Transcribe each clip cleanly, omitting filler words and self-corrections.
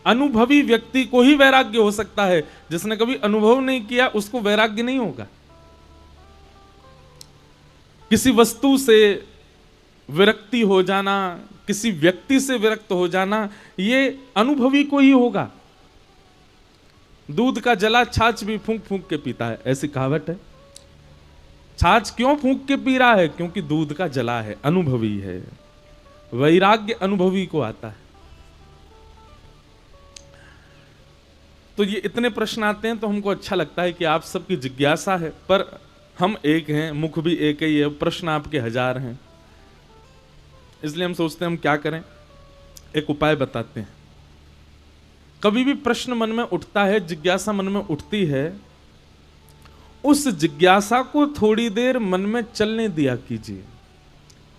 अनुभवी व्यक्ति को ही वैराग्य हो सकता है, जिसने कभी अनुभव नहीं किया उसको वैराग्य नहीं होगा। किसी वस्तु से विरक्ति हो जाना, किसी व्यक्ति से विरक्त हो जाना, ये अनुभवी को ही होगा। दूध का जला छाछ भी फूंक फूंक के पीता है, ऐसी कहावत है। छाछ क्यों फूंक के पी रहा है? क्योंकि दूध का जला है, अनुभवी है। वैराग्य अनुभवी को आता है। तो ये इतने प्रश्न आते हैं तो हमको अच्छा लगता है कि आप सबकी जिज्ञासा है, पर हम एक हैं, मुख भी एक ही है, प्रश्न आपके हजार हैं। इसलिए हम सोचते हैं हम क्या करें, एक उपाय बताते हैं। कभी भी प्रश्न मन में उठता है, जिज्ञासा मन में उठती है, उस जिज्ञासा को थोड़ी देर मन में चलने दिया कीजिए,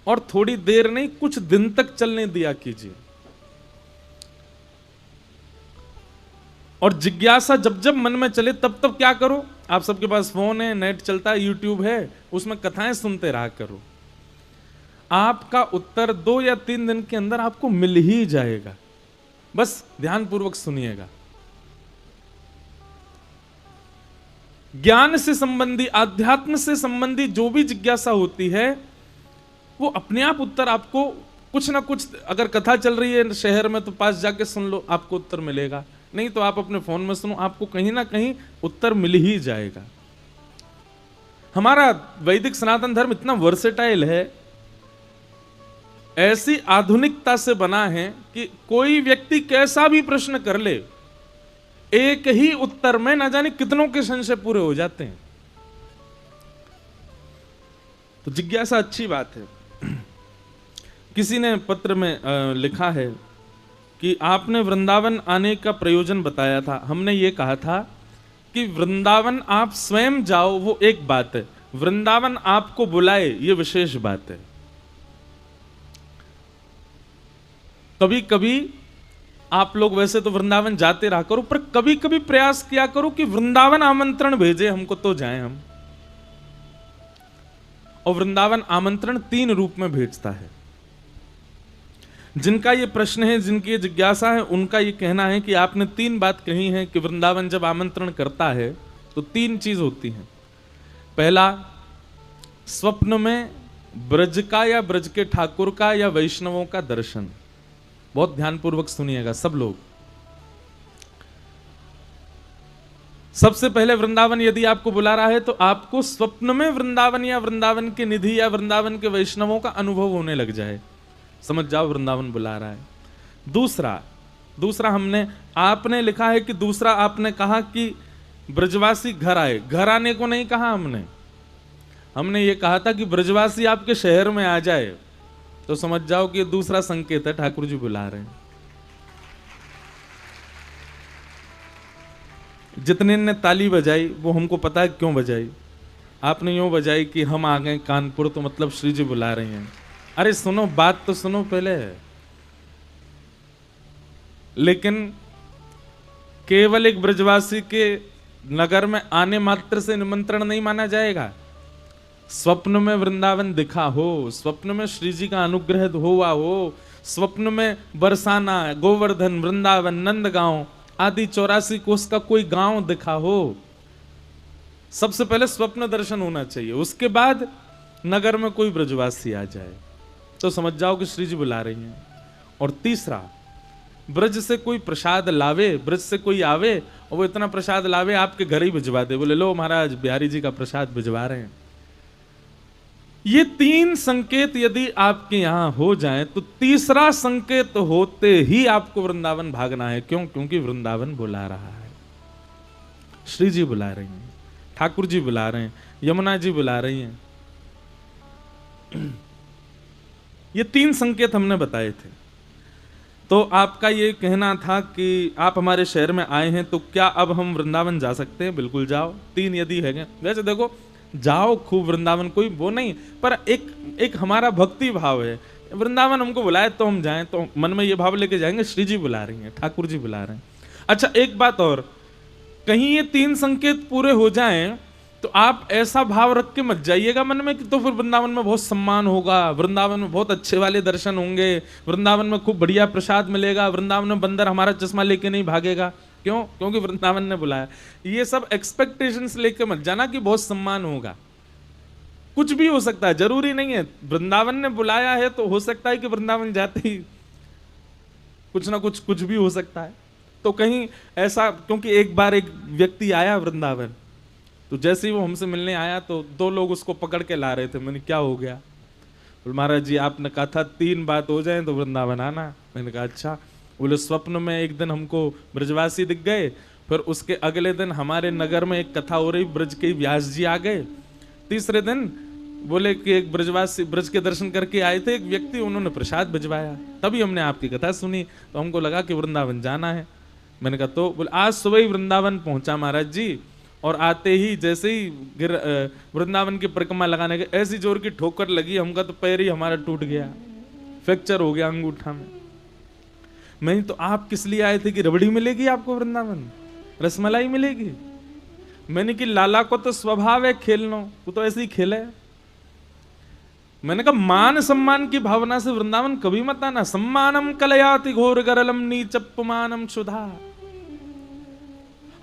और थोड़ी देर नहीं, कुछ दिन तक चलने दिया कीजिए। और जिज्ञासा जब जब मन में चले तब तब क्या करो, आप सबके पास फोन है, नेट चलता है, यूट्यूब है, उसमें कथाएं सुनते रहा करो। आपका उत्तर 2 या 3 दिन के अंदर आपको मिल ही जाएगा। बस ध्यानपूर्वक सुनिएगा। ज्ञान से संबंधी, आध्यात्म से संबंधी जो भी जिज्ञासा होती है, वो अपने आप उत्तर आपको कुछ ना कुछ, अगर कथा चल रही है शहर में तो पास जाके सुन लो, आपको उत्तर मिलेगा। नहीं तो आप अपने फोन में सुनो, आपको कहीं ना कहीं उत्तर मिल ही जाएगा। हमारा वैदिक सनातन धर्म इतना वर्सेटाइल है, ऐसी आधुनिकता से बना है कि कोई व्यक्ति कैसा भी प्रश्न कर ले, एक ही उत्तर में ना जाने कितनों के संशय पूरे हो जाते हैं। तो जिज्ञासा अच्छी बात है। किसी ने पत्र में लिखा है कि आपने वृंदावन आने का प्रयोजन बताया था। हमने ये कहा था कि वृंदावन आप स्वयं जाओ वो एक बात है, वृंदावन आपको बुलाए ये विशेष बात है। कभी कभी आप लोग वैसे तो वृंदावन जाते रहा करो, पर कभी कभी प्रयास किया करो कि वृंदावन आमंत्रण भेजे हमको तो जाएं हम। और वृंदावन आमंत्रण 3 रूप में भेजता है। जिनका ये प्रश्न है, जिनकी ये जिज्ञासा है, उनका ये कहना है कि आपने 3 बात कही है कि वृंदावन जब आमंत्रण करता है तो 3 चीज होती हैं। पहला, स्वप्न में ब्रज का या ब्रज के ठाकुर का या वैष्णवों का दर्शन। बहुत ध्यानपूर्वक सुनिएगा सब लोग। सबसे पहले वृंदावन यदि आपको बुला रहा है तो आपको स्वप्न में वृंदावन या वृंदावन के निधि या वृंदावन के वैष्णवों का अनुभव होने लग जाए, समझ जाओ वृंदावन बुला रहा है। दूसरा हमने, आपने लिखा है कि दूसरा आपने कहा कि ब्रजवासी घर आए। घर आने को नहीं कहा हमने ये कहा था कि ब्रजवासी आपके शहर में आ जाए, तो समझ जाओ कि ये दूसरा संकेत है, ठाकुर जी बुला रहे हैं। जितने ने ताली बजाई वो हमको पता है क्यों बजाई। आपने यूं बजाई कि हम आ गए कानपुर, तो मतलब श्री जी बुला रहे हैं। अरे सुनो, बात तो सुनो पहले। लेकिन केवल एक ब्रजवासी के नगर में आने मात्र से निमंत्रण नहीं माना जाएगा। स्वप्न में वृंदावन दिखा हो, स्वप्न में श्री जी का अनुग्रह हुआ हो, स्वप्न में बरसाना, गोवर्धन, वृंदावन, नंदगांव आदि 84 कोस का कोई गांव दिखा हो, सबसे पहले स्वप्न दर्शन होना चाहिए। उसके बाद नगर में कोई ब्रजवासी आ जाए तो समझ जाओ कि श्री जी बुला रही हैं। और तीसरा, ब्रज से कोई प्रसाद लावे, ब्रज से कोई आवे और वो इतना प्रसाद लावे आपके घर ही भिजवा दे, बोले लो महाराज बिहारी जी का प्रसाद भिजवा रहे हैं। ये 3 संकेत यदि आपके यहां हो जाएं तो तीसरा संकेत होते ही आपको वृंदावन भागना है। क्यों? क्योंकि वृंदावन बुला रहा है, श्री जी बुला रही हैं, ठाकुर जी बुला रहे हैं, यमुना जी बुला रही हैं। ये 3 संकेत हमने बताए थे। तो आपका ये कहना था कि आप हमारे शहर में आए हैं तो क्या अब हम वृंदावन जा सकते हैं? बिल्कुल जाओ। 3 यदि है, वैसे देखो जाओ खूब वृंदावन, कोई वो नहीं, पर एक हमारा भक्ति भाव है। वृंदावन हमको बुलाए तो हम जाएं, तो मन में ये भाव लेके जाएंगे श्री जी बुला रही हैं, ठाकुर जी बुला रहे हैं। अच्छा, एक बात और, कहीं ये 3 संकेत पूरे हो जाएं तो आप ऐसा भाव रख के मत जाइएगा मन में कि तो फिर वृंदावन में बहुत सम्मान होगा, वृंदावन में बहुत अच्छे वाले दर्शन होंगे, वृंदावन में खूब बढ़िया प्रसाद मिलेगा, वृंदावन में बंदर हमारा चश्मा लेके नहीं भागेगा। क्यों? क्योंकि वृंदावन ने बुलाया। ये सब एक्सपेक्टेशंस लेके मत जाना कि बहुत सम्मान होगा। कुछ भी हो सकता है, जरूरी नहीं है। वृंदावन ने बुलाया है तो हो सकता है कि वृंदावन जाते ही कुछ ना कुछ भी हो सकता है। तो कहीं ऐसा, क्योंकि एक बार एक व्यक्ति आया वृंदावन, तो जैसे ही वो हमसे मिलने आया तो 2 लोग उसको पकड़ के ला रहे थे। मैंने क्या हो गया? बोले महाराज जी आपने कहा था 3 बात हो जाए तो वृंदावन आना। मैंने कहा अच्छा। बोले स्वप्न में एक दिन हमको ब्रजवासी दिख गए, फिर उसके अगले दिन हमारे नगर में एक कथा हो रही, ब्रज के व्यास जी आ गए। तीसरे दिन बोले कि एक ब्रजवासी ब्रज के दर्शन करके आए थे, एक व्यक्ति, उन्होंने प्रसाद भिजवाया, तभी हमने आपकी कथा सुनी तो हमको लगा कि वृंदावन जाना है। मैंने कहा तो बोले आज सुबह ही वृंदावन पहुंचा महाराज जी, और आते ही जैसे ही वृंदावन की परिक्रमा लगाने के ऐसी जोर की ठोकर लगी, हमका तो पैर ही हमारा टूट गया, फ्रैक्चर हो गया अंगूठा में। मैं तो आप किस लिए आए थे कि रबड़ी मिलेगी आपको वृंदावन, रसमलाई मिलेगी? मैंने कि लाला को तो स्वभाव है खेलना, वो तो ऐसे ही खेले। मैंने कहा मान सम्मान की भावना से वृंदावन कभी मत आना। सम्मानम कलयाति घोर गरलम नीचपमानम क्षुधा।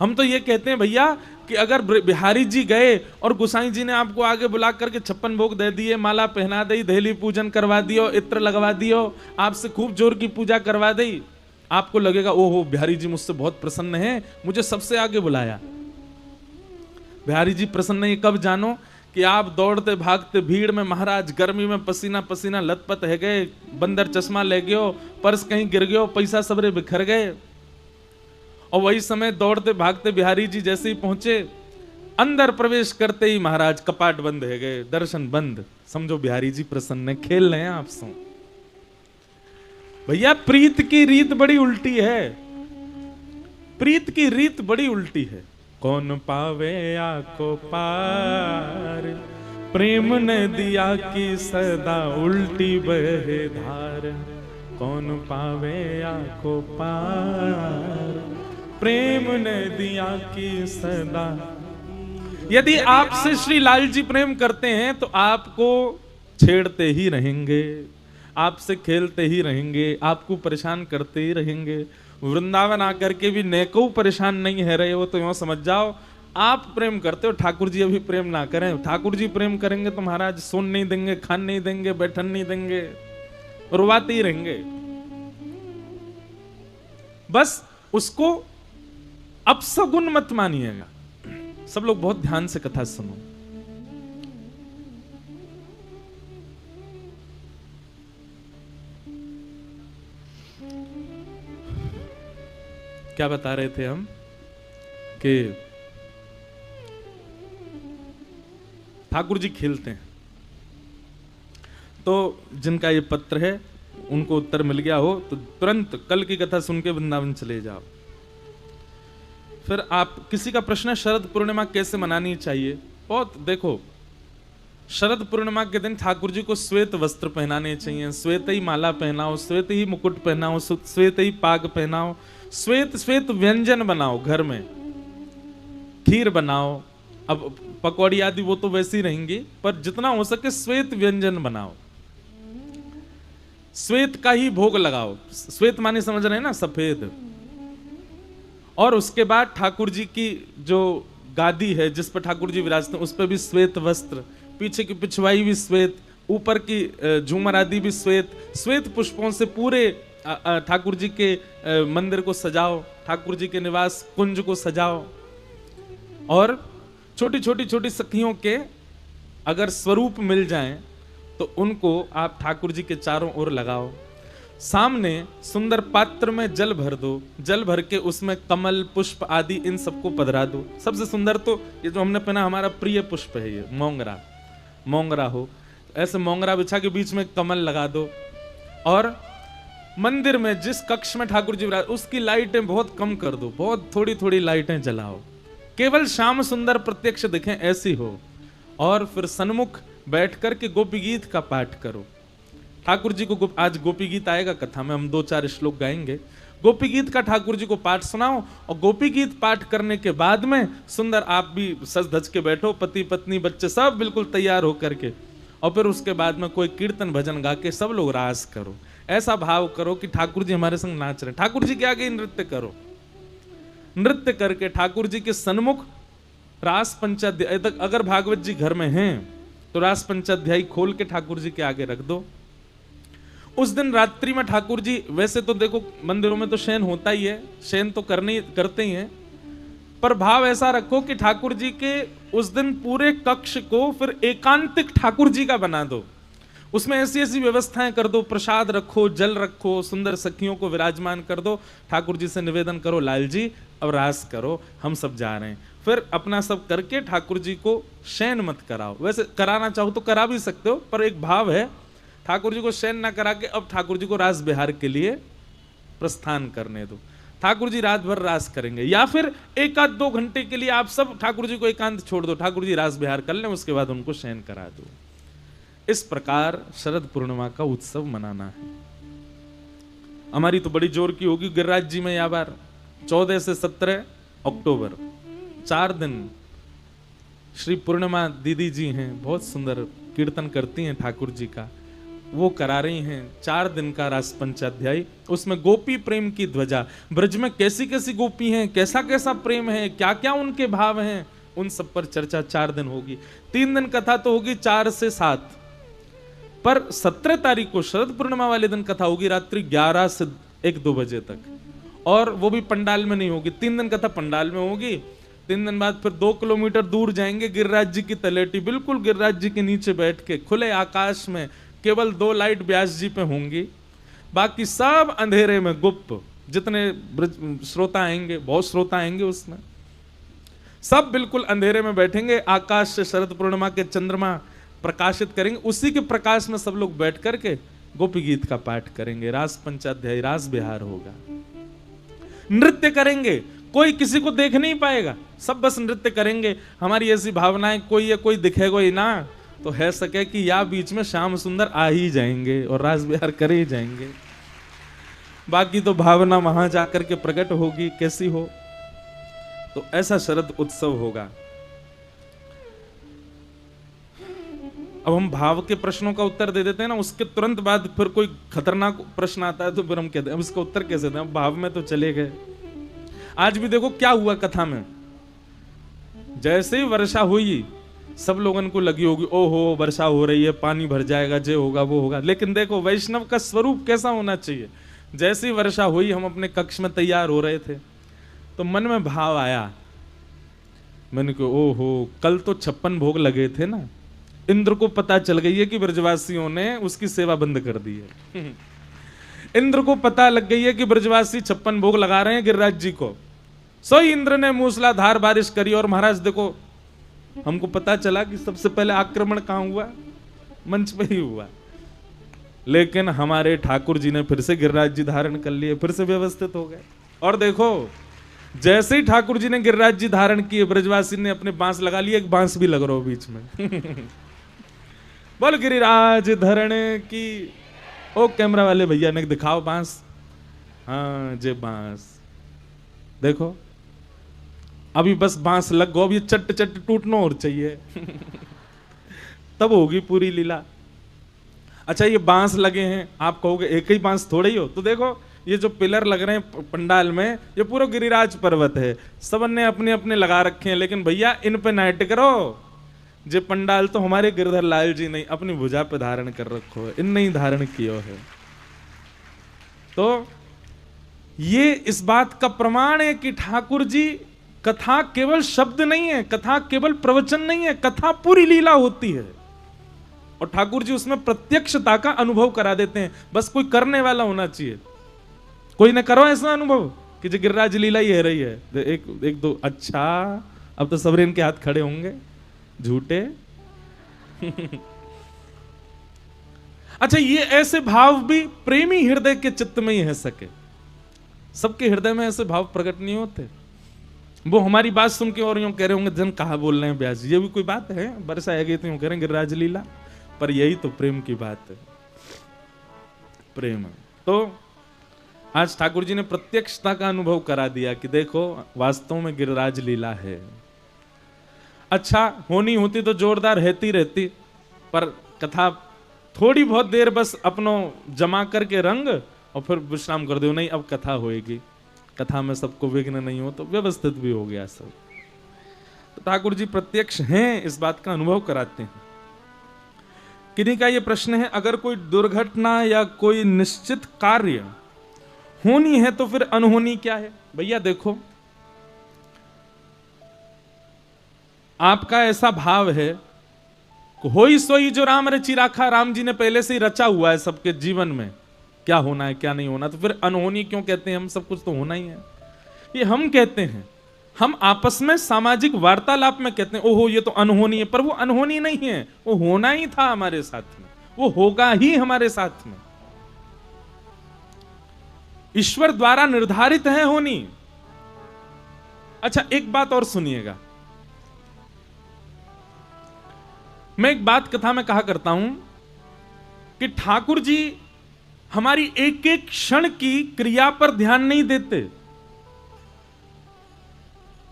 हम तो ये कहते हैं भैया कि अगर बिहारी जी गए और गोसाई जी ने आपको आगे बुला करके 56 भोग दे दिए, माला पहना दी, दहली पूजन करवा दियो, इत्र लगवा दियो, आपसे खूब जोर की पूजा करवा दी, आपको लगेगा ओहो बिहारी जी मुझसे बहुत प्रसन्न है, मुझे सबसे आगे बुलाया। बिहारी जी प्रसन्न है कब जानो कि आप दौड़ते भागते भीड़ में, महाराज गर्मी में पसीना पसीना लथपथ है गए, बंदर चश्मा ले गयो, पर्स कहीं गिर गयो, पैसा सबरे बिखर गए, और वही समय दौड़ते भागते बिहारी जी जैसे ही पहुंचे, अंदर प्रवेश करते ही महाराज कपाट बंद है गए, दर्शन बंद। समझो बिहारी जी प्रसन्न है, खेल रहे हैं आपसे। भैया प्रीत की रीत बड़ी उल्टी है, प्रीत की रीत बड़ी उल्टी है। कौन पावे आको पार, प्रेम ने दिया की सदा उल्टी बहे धार। कौन पावे आको पार, प्रेम ने दिया की सदा। यदि आपसे श्री लाल जी प्रेम करते हैं तो आपको छेड़ते ही रहेंगे, आपसे खेलते ही रहेंगे, आपको परेशान करते ही रहेंगे। वृंदावन आकर के भी नेको परेशान नहीं है रहे हो तो यूं समझ जाओ आप प्रेम करते हो, ठाकुर जी अभी प्रेम ना करें। ठाकुर जी प्रेम करेंगे तो महाराज सोन नहीं देंगे, खान नहीं देंगे, बैठन नहीं देंगे, रुवाते ही रहेंगे। बस उसको अपसगुन मत मानिएगा। सब लोग बहुत ध्यान से कथा सुनो। क्या बता रहे थे हम कि ठाकुर जी खेलते हैं, तो जिनका ये पत्र है उनको उत्तर मिल गया हो तो तुरंत कल की कथा सुन के वृंदावन चले जाओ। फिर आप किसी का प्रश्न है शरद पूर्णिमा कैसे मनानी चाहिए? बहुत देखो, शरद पूर्णिमा के दिन ठाकुर जी को श्वेत वस्त्र पहनाने चाहिए, श्वेत ही माला पहनाओ, श्वेत ही मुकुट पहनाओ, श्वेत ही पाग पहनाओ, श्वेत श्वेत व्यंजन बनाओ, घर में खीर बनाओ। अब पकौड़ी आदि वो तो वैसी रहेंगी, पर जितना हो सके श्वेत व्यंजन बनाओ, श्वेत का ही भोग लगाओ। श्वेत माने समझ रहे हैं ना, सफेद। और उसके बाद ठाकुर जी की जो गादी है जिस पर ठाकुर जी विराजते हैं उस पर भी श्वेत वस्त्र, पीछे की पिछवाई भी श्वेत, ऊपर की झूमर आदि भी श्वेत, श्वेत पुष्पों से पूरे ठाकुर जी के मंदिर को सजाओ, ठाकुर जी के निवास कुंज को सजाओ। और छोटी छोटी छोटी सखियों के अगर स्वरूप मिल जाएं तो उनको आप ठाकुर जी के चारों ओर लगाओ। सामने सुंदर पात्र में जल भर दो, जल भर के उसमें कमल पुष्प आदि इन सबको पधरा दो। सबसे सुंदर तो ये जो हमने पहना हमारा प्रिय पुष्प है, ये मोंगरा, मोंगरा हो ऐसे मोंगरा बिछा के बीच में कमल लगा दो। और मंदिर में जिस कक्ष में ठाकुर जी विराज उसकी लाइटें बहुत कम कर दो, बहुत थोड़ी थोड़ी लाइटें जलाओ, केवल श्याम सुंदर प्रत्यक्ष दिखें ऐसी हो। और फिर सन्मुख बैठ कर के गोपी गीत का पाठ करो। ठाकुर जी को आज गोपी गीत आएगा कथा में, हम 2-4 श्लोक गाएंगे। गोपी गीत का ठाकुर जी को पाठ सुनाओ, और गोपी गीत पाठ करने के बाद में सुंदर आप भी सज धज के बैठो, पति पत्नी बच्चे सब बिल्कुल तैयार होकर के, और फिर उसके बाद में कोई कीर्तन भजन गा के सब लोग रास करो। ऐसा भाव करो कि ठाकुर जी हमारे संग नाच रहे, ठाकुर जी के आगे नृत्य करो। नृत्य करके ठाकुर जी के सन्मुख रास पंचाध्याय तक, अगर भागवत जी घर में हैं तो रास पंचाध्यायी खोल के ठाकुर जी के आगे रख दो। उस दिन रात्रि में ठाकुर जी, वैसे तो देखो मंदिरों में तो शयन होता ही है, शयन तो करते ही हैं, पर भाव ऐसा रखो कि ठाकुर जी के उस दिन पूरे कक्ष को फिर एकांतिक ठाकुर जी का बना दो। उसमें ऐसी ऐसी व्यवस्थाएं कर दो, प्रसाद रखो, जल रखो, सुंदर सखियों को विराजमान कर दो, ठाकुर जी से निवेदन करो लाल जी अब रास करो, हम सब जा रहे हैं। फिर अपना सब करके ठाकुर जी को शयन मत कराओ। वैसे कराना चाहो तो करा भी सकते हो, पर एक भाव है ठाकुर जी को शयन ना करा के अब ठाकुर जी को रास बिहार के लिए प्रस्थान करने दो। ठाकुर जी रात भर रास करेंगे, या फिर 1-2 घंटे के लिए आप सब ठाकुर जी को एकांत छोड़ दो, ठाकुर जी रास बिहार कर लें, उसके बाद उनको शयन करा दो। इस प्रकार शरद पूर्णिमा का उत्सव मनाना है। हमारी तो बड़ी जोर की होगी गिरिराज जी में, या बार 14 से 17 अक्टूबर 4 दिन श्री पूर्णिमा दीदी जी हैं, बहुत सुंदर कीर्तन करती हैं ठाकुर जी का, वो करा रही हैं 4 दिन का रास पंचाध्यायी। उसमें गोपी प्रेम की ध्वजा, ब्रज में कैसी कैसी गोपी हैं, कैसा कैसा प्रेम है, क्या क्या उनके भाव हैं, उन सब पर चर्चा 4 दिन होगी। 3 दिन कथा तो होगी 4 से 7, पर 17 तारीख को शरद पूर्णिमा वाले दिन कथा होगी रात्रि 11 से 1-2 बजे तक, और वो भी पंडाल में नहीं होगी। 3 दिन कथा पंडाल में होगी, 3 दिन बाद फिर 2 किलोमीटर दूर जाएंगे गिरिराज जी की तलेटी, बिल्कुल गिरिराज जी के नीचे बैठ के खुले आकाश में, केवल 2 लाइट व्यास जी पे होंगी, बाकी सब अंधेरे में गुप्त। जितने श्रोता आएंगे, बहुत श्रोता आएंगे उसमें, सब बिल्कुल अंधेरे में बैठेंगे, आकाश से शरद पूर्णिमा के चंद्रमा प्रकाशित करेंगे, उसी के प्रकाश में सब लोग बैठ करके गोपी गीत का पाठ करेंगे, रास पंचाध्यायी रास बिहार होगा। नृत्य करेंगे, कोई किसी को देख नहीं पाएगा, सब बस नृत्य करेंगे। हमारी ऐसी भावनाएं, कोई दिखेगा ही ना तो है सके कि या बीच में श्याम सुंदर आ ही जाएंगे और रास बिहार करे ही जाएंगे, बाकी तो भावना वहां जाकर के प्रकट होगी कैसी हो। तो ऐसा शरद उत्सव होगा। अब हम भाव के प्रश्नों का उत्तर दे देते हैं ना, उसके तुरंत बाद फिर कोई खतरनाक प्रश्न आता है तो फिर हम कहते हैं अब इसका उत्तर कैसे दें, अब भाव में तो चले गए। आज भी देखो क्या हुआ कथा में, जैसे ही वर्षा हुई सब लोगों को लगी होगी ओहो वर्षा हो रही है, पानी भर जाएगा, जे होगा वो होगा, लेकिन देखो वैष्णव का स्वरूप कैसा होना चाहिए। जैसे ही वर्षा हुई, हम अपने कक्ष में तैयार हो रहे थे तो मन में भाव आया, मैंने कहा ओहो कल तो 56 भोग लगे थे ना, इंद्र को पता चल गई है कि ब्रजवासियों ने उसकी सेवा बंद कर दी है। इंद्र को पता लग गई है कि ब्रजवासी 56 भोग लगा रहे हैं गिरिराज जी को, सो इंद्र ने मूसलाधार बारिश करी। और महाराज देखो हमको पता चला कि सबसे पहले आक्रमण कहां हुआ, मंच पे ही हुआ, लेकिन हमारे ठाकुर जी ने फिर से गिरिराज जी धारण कर लिए, फिर से व्यवस्थित हो गए। और देखो जैसे ही ठाकुर जी ने गिरिराज जी धारण किए, ब्रजवासी ने अपने बांस लगा लिए, एक बांस भी लग रहा हो बीच में। बोल गिरिराज धरण की। ओ कैमरा वाले भैया ने दिखाओ बांस, हाँ जे बांस देखो, अभी बस बांस लग गो, अब ये चट चट टूटना और चाहिए। तब होगी पूरी लीला। अच्छा ये बांस लगे हैं, आप कहोगे एक ही बांस थोड़े ही हो, तो देखो ये जो पिलर लग रहे हैं पंडाल में, ये पूरा गिरिराज पर्वत है, सबन ने अपने अपने लगा रखे हैं, लेकिन भैया इन पे नाइट करो, जे पंडाल तो हमारे गिरधर लाल जी नहीं अपनी भुजा पे धारण कर रखो है, इन नहीं धारण किया है। तो ये इस बात का प्रमाण है कि ठाकुर जी, कथा केवल शब्द नहीं है, कथा केवल प्रवचन नहीं है, कथा पूरी लीला होती है, और ठाकुर जी उसमें प्रत्यक्षता का अनुभव करा देते हैं। बस कोई करने वाला होना चाहिए। कोई ने करो ऐसा अनुभव कि जो गिरिराज लीला ही है रही है, एक दो, अच्छा अब तो सबरे इनके हाथ खड़े होंगे झूठे। अच्छा ये ऐसे भाव भी प्रेमी हृदय के चित्त में ही है सके, सबके हृदय में ऐसे भाव प्रकट नहीं होते। वो हमारी बात सुन के और यूं कह रहे होंगे जन कहा बोल रहे हैं ब्यास, ये भी कोई बात है, बरसा आ गई तो यूं कह रहे हैं गिरिराज लीला, पर यही तो प्रेम की बात है। प्रेम तो आज ठाकुर जी ने प्रत्यक्षता का अनुभव करा दिया कि देखो वास्तव में गिरिराज लीला है। अच्छा होनी होती तो जोरदार रहती रहती, पर कथा थोड़ी बहुत देर बस अपनो जमा करके रंग और फिर विश्राम कर दो, नहीं अब कथा होएगी, कथा में सबको विघ्न नहीं हो, तो व्यवस्थित भी हो गया सब। तो ठाकुर जी प्रत्यक्ष हैं, इस बात का अनुभव कराते हैं। किन्हीं का ये प्रश्न है, अगर कोई दुर्घटना या कोई निश्चित कार्य होनी है तो फिर अनहोनी क्या है? भैया देखो, आपका ऐसा भाव है, होई सोई जो राम रची राखा, राम जी ने पहले से ही रचा हुआ है सबके जीवन में क्या होना है क्या नहीं होना, तो फिर अनहोनी क्यों कहते हैं? हम सब कुछ तो होना ही है। ये हम कहते हैं, हम आपस में सामाजिक वार्तालाप में कहते हैं ओहो ये तो अनहोनी है, पर वो अनहोनी नहीं है, वो होना ही था हमारे साथ में, वो होगा ही हमारे साथ में, ईश्वर द्वारा निर्धारित है होनी। अच्छा एक बात और सुनिएगा, मैं एक बात कथा में कहा करता हूं कि ठाकुर जी हमारी एक एक क्षण की क्रिया पर ध्यान नहीं देते।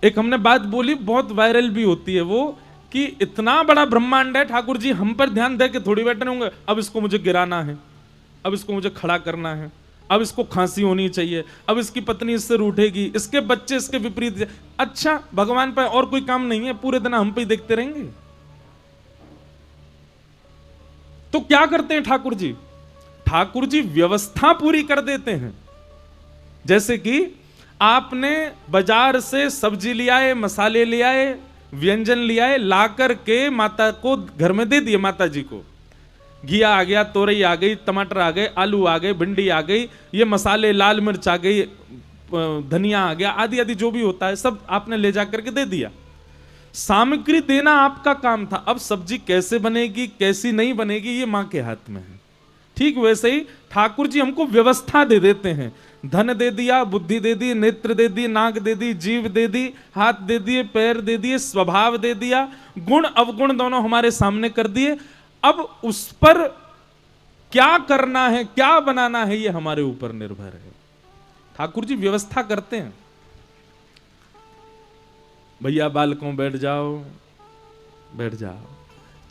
एक हमने बात बोली बहुत वायरल भी होती है वो, कि इतना बड़ा ब्रह्मांड है, ठाकुर जी हम पर ध्यान दे के थोड़ी बैठे होंगे, अब इसको मुझे गिराना है, अब इसको मुझे खड़ा करना है, अब इसको खांसी होनी चाहिए, अब इसकी पत्नी इससे रूठेगी, इसके बच्चे इसके विपरीत। अच्छा भगवान पर और कोई काम नहीं है, पूरे दिन हम पे ही देखते रहेंगे? तो क्या करते हैं ठाकुर जी? ठाकुर जी व्यवस्था पूरी कर देते हैं। जैसे कि आपने बाजार से सब्जी ले आए, मसाले ले आए, व्यंजन ले आए, ला करके माता को घर में दे दिए, माता जी को घिया आ गया, तोरई आ गई, टमाटर आ गए, आलू आ गए, भिंडी आ गई, ये मसाले, लाल मिर्च आ गई, धनिया आ गया, आदि आदि जो भी होता है सब आपने ले जा करके दे दिया। सामग्री देना आपका काम था। अब सब्जी कैसे बनेगी कैसी नहीं बनेगी ये मां के हाथ में है। ठीक वैसे ही ठाकुर जी हमको व्यवस्था दे देते हैं, धन दे दिया, बुद्धि दे दी, नेत्र दे दी, नाक दे दी, जीव दे दी, हाथ दे दिए, पैर दे दिए, स्वभाव दे दिया, गुण अवगुण दोनों हमारे सामने कर दिए। अब उस पर क्या करना है क्या बनाना है ये हमारे ऊपर निर्भर है। ठाकुर जी व्यवस्था करते हैं, भैया बालकों बैठ जाओ, बैठ जाओ,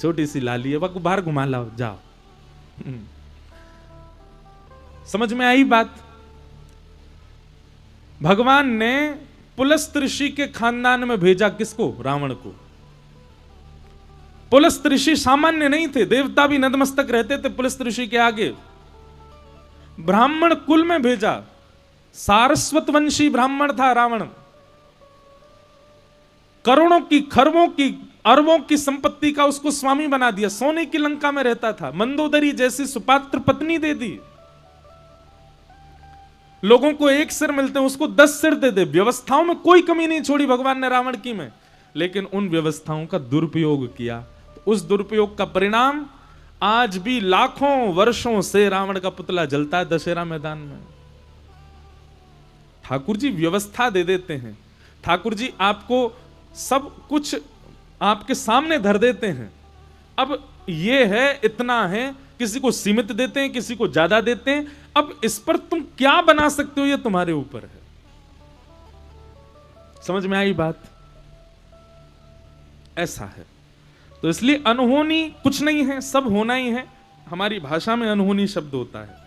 छोटी सी लाली है वह बाहर घुमा लाओ, जाओ। समझ में आई बात? भगवान ने पुलस्त्य ऋषि के खानदान में भेजा किसको? रावण को। पुलस्त्य ऋषि सामान्य नहीं थे, देवता भी नतमस्तक रहते थे पुलस्त्य ऋषि के आगे। ब्राह्मण कुल में भेजा, सारस्वत वंशी ब्राह्मण था रावण। करोड़ों की, खरबों की, अरबों की संपत्ति का उसको स्वामी बना दिया, सोने की लंका में रहता था, मंदोदरी जैसी सुपात्र पत्नी दे दी, लोगों को एक सिर मिलते हैं उसको 10 सिर दे दे। व्यवस्थाओं में कोई कमी नहीं छोड़ी भगवान ने रावण की में, लेकिन उन व्यवस्थाओं का दुरुपयोग किया। उस दुरुपयोग का परिणाम आज भी लाखों वर्षों से रावण का पुतला जलता है दशहरा मैदान में। ठाकुर जी व्यवस्था दे देते हैं, ठाकुर जी आपको सब कुछ आपके सामने धर देते हैं। अब ये है, इतना है, किसी को सीमित देते हैं, किसी को ज्यादा देते हैं। अब इस पर तुम क्या बना सकते हो ये तुम्हारे ऊपर है। समझ में आई बात? ऐसा है। तो इसलिए अनहोनी कुछ नहीं है, सब होना ही है। हमारी भाषा में अनहोनी शब्द होता है।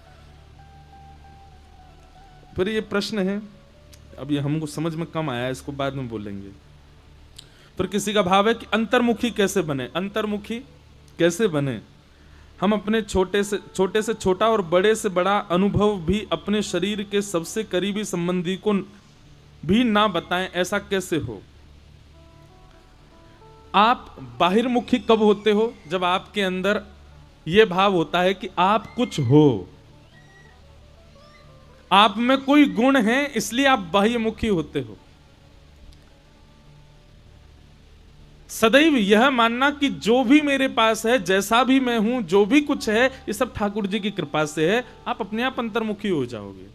फिर ये प्रश्न है, अब ये हमको समझ में कम आया, इसको बाद में बोलेंगे। फिर किसी का भाव है कि अंतर्मुखी कैसे बने? अंतर्मुखी कैसे बने? हम अपने छोटे से छोटा और बड़े से बड़ा अनुभव भी अपने शरीर के सबसे करीबी संबंधी को भी ना बताएं, ऐसा कैसे हो? आप बाहिर्मुखी कब होते हो? जब आपके अंदर यह भाव होता है कि आप कुछ हो, आप में कोई गुण है, इसलिए आप बाह्यमुखी होते हो। सदैव यह मानना कि जो भी मेरे पास है, जैसा भी मैं हूं, जो भी कुछ है, ये सब ठाकुर जी की कृपा से है, आप अपने आप अंतर्मुखी हो जाओगे।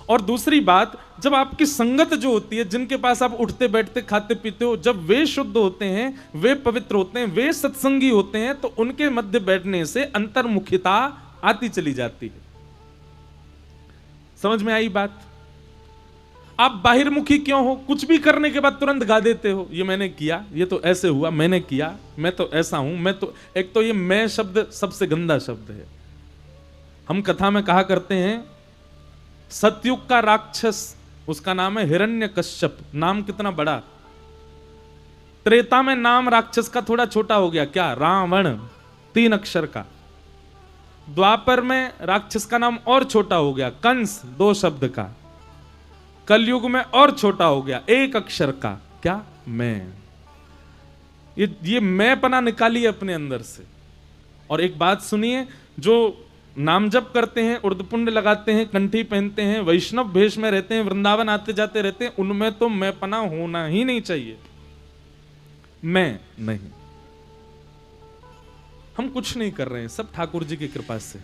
और दूसरी बात, जब आपकी संगत जो होती है, जिनके पास आप उठते बैठते खाते पीते हो, जब वे शुद्ध होते हैं, वे पवित्र होते हैं, वे सत्संगी होते हैं, तो उनके मध्य बैठने से अंतर्मुखिता आती चली जाती है। समझ में आई बात? आप बाहिर्मुखी क्यों हो? कुछ भी करने के बाद तुरंत गा देते हो, ये मैंने किया, ये तो ऐसे हुआ, मैंने किया, मैं तो ऐसा हूं, मैं तो। एक तो ये मैं शब्द सबसे गंदा शब्द है। हम कथा में कहा करते हैं सतयुग का राक्षस, उसका नाम है हिरण्यकश्यप। नाम कितना बड़ा। त्रेता में नाम राक्षस का थोड़ा छोटा हो गया, क्या? रावण, 3 अक्षर का। द्वापर में राक्षस का नाम और छोटा हो गया, कंस, 2 शब्द का। कलयुग में और छोटा हो गया, 1 अक्षर का, क्या? मैं। ये मैं पना निकालिए अपने अंदर से। और एक बात सुनिए, जो नाम जप करते हैं, उर्दपुंड लगाते हैं, कंठी पहनते हैं, वैष्णव भेष में रहते हैं, वृंदावन आते जाते रहते हैं, उनमें तो मैं पना होना ही नहीं चाहिए। मैं नहीं, हम कुछ नहीं कर रहे हैं, सब ठाकुर जी की कृपा से।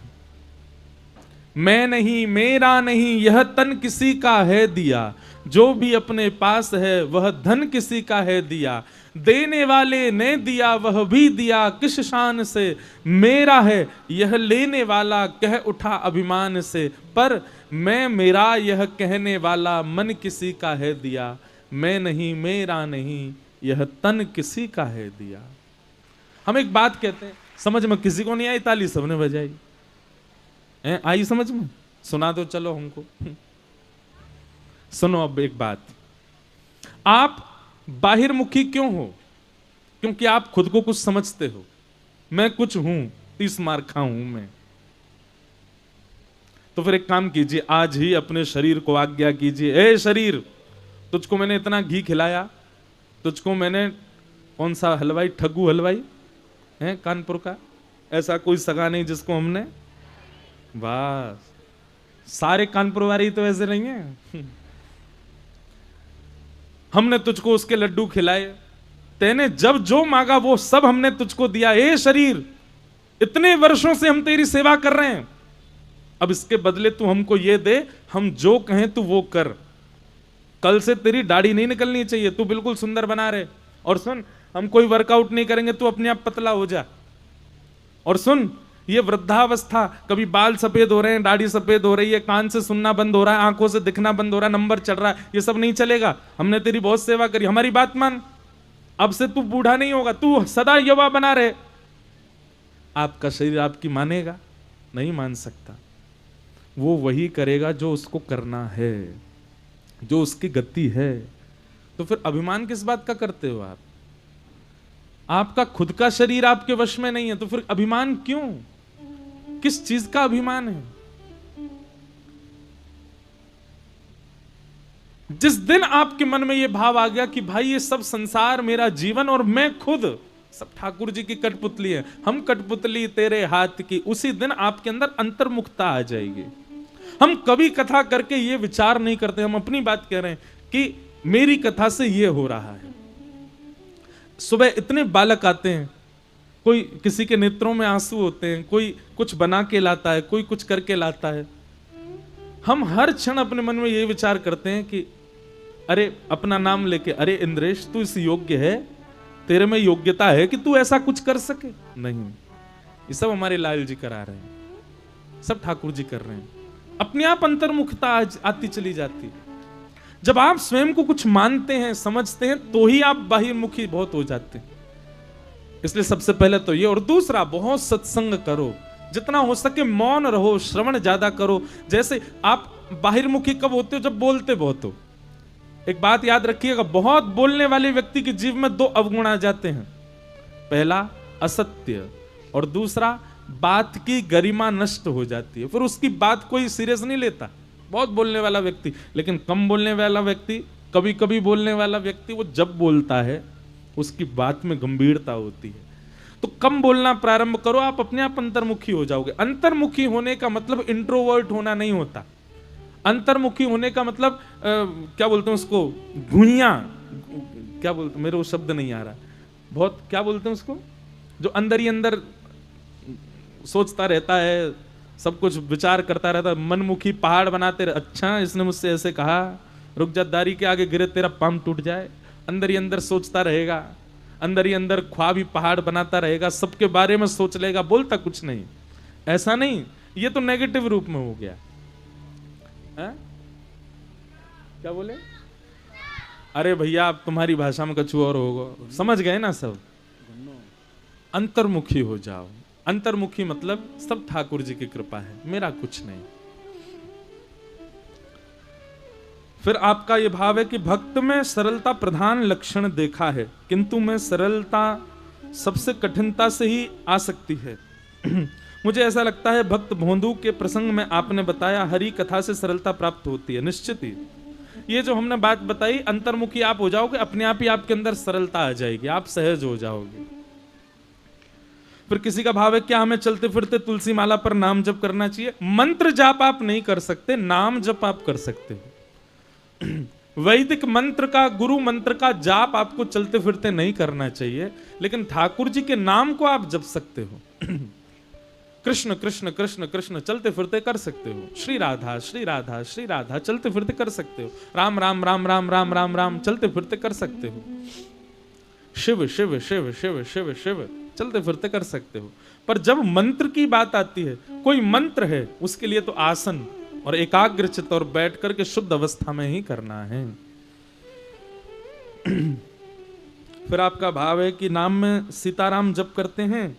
मैं नहीं, मेरा नहीं, यह तन किसी का है दिया, जो भी अपने पास है वह धन किसी का है दिया। देने वाले ने दिया वह भी दिया, किस शान से मेरा है यह लेने वाला कह उठा अभिमान से। पर मैं मेरा यह कहने वाला मन किसी का है दिया। मैं नहीं, मेरा नहीं, यह तन किसी का है दिया। हम एक बात कहते हैं, समझ में किसी को नहीं आई, ताली सबने बजाई। आई समझ में? सुना दो चलो हमको। सुनो अब एक बात, आप बाहिर्मुखी क्यों हो? क्योंकि आप खुद को कुछ समझते हो। मैं कुछ हूं, 30 मार खा हूं मैं। तो फिर एक काम कीजिए, आज ही अपने शरीर को आज्ञा कीजिए, ए शरीर, तुझको मैंने इतना घी खिलाया, तुझको मैंने कौन सा हलवाई, ठग्गू हलवाई है कानपुर का, ऐसा कोई सगा नहीं जिसको हमने, बस सारे कानपुर वाले तो ऐसे नहीं है। हमने तुझको उसके लड्डू खिलाए, तेने जब जो मांगा वो सब हमने तुझको दिया। ए शरीर, इतने वर्षों से हम तेरी सेवा कर रहे हैं, अब इसके बदले तू हमको ये दे, हम जो कहें तू वो कर। कल से तेरी दाढ़ी नहीं निकलनी चाहिए, तू बिल्कुल सुंदर बना रहे। और सुन, हम कोई वर्कआउट नहीं करेंगे, तू अपने आप पतला हो जा। और सुन, ये वृद्धावस्था, कभी बाल सफेद हो रहे हैं, दाढ़ी सफेद हो रही है, कान से सुनना बंद हो रहा है, आंखों से दिखना बंद हो रहा है, नंबर चढ़ रहा है, ये सब नहीं चलेगा। हमने तेरी बहुत सेवा करी, हमारी बात मान। अब से तू बूढ़ा नहीं होगा, तू सदा युवा बना रहे। आपका शरीर आपकी मानेगा? नहीं मान सकता। वो वही करेगा जो उसको करना है, जो उसकी गति है। तो फिर अभिमान किस बात का करते हो आप? आपका खुद का शरीर आपके वश में नहीं है, तो फिर अभिमान क्यों? किस चीज का अभिमान है? जिस दिन आपके मन में यह भाव आ गया कि भाई ये सब संसार मेरा जीवन और मैं खुद सब ठाकुर जी की कठपुतली है, हम कठपुतली तेरे हाथ की, उसी दिन आपके अंदर अंतर्मुखता आ जाएगी। हम कभी कथा करके ये विचार नहीं करते, हम अपनी बात कह रहे हैं कि मेरी कथा से ये हो रहा है। सुबह इतने बालक आते हैं, कोई किसी के नेत्रों में आंसू होते हैं, कोई कुछ बना के लाता है, कोई कुछ करके लाता है। हम हर क्षण अपने मन में ये विचार करते हैं कि अरे अपना नाम लेके, अरे इंद्रेश तू इस योग्य है, तेरे में योग्यता है कि तू ऐसा कुछ कर सके? नहीं, ये सब हमारे लाल जी करा रहे हैं, सब ठाकुर जी कर रहे हैं। अपने आप अंतर्मुखता आती चली जाती। जब आप स्वयं को कुछ मानते हैं, समझते हैं, तो ही आप बाहिर्मुखी बहुत हो जाते हैं। इसलिए सबसे पहले तो ये, और दूसरा बहुत सत्संग करो, जितना हो सके मौन रहो, श्रवण ज्यादा करो। जैसे आप बाहिर्मुखी कब होते हो? जब बोलते बहुत हो। एक बात याद रखिएगा, बहुत बोलने वाले व्यक्ति के जीव में 2 अवगुण आ जाते हैं। पहला असत्य, और दूसरा बात की गरिमा नष्ट हो जाती है, फिर उसकी बात कोई सीरियस नहीं लेता। बहुत बोलने वाला व्यक्ति, लेकिन कम बोलने वाला व्यक्ति, कभी कभी बोलने वाला व्यक्ति, वो जब बोलता है उसकी बात में गंभीरता होती है। तो कम बोलना प्रारंभ करो, आप अपने आप अंतर्मुखी हो जाओगे। अंतर्मुखी होने का मतलब इंट्रोवर्ट होना नहीं होता। अंतर्मुखी होने का मतलब क्या बोलते हैं उसको, घुइयां, क्या बोलते, मेरे वो शब्द नहीं आ रहा, बहुत क्या बोलते हैं उसको, जो अंदर ही अंदर सोचता रहता है, सब कुछ विचार करता रहता है, मनमुखी पहाड़ बनाते रहे। अच्छा इसने मुझसे ऐसे कहा, रुक जा, दारी के आगे गिरे तेरा पाम टूट जाए। अंदर ही अंदर सोचता रहेगा, अंदर ही अंदर ख्वाब ही पहाड़ बनाता रहेगा, सबके बारे में सोच लेगा, बोलता कुछ नहीं। ऐसा नहीं, ये तो नेगेटिव रूप में हो गया। है? क्या बोले? अरे भैया आप तुम्हारी भाषा में कछु और होगा, समझ गए ना सब। अंतर्मुखी हो जाओ। अंतर्मुखी मतलब सब ठाकुर जी की कृपा है, मेरा कुछ नहीं। फिर आपका यह भाव है कि भक्त में सरलता प्रधान लक्षण देखा है, किंतु मैं सरलता सबसे कठिनता से ही आ सकती है। मुझे ऐसा लगता है भक्त भोंदू के प्रसंग में आपने बताया हरि कथा से सरलता प्राप्त होती है। निश्चित ही ये जो हमने बात बताई, अंतर्मुखी आप हो जाओगे, अपने आप ही आपके अंदर सरलता आ जाएगी, आप सहज हो जाओगे। फिर किसी का भाव है क्या हमें चलते फिरते तुलसी माला पर नाम जप करना चाहिए? मंत्र जाप आप नहीं कर सकते, नाम जप आप कर सकते हो। वैदिक मंत्र का, गुरु मंत्र का जाप आपको चलते फिरते नहीं करना चाहिए, लेकिन ठाकुर जी के नाम को आप जप सकते हो। कृष्ण कृष्ण कृष्ण कृष्ण चलते फिरते कर सकते हो। श्री राधा श्री राधा श्री राधा चलते फिरते कर सकते हो। राम राम राम राम राम राम राम चलते फिरते कर सकते हो। शिव शिव शिव शिव शिव शिव चलते फिरते कर सकते हो। पर जब मंत्र की बात आती है, कोई मंत्र है, उसके लिए तो आसन और एकाग्र चित्त और बैठ करके शुद्ध अवस्था में ही करना है। फिर आपका भाव है कि नाम में सीताराम जप करते हैं,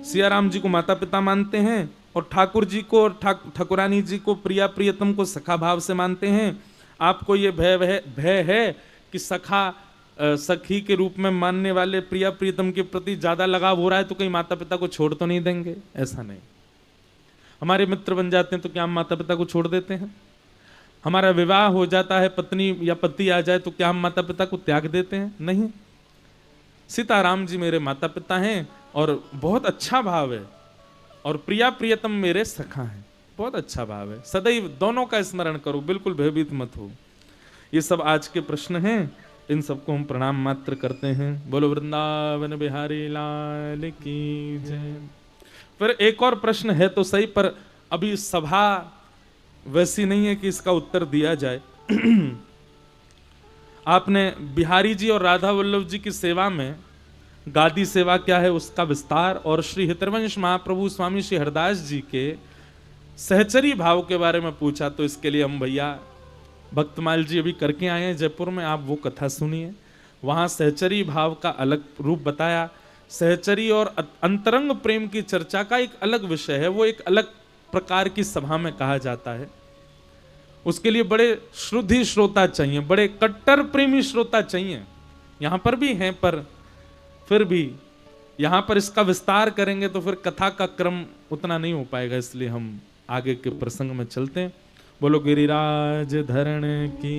सिया राम जी को माता पिता मानते हैं, और ठाकुर जी को और ठाकुरानी जी को प्रिया प्रियतम को सखा भाव से मानते हैं। आपको ये भय है कि सखा सखी के रूप में मानने वाले प्रिया प्रियतम के प्रति ज्यादा लगाव हो रहा है तो कहीं माता पिता को छोड़ तो नहीं देंगे? ऐसा नहीं। हमारे मित्र बन जाते हैं तो क्या हम माता पिता को छोड़ देते हैं? हमारा विवाह हो जाता है, पत्नी या पति आ जाए तो क्या हम माता पिता को त्याग देते हैं? नहीं। सीताराम जी मेरे माता पिता हैं और बहुत अच्छा भाव है, और प्रिया प्रियतम मेरे सखा हैं, बहुत अच्छा भाव है। सदैव दोनों का स्मरण करो, बिल्कुल भयभीत मत हो। ये सब आज के प्रश्न हैं, इन सबको हम प्रणाम मात्र करते हैं। बोलो वृंदावन बिहारी लाल की जय। फिर एक और प्रश्न है तो सही, पर अभी सभा वैसी नहीं है कि इसका उत्तर दिया जाए। आपने बिहारी जी और राधा वल्लभ जी की सेवा में गादी सेवा क्या है उसका विस्तार, और श्री हितरवंश महाप्रभु स्वामी श्री हरदास जी के सहचरी भाव के बारे में पूछा, तो इसके लिए हम भैया भक्तमाल जी अभी करके आए हैं जयपुर में, आप वो कथा सुनिए। वहां सहचरी भाव का अलग रूप बताया। सहचरी और अंतरंग प्रेम की चर्चा का एक अलग विषय है, वो एक अलग प्रकार की सभा में कहा जाता है। उसके लिए बड़े श्रुद्धि श्रोता चाहिए, बड़े कट्टर प्रेमी श्रोता चाहिए। यहां पर भी हैं, पर फिर भी यहां पर इसका विस्तार करेंगे तो फिर कथा का क्रम उतना नहीं हो पाएगा, इसलिए हम आगे के प्रसंग में चलते हैं। बोलो गिरिराज धरण की,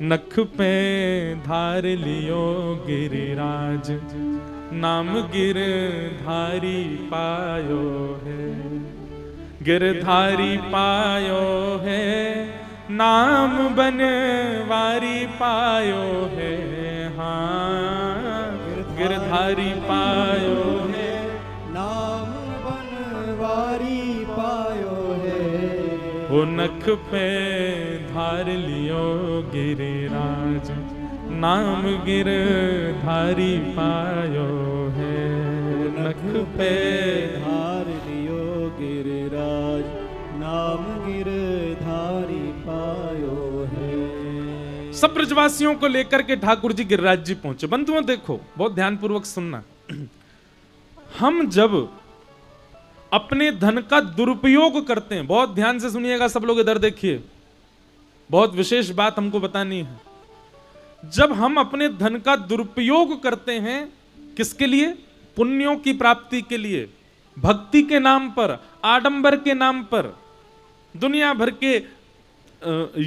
नख पे धार लियो गिरिराज, नाम गिरधारी पायो है। गिरधारी पायो है, नाम बनवारी पायो है। हाँ गिरधारी पायो है, नाम बनवारी पायो है। वो नख पे धार लियो गिरिराज, नाम गिरधारी पायो है। नख पे धार लियो गिरिराज, नाम गिरधारी पायो है। सब ब्रजवासियों को लेकर के ठाकुर जी गिरिराज जी पहुंचे। बंधुओं देखो, बहुत ध्यानपूर्वक सुनना। हम जब अपने धन का दुरुपयोग करते हैं, बहुत ध्यान से सुनिएगा सब लोग, इधर देखिए, बहुत विशेष बात हमको बतानी है। जब हम अपने धन का दुरुपयोग करते हैं, किसके लिए? पुण्यों की प्राप्ति के लिए, भक्ति के नाम पर, आडंबर के नाम पर, दुनिया भर के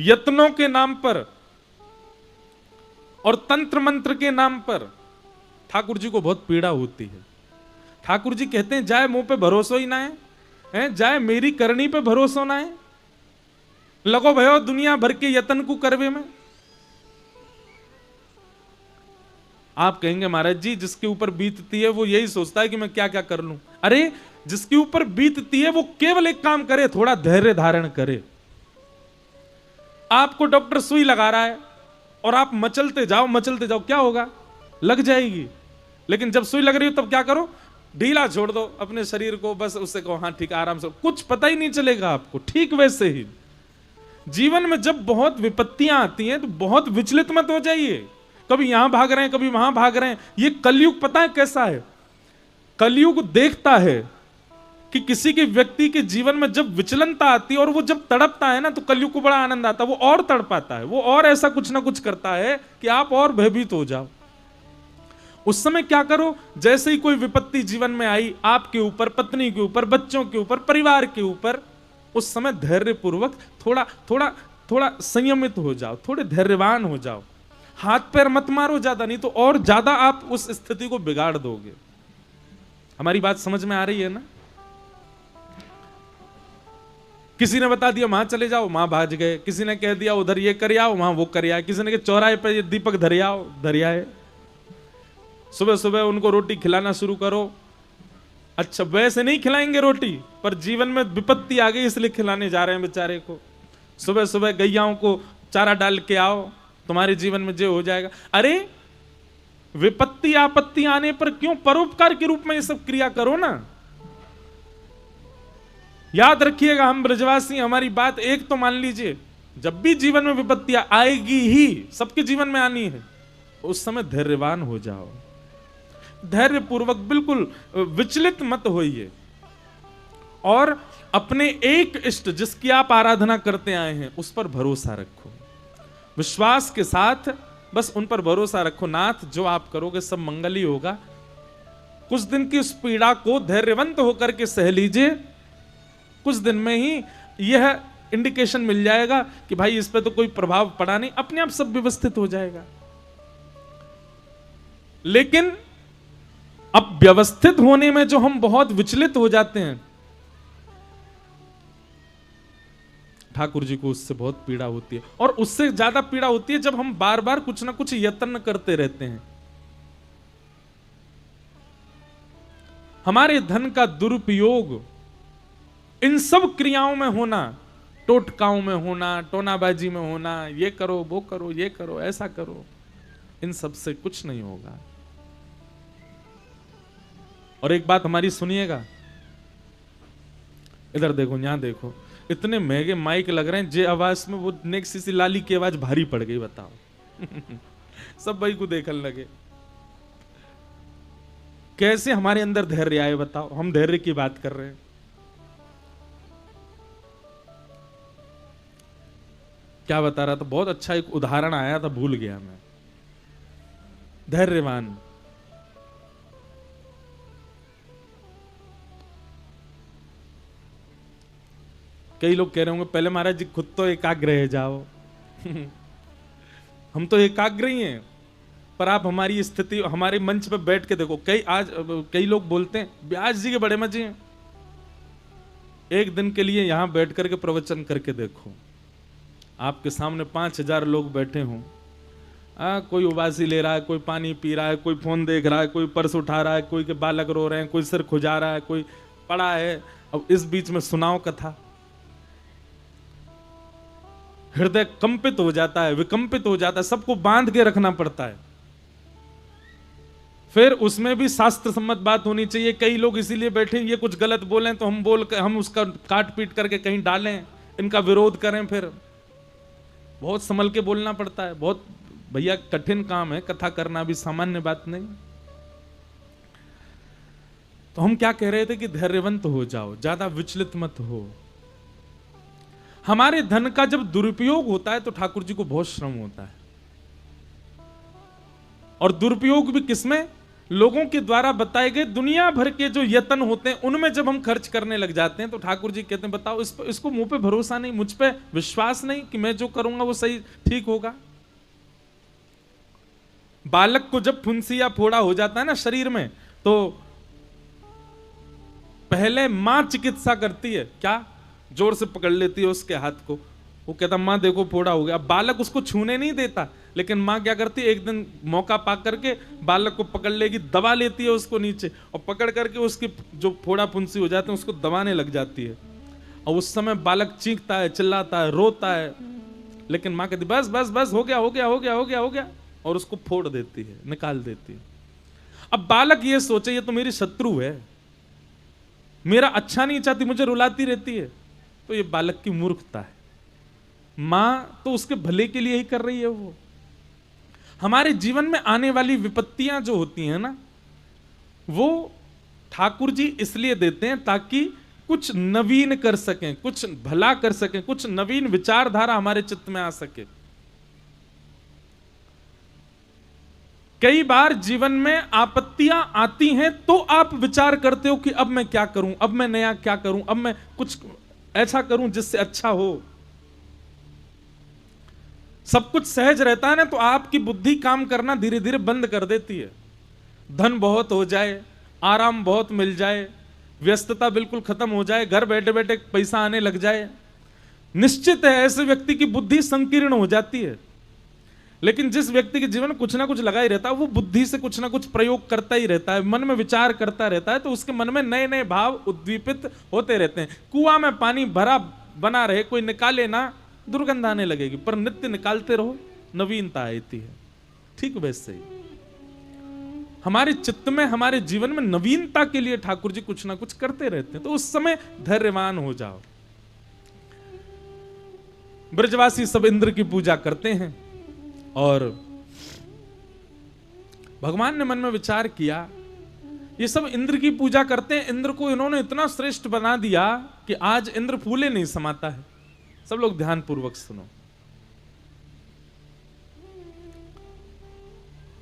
यत्नों के नाम पर और तंत्र मंत्र के नाम पर ठाकुर जी को बहुत पीड़ा होती है। ठाकुर जी कहते हैं जाए मुंह पे भरोसा ही ना है, जाए मेरी करनी पे भरोसा ना है, लगो भयो दुनिया भर के यत्न को करवे में। आप कहेंगे महाराज जी जिसके ऊपर बीतती है वो यही सोचता है कि मैं क्या क्या कर लूं। अरे जिसके ऊपर बीतती है वो केवल एक काम करे, थोड़ा धैर्य धारण करे। आपको डॉक्टर सुई लगा रहा है और आप मचलते जाओ, क्या होगा? लग जाएगी। लेकिन जब सुई लग रही हो तब क्या करो? ढीला छोड़ दो अपने शरीर को, बस उससे कहो हाँ ठीक, आराम से, कुछ पता ही नहीं चलेगा आपको। ठीक वैसे ही जीवन में जब बहुत विपत्तियां आती हैं तो बहुत विचलित मत हो जाइए। कभी यहां भाग रहे हैं, कभी वहां भाग रहे हैं। ये कलयुग पता है कैसा है? कलयुग देखता है कि किसी के व्यक्ति के जीवन में जब विचलनता आती है और वो जब तड़पता है ना, तो कलयुग को बड़ा आनंद आता है। वो और तड़पाता है, वो और ऐसा कुछ ना कुछ करता है कि आप और भयभीत हो जाओ। उस समय क्या करो, जैसे ही कोई विपत्ति जीवन में आई, आपके ऊपर, पत्नी के ऊपर, बच्चों के ऊपर, परिवार के ऊपर, उस समय धैर्य पूर्वक थोड़ा थोड़ा थोड़ा संयमित हो जाओ, थोड़े धैर्यवान हो जाओ। हाथ पैर मत मारो ज्यादा, नहीं तो और ज्यादा आप उस स्थिति को बिगाड़ दोगे। हमारी बात समझ में आ रही है ना? किसी ने बता दिया वहां चले जाओ, वहां भाग गए। किसी ने कह दिया उधर ये कर आओ, वहां वो कर आओ। किसी ने कहा चौराहे पे ये दीपक धर आओ, धर आए। सुबह सुबह उनको रोटी खिलाना शुरू करो। अच्छा, वैसे नहीं खिलाएंगे रोटी, पर जीवन में विपत्ति आ गई इसलिए खिलाने जा रहे हैं बेचारे को। सुबह सुबह गैयाओं को चारा डाल के आओ, तुम्हारे जीवन में जो हो जाएगा। अरे विपत्ति आपत्ति आने पर क्यों परोपकार के रूप में ये सब क्रिया करो ना। याद रखिएगा, हम ब्रजवासी, हमारी बात एक तो मान लीजिए, जब भी जीवन में विपत्तियां आएगी ही, सबके जीवन में आनी है, उस समय धैर्यवान हो जाओ। धैर्य पूर्वक बिल्कुल विचलित मत होइए और अपने एक इष्ट जिसकी आप आराधना करते आए हैं उस पर भरोसा रखो। विश्वास के साथ बस उन पर भरोसा रखो। नाथ, जो आप करोगे सब मंगल ही होगा। कुछ दिन की उस पीड़ा को धैर्यवंत होकर के सह लीजिए। कुछ दिन में ही यह इंडिकेशन मिल जाएगा कि भाई इस पे तो कोई प्रभाव पड़ा नहीं, अपने आप सब व्यवस्थित हो जाएगा। लेकिन अब व्यवस्थित होने में जो हम बहुत विचलित हो जाते हैं, ठाकुर जी को उससे बहुत पीड़ा होती है। और उससे ज्यादा पीड़ा होती है जब हम बार बार कुछ ना कुछ यत्न करते रहते हैं। हमारे धन का दुरुपयोग इन सब क्रियाओं में होना, टोटकाओं में होना, टोनाबाजी में होना, ये करो वो करो, ये करो ऐसा करो, इन सब से कुछ नहीं होगा। और एक बात हमारी सुनिएगा, इधर देखो, यहां देखो, इतने महंगे माइक लग रहे हैं, जे आवाज में वो नेक्स्ट सी लाली की आवाज भारी पड़ गई, बताओ। सब भाई को देखने लगे। कैसे हमारे अंदर धैर्य आए बताओ? हम धैर्य की बात कर रहे हैं। क्या बता रहा था? बहुत अच्छा एक उदाहरण आया था, भूल गया मैं। धैर्यवान, कई लोग कह रहे होंगे पहले महाराज जी खुद तो एकाग्र है जाओ। हम तो एकाग्र ही हैं, पर आप हमारी स्थिति, हमारे मंच पर बैठ के देखो। कई लोग बोलते हैं व्यास जी के बड़े मजे हैं। एक दिन के लिए यहां बैठ करके प्रवचन करके देखो, आपके सामने 5000 लोग बैठे हों। कोई उबासी ले रहा है, कोई पानी पी रहा है, कोई फोन देख रहा है, कोई पर्स उठा रहा है, कोई के बालक रो रहे हैं, कोई सिर खुजा रहा है, कोई पड़ा है। अब इस बीच में सुनाओ कथा, हृदय कंपित हो जाता है, विकंपित हो जाता है, सबको बांध के रखना पड़ता है। फिर उसमें भी शास्त्र सम्मत बात होनी चाहिए। कई लोग इसीलिए बैठे, ये कुछ गलत बोलें तो हम उसका काट पीट करके कहीं डालें, इनका विरोध करें। फिर बहुत संभल के बोलना पड़ता है। बहुत भैया कठिन काम है, कथा करना भी सामान्य बात नहीं। तो हम क्या कह रहे थे कि धैर्यवंत हो जाओ, ज्यादा विचलित मत हो। हमारे धन का जब दुरुपयोग होता है तो ठाकुर जी को बहुत श्रम होता है। और दुरुपयोग भी किसमें? लोगों के द्वारा बताए गए दुनिया भर के जो यत्न होते हैं उनमें जब हम खर्च करने लग जाते हैं तो ठाकुर जी कहते हैं बताओ, इसको मुंह पे भरोसा नहीं, मुझ पे विश्वास नहीं कि मैं जो करूंगा वो सही ठीक होगा। बालक को जब फुंसी या फोड़ा हो जाता है ना शरीर में, तो पहले मां चिकित्सा करती है। क्या? जोर से पकड़ लेती है उसके हाथ को, वो कहता मां देखो फोड़ा हो गया। बालक उसको छूने नहीं देता, लेकिन मां क्या करती है, एक दिन मौका पा करके बालक को पकड़ लेगी, दबा लेती है उसको नीचे, और पकड़ करके उसकी जो फोड़ा फुंसी हो जाते हैं उसको दबाने लग जाती है। और उस समय बालक चीखता है, चिल्लाता है, रोता है, लेकिन मां कहती बस बस बस, हो गया हो गया हो गया हो गया हो गया, और उसको फोड़ देती है, निकाल देती है। अब बालक ये सोचे ये तो मेरी शत्रु है, मेरा अच्छा नहीं चाहती, मुझे रुलाती रहती है। तो ये बालक की मूर्खता है। मां तो उसके भले के लिए ही कर रही है। वो हमारे जीवन में आने वाली विपत्तियां जो होती हैं ना, वो ठाकुर जी इसलिए देते हैं ताकि कुछ नवीन कर सकें, कुछ भला कर सकें, कुछ नवीन विचारधारा हमारे चित्त में आ सके। कई बार जीवन में आपत्तियां आती हैं तो आप विचार करते हो कि अब मैं क्या करूं, अब मैं नया क्या करूं, अब मैं कुछ ऐसा करूं जिससे अच्छा हो। सब कुछ सहज रहता है ना, तो आपकी बुद्धि काम करना धीरे धीरे बंद कर देती है। धन बहुत हो जाए, आराम बहुत मिल जाए, व्यस्तता बिल्कुल खत्म हो जाए, घर बैठे बैठे पैसा आने लग जाए, निश्चित है ऐसे व्यक्ति की बुद्धि संकीर्ण हो जाती है। लेकिन जिस व्यक्ति के जीवन में कुछ ना कुछ लगा ही रहता है, वो बुद्धि से कुछ ना कुछ प्रयोग करता ही रहता है, मन में विचार करता रहता है, तो उसके मन में नए नए भाव उद्दीपित होते रहते हैं। कुआं में पानी भरा बना रहे, कोई निकाले ना, दुर्गंध आने लगेगी, पर नित्य निकालते रहो, नवीनता आती है। ठीक वैसे ही हमारे चित्त में, हमारे जीवन में नवीनता के लिए ठाकुर जी कुछ ना कुछ करते रहते हैं, तो उस समय धैर्यवान हो जाओ। ब्रजवासी सब इंद्र की पूजा करते हैं और भगवान ने मन में विचार किया, ये सब इंद्र की पूजा करते हैं, इंद्र को इन्होंने इतना श्रेष्ठ बना दिया कि आज इंद्र फूले नहीं समाता है। सब लोग ध्यान पूर्वक सुनो।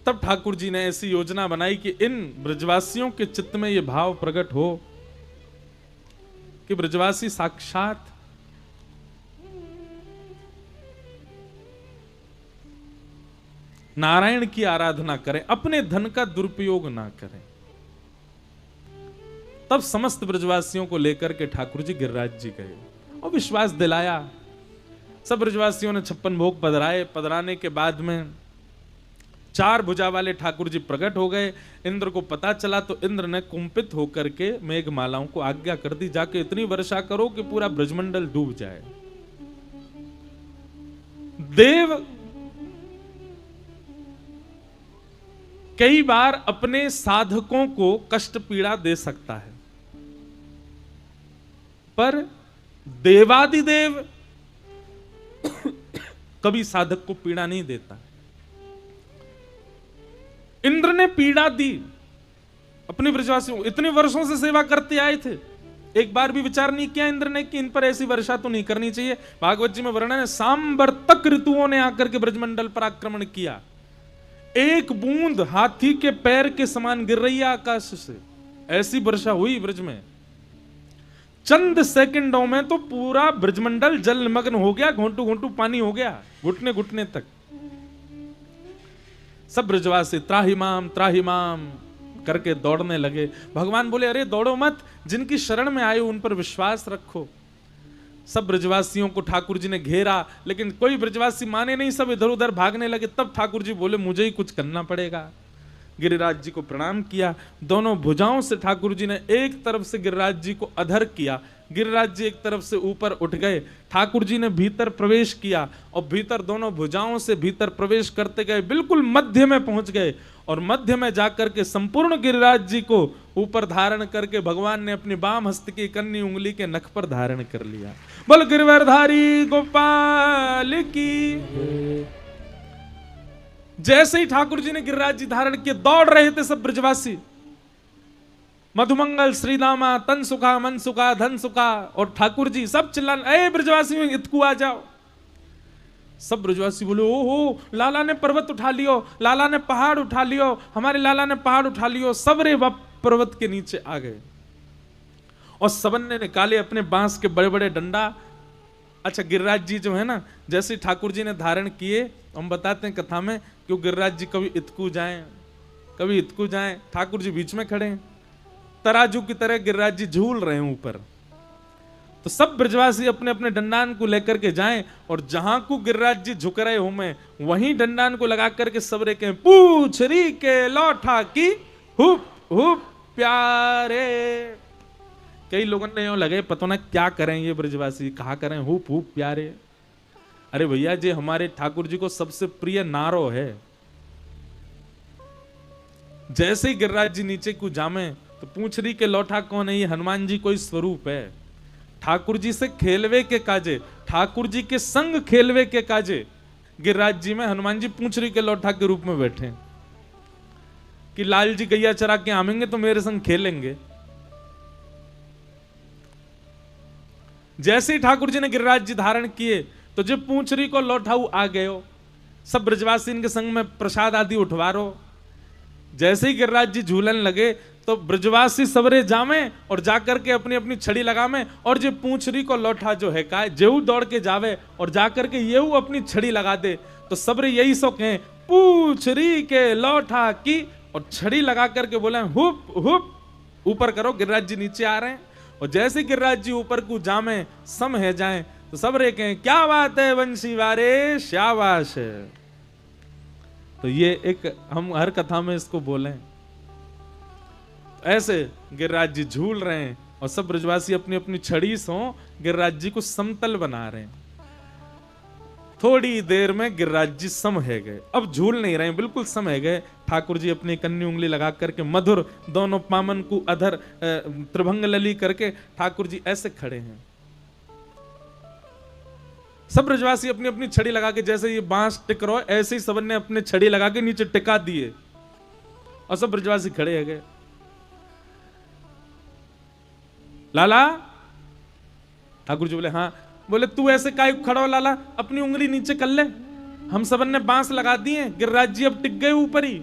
तब ठाकुर जी ने ऐसी योजना बनाई कि इन ब्रजवासियों के चित्त में यह भाव प्रकट हो कि ब्रजवासी साक्षात नारायण की आराधना करें, अपने धन का दुरुपयोग ना करें। तब समस्त ब्रजवासियों को लेकर के ठाकुर जी गिरिराज जी गए और विश्वास दिलाया। सब ब्रजवासियों ने 56 भोग पधराए। पधराने के बाद में 4 भुजा वाले ठाकुर जी प्रकट हो गए। इंद्र को पता चला तो इंद्र ने कुंपित होकर के मेघमालाओं को आज्ञा कर दी, जाके इतनी वर्षा करो कि पूरा ब्रजमंडल डूब जाए। देव कई बार अपने साधकों को कष्ट पीड़ा दे सकता है, पर देवादिदेव कभी साधक को पीड़ा नहीं देता। इंद्र ने पीड़ा दी अपने ब्रजवासियों को, इतने वर्षों से सेवा करते आए थे, एक बार भी विचार नहीं किया इंद्र ने कि इन पर ऐसी वर्षा तो नहीं करनी चाहिए। भागवत जी में वर्णन है, सांवर्तक ऋतुओं ने आकर के ब्रजमंडल पर आक्रमण किया, एक बूंद हाथी के पैर के समान गिर रही है आकाश से, ऐसी वर्षा हुई ब्रज में। चंद सेकंडों में तो पूरा ब्रजमंडल जलमग्न हो गया, घोंटू घोंटू पानी हो गया, घुटने घुटने तक। सब ब्रजवासी त्राहिमाम त्राहिमाम करके दौड़ने लगे। भगवान बोले, अरे दौड़ो मत, जिनकी शरण में आए उन पर विश्वास रखो। सब ब्रजवासियों को ठाकुर जी ने घेरा, लेकिन कोई ब्रजवासी माने नहीं, सब इधर उधर भागने लगे। तब ठाकुर जी बोले, मुझे ही कुछ करना पड़ेगा। गिरिराज जी को प्रणाम किया, दोनों भुजाओं से ठाकुर जी ने एक तरफ से गिरिराज जी को अधर किया, गिरिराज जी एक तरफ से ऊपर उठ गए। ठाकुर जी ने भीतर प्रवेश किया और भीतर दोनों भुजाओं से भीतर प्रवेश करते गए, बिल्कुल मध्य में पहुंच गए और मध्य में जाकर के संपूर्ण गिरिराज जी को ऊपर धारण करके भगवान ने अपनी बाम हस्त की कन्नी उंगली के नख पर धारण कर लिया। बोल गिरवरधारी गोपाल की। जैसे ही ठाकुर जी ने गिरिराज जी धारण किए, दौड़ रहे थे सब ब्रजवासी, मधुमंगल श्रीदामा तन सुखा मन सुखा धन सुखा, और ठाकुर जी सब चिल्लाने, अरे ब्रजवासी इतकू आ जाओ। सब ब्रजवासी बोले, ओहो लाला ने पर्वत उठा लियो, लाला ने पहाड़ उठा लियो, हमारे लाला ने पहाड़ उठा लियो। सब रे पर्वत के नीचे आ गए और सबन ने निकाले अपने बांस के बड़े बड़े डंडा। अच्छा, गिरिराज जी जो है ना, जैसे ठाकुर जी ने धारण किए, हम बताते हैं कथा में, क्यों गिरिराज जी कभी इतकू जाएं कभी इतकू जाएं, ठाकुर जी बीच में खड़े हैं, तराजू की तरह गिरिराज जी झूल रहे हैं ऊपर। तो सब ब्रजवासी अपने अपने डंडान को लेकर के जाएं और जहां को गिरिराज जी झुक रहे हो मैं वहीं डंडान को लगा करके सब रे कहें, पूछरी के लौठा की हुप हुप प्यारे। कई लोगों ने यूं लगे, पता ना क्या करें ये ब्रजवासी, कहा करें हुप हुप प्यारे। अरे भैया जी, हमारे ठाकुर जी को सबसे प्रिय नारो है। जैसे ही गिरिराज जी नीचे को जामे तो पूछरी के लौठा कौन है, ये हनुमान जी कोई स्वरूप है। ठाकुर जी से खेलवे के काजे, ठाकुर जी के संग खेलवे के काजे गिरिराज जी में हनुमान जी पूंछरी के लौठा के रूप में बैठे कि लाल जी गैया चरा के आवेंगे तो मेरे संग खेलेंगे। जैसे ही ठाकुर जी ने गिरिराज जी धारण किए तो जब पूंछरी को लौठाऊ आ गए हो, सब ब्रजवासी इनके संग में प्रसाद आदि उठवारो। जैसे ही गिरिराज जी झूलन लगे तो ब्रजवासी सबरे जामे और जाकर के अपनी अपनी छड़ी लगावे, और जो पूंछरी को लौठा जो है का जेऊ दौड़ के जावे और जाकर के येऊ अपनी छड़ी लगा दे, तो सबरे यही सो कहें पूंछरी के लौठा की, और छड़ी लगा करके बोले हुप हुप ऊपर करो। गिरिराज जी नीचे आ रहे हैं और जैसे गिरिराज जी ऊपर को जामे सम है जाए तो सबरे कहें क्या बात है वंशी वारे, शाबाश है। तो ये एक हम हर कथा में इसको बोले। ऐसे गिरिराज जी झूल रहे हैं और सब ब्रजवासी अपनी अपनी छड़ी सो गिरिराज जी को समतल बना रहे हैं। थोड़ी देर में गिरिराज जी सम है गए, अब झूल नहीं रहे, बिल्कुल सम है गए। ठाकुर जी अपनी कन्नी उंगली लगा करके मधुर दोनों पामन को अधर त्रिभंग लली करके ठाकुर जी ऐसे खड़े हैं। सब ब्रजवासी अपनी अपनी छड़ी लगा के, जैसे ये बांस टिक रहा है ऐसे ही सबन ने अपने छड़ी लगा के नीचे टिका दिए और सब ब्रजवासी खड़े है गए। लाला, ठाकुर जी बोले हाँ। बोले तू ऐसे काय खड़ा हो लाला, अपनी उंगली नीचे कर ले, हम सबन ने बांस लगा दिए, गिरिराज जी अब टिक गए ऊपर ही।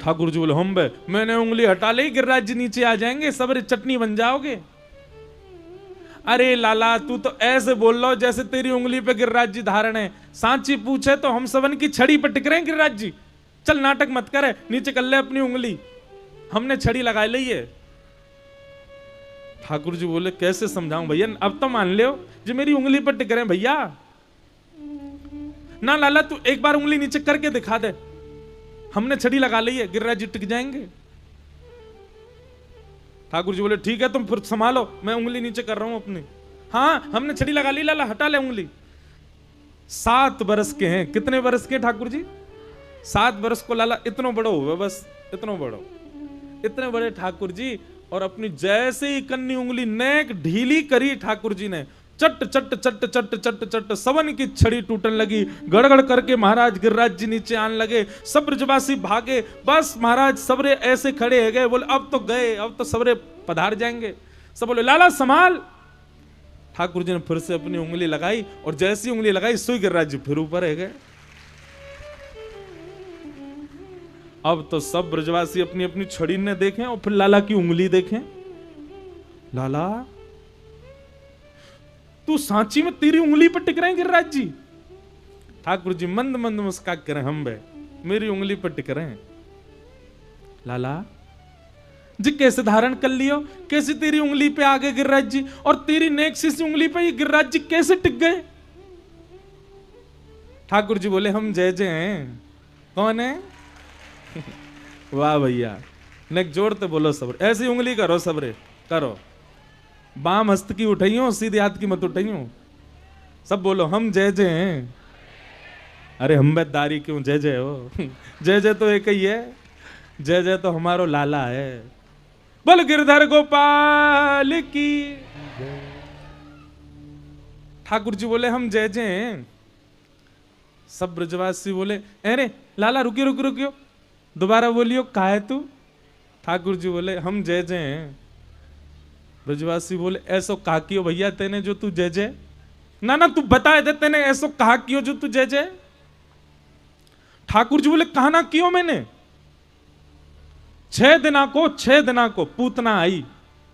ठाकुर जी बोले हम बे, मैंने उंगली हटा ली, गिरिराज जी नीचे आ जाएंगे, सबरे चटनी बन जाओगे। अरे लाला तू तो ऐसे बोल लो जैसे तेरी उंगली पे गिरिराज जी धारण है, सांची पूछे तो हम सबन की छड़ी पे टिक रहे हैं गिरिराज जी। चल नाटक मत करे, नीचे कर ले अपनी उंगली, हमने छड़ी लगा ली है। ठाकुर जी बोले कैसे समझाऊं भैया, अब तो मान लो जो मेरी उंगली पर टिक रहे हैं भैया। ना लाला तू एक बार उंगली नीचे करके दिखा दे, हमने छड़ी लगा ली है, गिरिराज जी टिक जाएंगे। ठाकुर जी बोले ठीक है तुम फिर संभालो, मैं उंगली नीचे कर रहा हूं अपनी। हाँ हमने छड़ी लगा ली लाला, हटा ले उंगली। 7 बरस के हैं, कितने बरस के ठाकुर जी? 7 बरस को लाला इतना बड़ो हुआ, बस इतना बड़ो, इतने बड़े ठाकुर जी। और अपनी जैसे ही कन्नी उंगली नेक ढीली करी ठाकुर जी ने, चट चट चट चट चट चट सबन की छड़ी टूटने लगी। गड़गड़ करके महाराज गिरिराज जी नीचे आने लगे, सब ब्रजवासी भागे, बस महाराज सबरे ऐसे खड़े है गए। बोले अब तो गए, अब तो सबरे पधार जाएंगे। सब बोले लाला संभाल। ठाकुर जी ने फिर से अपनी उंगली लगाई और जैसी उंगली लगाई सुई गिरिराज जी फिर ऊपर है गए। अब तो सब ब्रजवासी अपनी अपनी छड़ी ने देखें और फिर लाला की उंगली देखें। लाला तू सांची में तेरी उंगली पर टिक रहे हैं गिरिराज जी? ठाकुर जी मंद मंद मुस्का कर हम बे, मेरी उंगली पर टिक रहे हैं। लाला जी कैसे धारण कर लियो, कैसे तेरी उंगली पे आ गए गिरिराज जी, और तेरी नेक सी उंगली पे ये गिरिराज जी कैसे टिक गए? ठाकुर जी बोले हम जय जय हैं। कौन है? वाह भैया, नेक जोड़ते बोलो सबरे, ऐसी उंगली करो सबरे, करो। बाम हस्त की उठाइयो, सीधे हाथ की मत उठाइयो, सब बोलो हम जय जय हैं। अरे हम बेदारी क्यों जय जय हो, जय जय तो एक ही है, जय जय तो हमारो लाला है। बोल गिरधर गोपाल की। ठाकुर जी बोले हम जय जय हैं। सब ब्रजवासी बोले अरे लाला रुकियो रुकियो रुकियो, दोबारा बोलियो का है तू? ठाकुर जी बोले हम जय जय हैं। ब्रजवासी बोले ऐसो कहा कियो भैया तेने जो तू जय जय? ना ना तू बता दे तेने ऐसो कहा कियो जो तू जय जय? ठाकुर जी बोले कहा ना कियो मैंने। 6 दिना को पूतना आई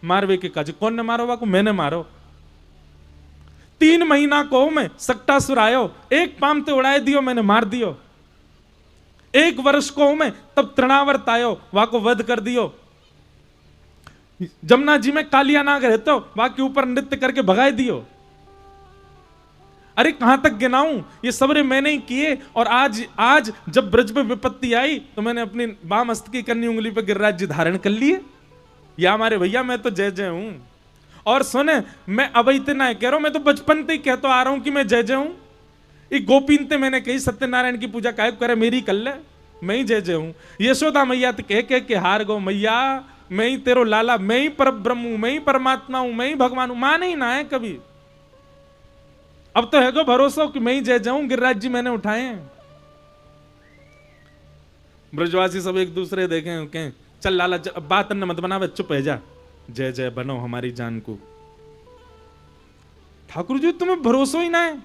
मारवे के काज, कौन ने मारो वाको? मैंने मारो। 3 महीना को मैं सक्टासुर आयो, एक पाम ते उड़ाए दियो, मैंने मार दियो। 1 वर्ष को मैं तब तृणावर्त आयो, वाको वध कर दियो। जमुना जी में कालिया नाग रहते हो, वहां के ऊपर नृत्य करके भगाए दियो। अरे कहां तक गिनाऊं, ये सबरे मैंने ही किए। और आज जब ब्रज में विपत्ति आई तो मैंने अपनी बाम हस्त की कन्नी उंगली पे गिरिराज जी धारण कर लिए। या हमारे भैया मैं तो जय जय हूं। और सुने मैं अब इतना कह रहा हूं, मैं तो बचपन से ही कहता आ रहा हूं कि मैं जय जय हूं। ये गोपीन ते मैंने कही सत्यनारायण की पूजा काहे करे, मेरी कर ले, मैं ही जय जय हूं। यशोदा मैया तो कह के हार गो मैया मैं ही तेरो लाला, मैं ही परब्रह्म हूं, मैं ही परमात्मा हूं, मैं ही भगवान हूं, माने ही ना है कभी। अब तो है को भरोसा कि मैं ही जय जाऊं, गिरिराज जी मैंने उठाए हैं। ब्रजवासी सब एक दूसरे देखें, कहें चल लाला बात न मत बना, चुप है जा, जय जय बनो हमारी जान को। ठाकुर जी तुम्हें भरोसा ही ना है,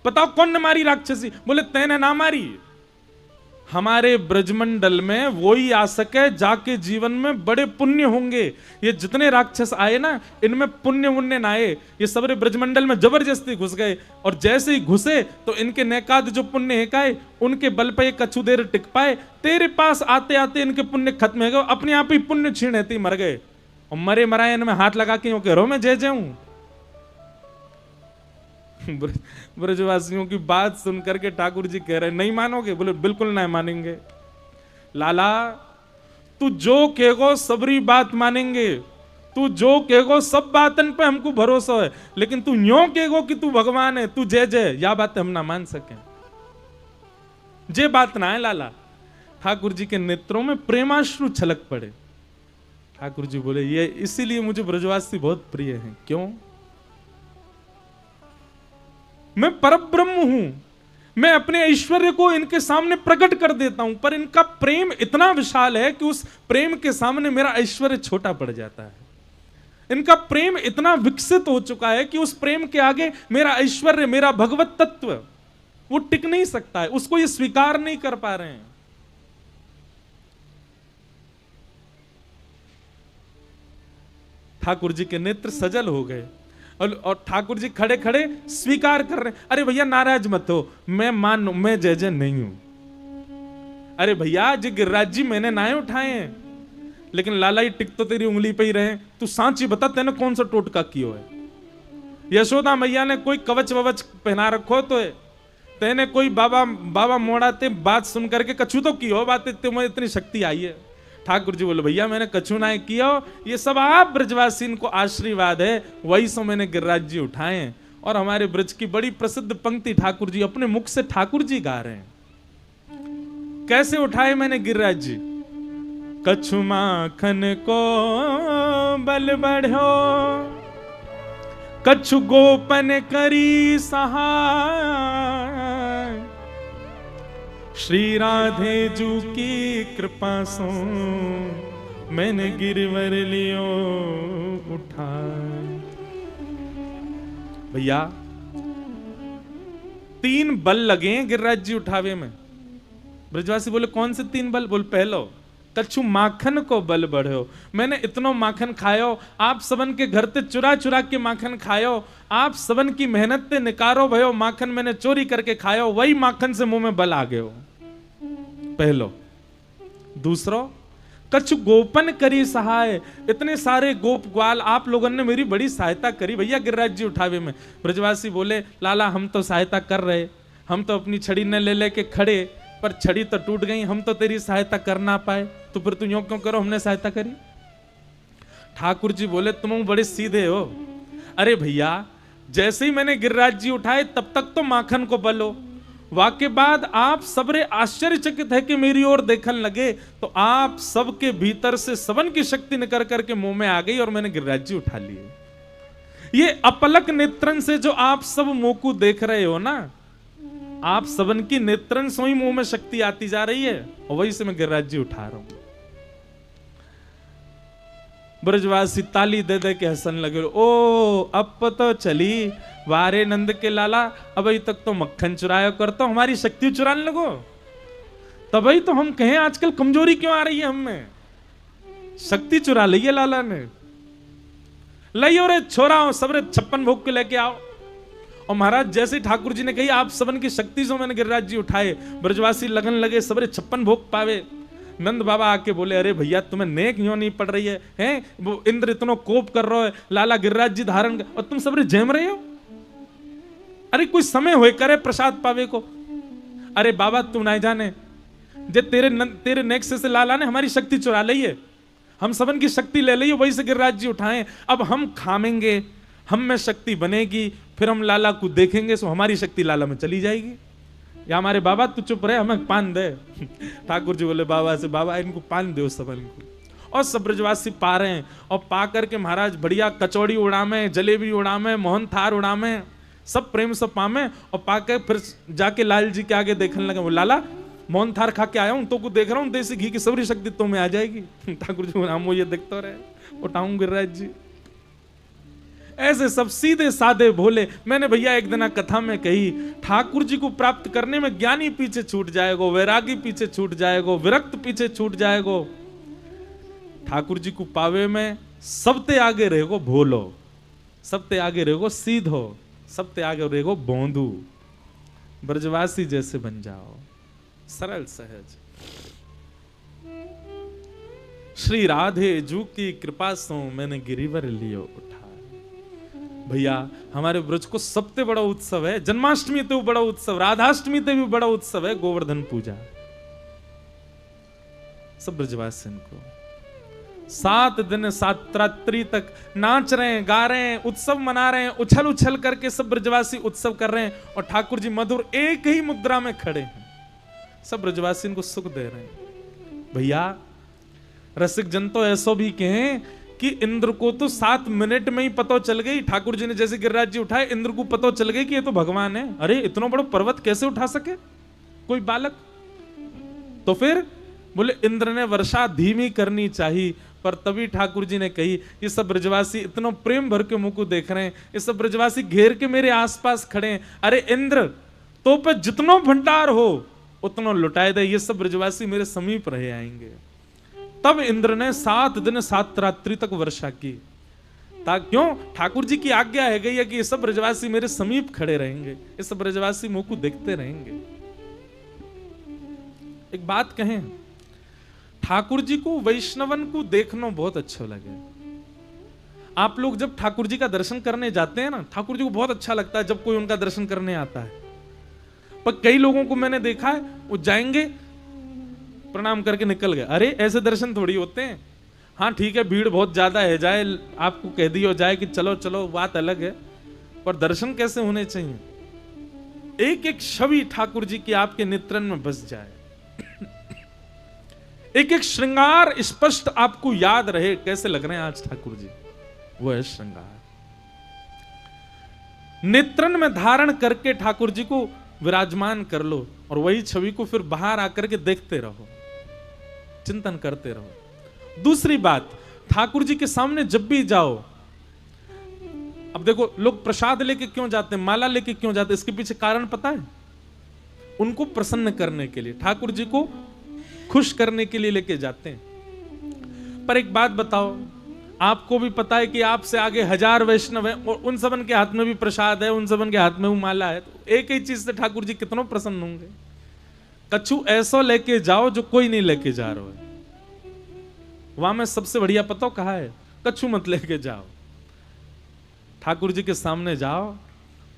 बताओ कौन ने मारी राक्षसी? बोले तैने ना मारी, हमारे ब्रजमंडल में वो ही आ सके जाके जीवन में बड़े पुण्य होंगे। ये जितने राक्षस आए ना, इनमें पुण्य मुण्य ना आए, ये सबरे ब्रजमंडल में जबरदस्ती घुस गए, और जैसे ही घुसे तो इनके नेकाद जो पुण्य है काए, उनके बल पे कछु देर टिक पाए, तेरे पास आते आते इनके पुण्य खत्म हो गए, अपने आप ही पुण्य छीनते मर गए, और मरे मराए इनमें हाथ लगा के यूं कह रहा मैं जय जय हूं। ब्रजवासियों की बात सुनकर के ठाकुर जी कह रहे नहीं मानोगे? बोले बिल्कुल नहीं मानेंगे। लाला तू जो कहेगो सबरी बात मानेंगे, तू जो कहेगो सब बातन पे हमको भरोसा है, लेकिन तू यूं कहेगो कि तू भगवान है, तू जय जय, या बात हम ना मान सके। जे बात ना है लाला। ठाकुर जी के नेत्रों में प्रेमाश्रु छलक पड़े। ठाकुर जी बोले ये इसीलिए मुझे ब्रजवासी बहुत प्रिय हैं। क्यों? मैं परब्रह्म हूं, मैं अपने ऐश्वर्य को इनके सामने प्रकट कर देता हूं, पर इनका प्रेम इतना विशाल है कि उस प्रेम के सामने मेरा ऐश्वर्य छोटा पड़ जाता है। इनका प्रेम इतना विकसित हो चुका है कि उस प्रेम के आगे मेरा ऐश्वर्य, मेरा भगवत तत्व वो टिक नहीं सकता है, उसको ये स्वीकार नहीं कर पा रहे हैं। ठाकुर जी के नेत्र सजल हो गए, और ठाकुर जी खड़े खड़े स्वीकार कर रहे हैं, अरे भैया नाराज मत हो, मैं मान मैं जय जय नहीं हूं। अरे भैया जी गिरिराज जी मैंने नाए उठाए हैं, लेकिन लाला ही टिक तो तेरी उंगली पे ही रहे। तू सांची बता तेने कौन सा टोटका कियो है? यशोदा मैया ने कोई कवच ववच पहना रखो तो है, तेने कोई बाबा बाबा मोड़ाते बात सुन करके कछु तो की हो बात, तुम्हें इतनी शक्ति आई है। ठाकुर जी बोले भैया मैंने कछु ना किया, ये सब आप ब्रजवासी को आशीर्वाद है, वही सो मैंने गिरिराज जी उठाए हैं। और हमारे ब्रज की बड़ी प्रसिद्ध पंक्ति ठाकुर जी अपने मुख से ठाकुर जी गा रहे हैं। कैसे उठाए मैंने गिरिराज जी? कछु माखन को बल बढ़ो, कछु गोपन करी सहाय, श्री राधे जू की कृपा सो मैंने गिरवर लियो उठाए। भैया 3 बल लगे हैं गिरिराज जी उठावे में। ब्रजवासी बोले कौन से 3 बल? बोल पहलो कछु माखन को बल बढ़ो, मैंने इतनो माखन खायो, आप सबन के घर ते चुरा चुरा के माखन खायो, आप सबन की मेहनत ते निकारो भयो माखन मैंने चोरी करके खायो, वही माखन से मुंह में बल आ गयो। पहलो। दूसरो कछु गोपन करी सहाय, इतने सारे गोप ग्वाल आप लोगों ने मेरी बड़ी सहायता करी भैया गिरिराज जी उठावे में। ब्रजवासी बोले लाला हम तो सहायता कर रहे, हम तो अपनी छड़ी ने ले लेके खड़े, पर छड़ी तो टूट गई, हम तो तेरी सहायता कर ना पाए, तो फिर तुम यूं क्यों करो हमने सहायता करी? ठाकुर जी बोले तुम बड़े सीधे हो। अरे भैया जैसे ही मैंने गिरिराज जी उठाए तब तक तो माखन को बल हो, वाके बाद आप सबरे आश्चर्यचकित है कि मेरी ओर देखने लगे, तो आप सबके भीतर से सबन की शक्ति निकल करके मुंह में आ गई और मैंने गिरिराज जी उठा लिए। ये अपलक नेत्रन से जो आप सब मुंह को देख रहे हो ना, आप सबन की नेत्रन से ही मुंह में शक्ति आती जा रही है, और वही से मैं गिरिराज जी उठा रहा हूं। ब्रजवासी ताली दे दे के हंसन लगे, ओ अब तो चली वारे नंद के लाला, अभी तक तो मक्खन चुराया करता, हमारी शक्ति चुराने लगो। तभी तो हम कहें आजकल कमजोरी क्यों आ रही है हमें, शक्ति चुरा ली है लाला ने। लाइयो रे छोरा सबरे 56 भोग के लेके आओ। और महाराज जैसे ठाकुर जी ने कही आप सबन की शक्ति से मैंने गिरिराज जी उठाए, ब्रजवासी लगन लगे सबरे 56 भोग पावे। नंद बाबा आके बोले अरे भैया तुम्हें नेक क्यों नहीं पड़ रही है, हैं? वो इंद्र इतना कोप कर रहा है, लाला गिरिराज जी धारण और तुम सबरे जम रहे हो। अरे कोई समय होए करे प्रसाद पावे को। अरे बाबा तू ना जाने जे तेरे नेक से लाला ने हमारी शक्ति चुरा ली है, हम सबन की शक्ति ले ली, वही से गिरिराज जी उठाए। अब हम खामेंगे, हम में शक्ति बनेगी, फिर हम लाला को देखेंगे, सो हमारी शक्ति लाला में चली जाएगी। या हमारे बाबा तू चुप रहे, हमें पान दे। ठाकुर जी बोले बाबा से, बाबा इनको पान दो सबन को। और सब ब्रजवासी पा रहे हैं, और पा करके महाराज बढ़िया कचौड़ी उड़ामे, जलेबी उड़ामे, मोहन थार उड़ामे, सब प्रेम से पामे, और पाकर फिर जाके लाल जी के आगे देखने लगे, वो लाला मोहन थार खा के आया हूं, तो कुछ देख रहा हूं, देसी घी की सबरी शक्ति तो में आ जाएगी। ठाकुर जी नाम ये देखते रहे, उठाऊं गिरिराज जी। ऐसे सब सीधे साधे भोले। मैंने भैया एक दिन कथा में कही, ठाकुर जी को प्राप्त करने में ज्ञानी पीछे छूट जाएगो, वैरागी पीछे छूट जाएगो, विरक्त पीछे छूट जाएगो। ठाकुर जी को पावे में सबते आगे रहेगो भोलो, सबते आगे रहेगो सीधो, सबते आगे रहेगो बोंदू। ब्रजवासी जैसे बन जाओ, सरल सहज। श्री राधे जू की कृपा से मैंने गिरिवर लियो उठा। भैया हमारे ब्रज को सबसे बड़ा उत्सव है, जन्माष्टमी तो बड़ा उत्सव, राधाष्टमी तो भी बड़ा उत्सव है, गोवर्धन पूजा। सब ब्रजवासी को 7 दिन 7 रात्रि तक नाच रहे हैं, गा रहे हैं, उत्सव मना रहे हैं, उछल उछल करके सब ब्रजवासी उत्सव कर रहे हैं, और ठाकुर जी मधुर एक ही मुद्रा में खड़े हैं, सब ब्रजवासी इनको सुख दे रहे हैं। भैया रसिक जन तो ऐसो भी कहें कि इंद्र को तो 7 मिनट में ही पता चल गई, ठाकुर जी ने जैसे गिरिराज जी उठाए, इंद्र को पता चल गई कि ये तो भगवान है। अरे इतना बड़ा पर्वत कैसे उठा सके कोई बालक? तो फिर बोले इंद्र ने वर्षा धीमी करनी चाहिए, पर तभी ठाकुर जी ने कही, ये सब ब्रजवासी इतना प्रेम भर के मुंह को देख रहे हैं, ये सब ब्रजवासी घेर के मेरे आसपास खड़े हैं, अरे इंद्र तो पे जितनो भंडार हो उतना लुटाए दे, ये सब ब्रजवासी मेरे समीप रहे आएंगे। तब इंद्र ने 7 दिन 7 रात्रि तक वर्षा की, ताकि क्यों? ठाकुर जी की आज्ञा है गई है कि ये सब ब्रजवासी मेरे समीप खड़े रहेंगे, ये सब ब्रजवासी मुंह को देखते रहेंगे। एक बात कहें, ठाकुर जी को वैष्णवन को देखना बहुत अच्छा लगे। आप लोग जब ठाकुर जी का दर्शन करने जाते हैं ना, ठाकुर जी को बहुत अच्छा लगता है जब कोई उनका दर्शन करने आता है। पर कई लोगों को मैंने देखा है, वो जाएंगे प्रणाम करके निकल गए। अरे ऐसे दर्शन थोड़ी होते हैं। हाँ ठीक है, भीड़ बहुत ज्यादा है, जाए आपको कह दिया जाए कि चलो चलो, बात अलग है, पर दर्शन कैसे होने चाहिए? एक एक छवि ठाकुर जी की आपके नेत्रन में बस जाए, एक एक श्रृंगार स्पष्ट आपको याद रहे, कैसे लग रहे हैं आज ठाकुर जी, वो है श्रृंगार। नेत्रन में धारण करके ठाकुर जी को विराजमान कर लो, और वही छवि को फिर बाहर आकर के देखते रहो, चिंतन करते रहो। दूसरी बात, ठाकुर जी के सामने जब भी जाओ, अब देखो लोग प्रसाद लेके क्यों जाते हैं, माला लेके क्यों जाते हैं, इसके पीछे कारण पता है? उनको प्रसन्न करने के लिए, ठाकुर जी को खुश करने के लिए लेके जाते हैं। पर एक बात बताओ, आपको भी पता है कि आपसे आगे 1000 वैष्णव हैं, और उन सबन के हाथ में भी प्रसाद है, उन सबन के हाथ में वो माला है, तो एक ही चीज से ठाकुर जी कितनों प्रसन्न होंगे। कछु ऐसा लेके जाओ जो कोई नहीं लेके जा रहा है। वहां में सबसे बढ़िया पता कहा है, कछु मत लेके जाओ, ठाकुर जी के सामने जाओ,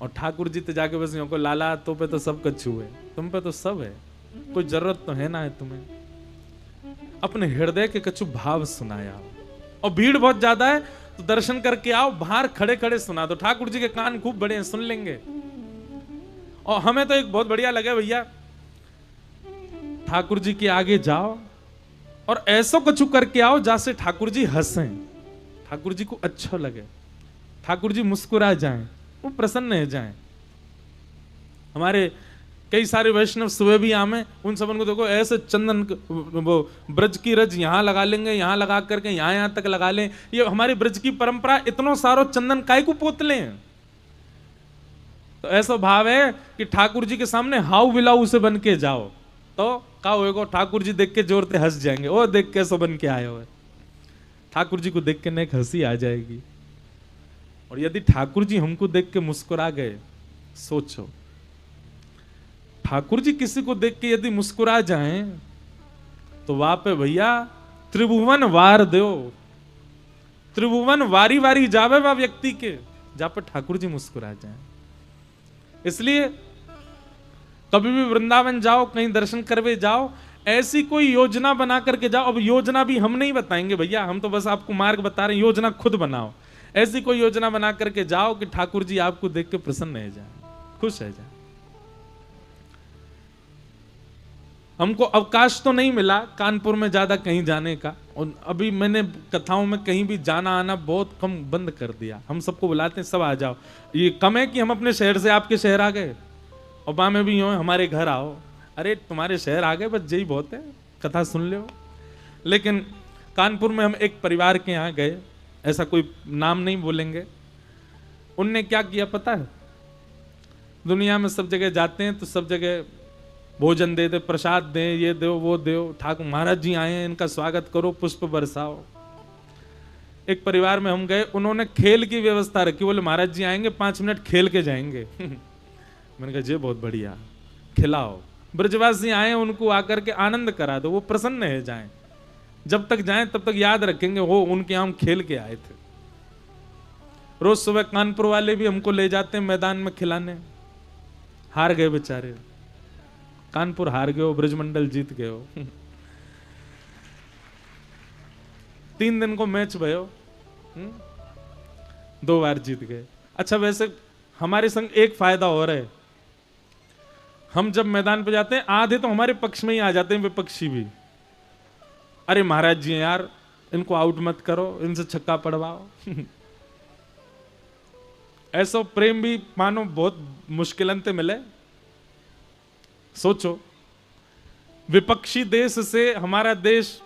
और ठाकुर जी तो जाके बस यूं को, लाला तो पे तो सब कछु है, तुम पे तो सब है, कोई जरूरत तो है ना है तुम्हें। अपने हृदय के कछु भाव सुनाया, और भीड़ बहुत ज्यादा है तो दर्शन करके आओ, बाहर खड़े खड़े सुना दो, ठाकुर जी के कान खूब बड़े हैं, सुन लेंगे। और हमें तो एक बहुत बढ़िया लगे भैया, ठाकुर जी के आगे जाओ और ऐसा कछु करके आओ जैसे ठाकुर जी हंसें, ठाकुर जी को अच्छा लगे, ठाकुर जी मुस्कुरा जाएं, वो प्रसन्न हो जाएं। हमारे कई सारे वैष्णव सुबह भी आमे, उन सबन को देखो ऐसे चंदन वो ब्रज की रज यहाँ लगा लेंगे, यहाँ लगा करके यहाँ तक लगा लें। ये हमारी ब्रज की परंपरा, इतनो सारो चंदन काय को पोतले हैं। तो ऐसा भाव है कि ठाकुर जी के सामने हाउ बिलाऊ से बन के जाओ, तो का होएगा, ठाकुर जी देख के जोर से हंस जाएंगे, ओ देख के ऐसा बन के आए हो। ठाकुर जी को देख के नेक हंसी आ जाएगी। और यदि ठाकुर जी हमको देख के मुस्कुरा गए, सोचो ठाकुर जी किसी को देख के यदि मुस्कुरा जाएं तो वहां पे भैया त्रिभुवन वार दो, त्रिभुवन वारी वारी जावे वह व्यक्ति के, जहां पर ठाकुर जी मुस्कुरा जाएं। इसलिए कभी भी वृंदावन जाओ, कहीं दर्शन करवे जाओ, ऐसी कोई योजना बना करके जाओ। अब योजना भी हम नहीं बताएंगे भैया, हम तो बस आपको मार्ग बता रहे हैं, योजना खुद बनाओ। ऐसी कोई योजना बना करके जाओ कि ठाकुर जी आपको देख के प्रसन्न हो जाए, खुश हो जाए। हमको अवकाश तो नहीं मिला कानपुर में ज्यादा कहीं जाने का, और अभी मैंने कथाओं में कहीं भी जाना आना बहुत कम बंद कर दिया। हम सबको बुलाते हैं, सब आ जाओ। ये कम है कि हम अपने शहर से आपके शहर आ गए, और वहां में भी यूं है, हमारे घर आओ। अरे तुम्हारे शहर आ गए बस यही बहुत है, कथा सुन लो। लेकिन कानपुर में हम एक परिवार के यहाँ गए, ऐसा कोई नाम नहीं बोलेंगे। उनने क्या किया पता है? दुनिया में सब जगह जाते हैं तो सब जगह भोजन दे दे, प्रसाद दें, ये दो वो दो, ठाकुर महाराज जी आए हैं इनका स्वागत करो, पुष्प बरसाओ। एक परिवार में हम गए, उन्होंने खेल की व्यवस्था रखी। बोले महाराज जी आएंगे 5 मिनट खेल के जाएंगे। मैंने कहा ये बहुत बढ़िया, खिलाओ। ब्रजवासी आए उनको आकर के आनंद करा दो, वो प्रसन्न है जाएं। जब तक जाएं तब तक याद रखेंगे हो उनके यहाँ हम खेल के आए थे। रोज सुबह कानपुर वाले भी हमको ले जाते हैं मैदान में खिलाने। हार गए बेचारे, कानपुर हार गए हो, ब्रजमंडल जीत गए हो। 3 दिन को मैच भयो, 2 बार जीत गए। अच्छा वैसे हमारे संग एक फायदा और है, हम जब मैदान पे जाते हैं आधे तो हमारे पक्ष में ही आ जाते हैं, विपक्षी भी। अरे महाराज जी यार इनको आउट मत करो, इनसे छक्का पड़वाओ। ऐसा प्रेम भी मानो बहुत मुश्किलन से मिले। सोचो विपक्षी देश से हमारा देश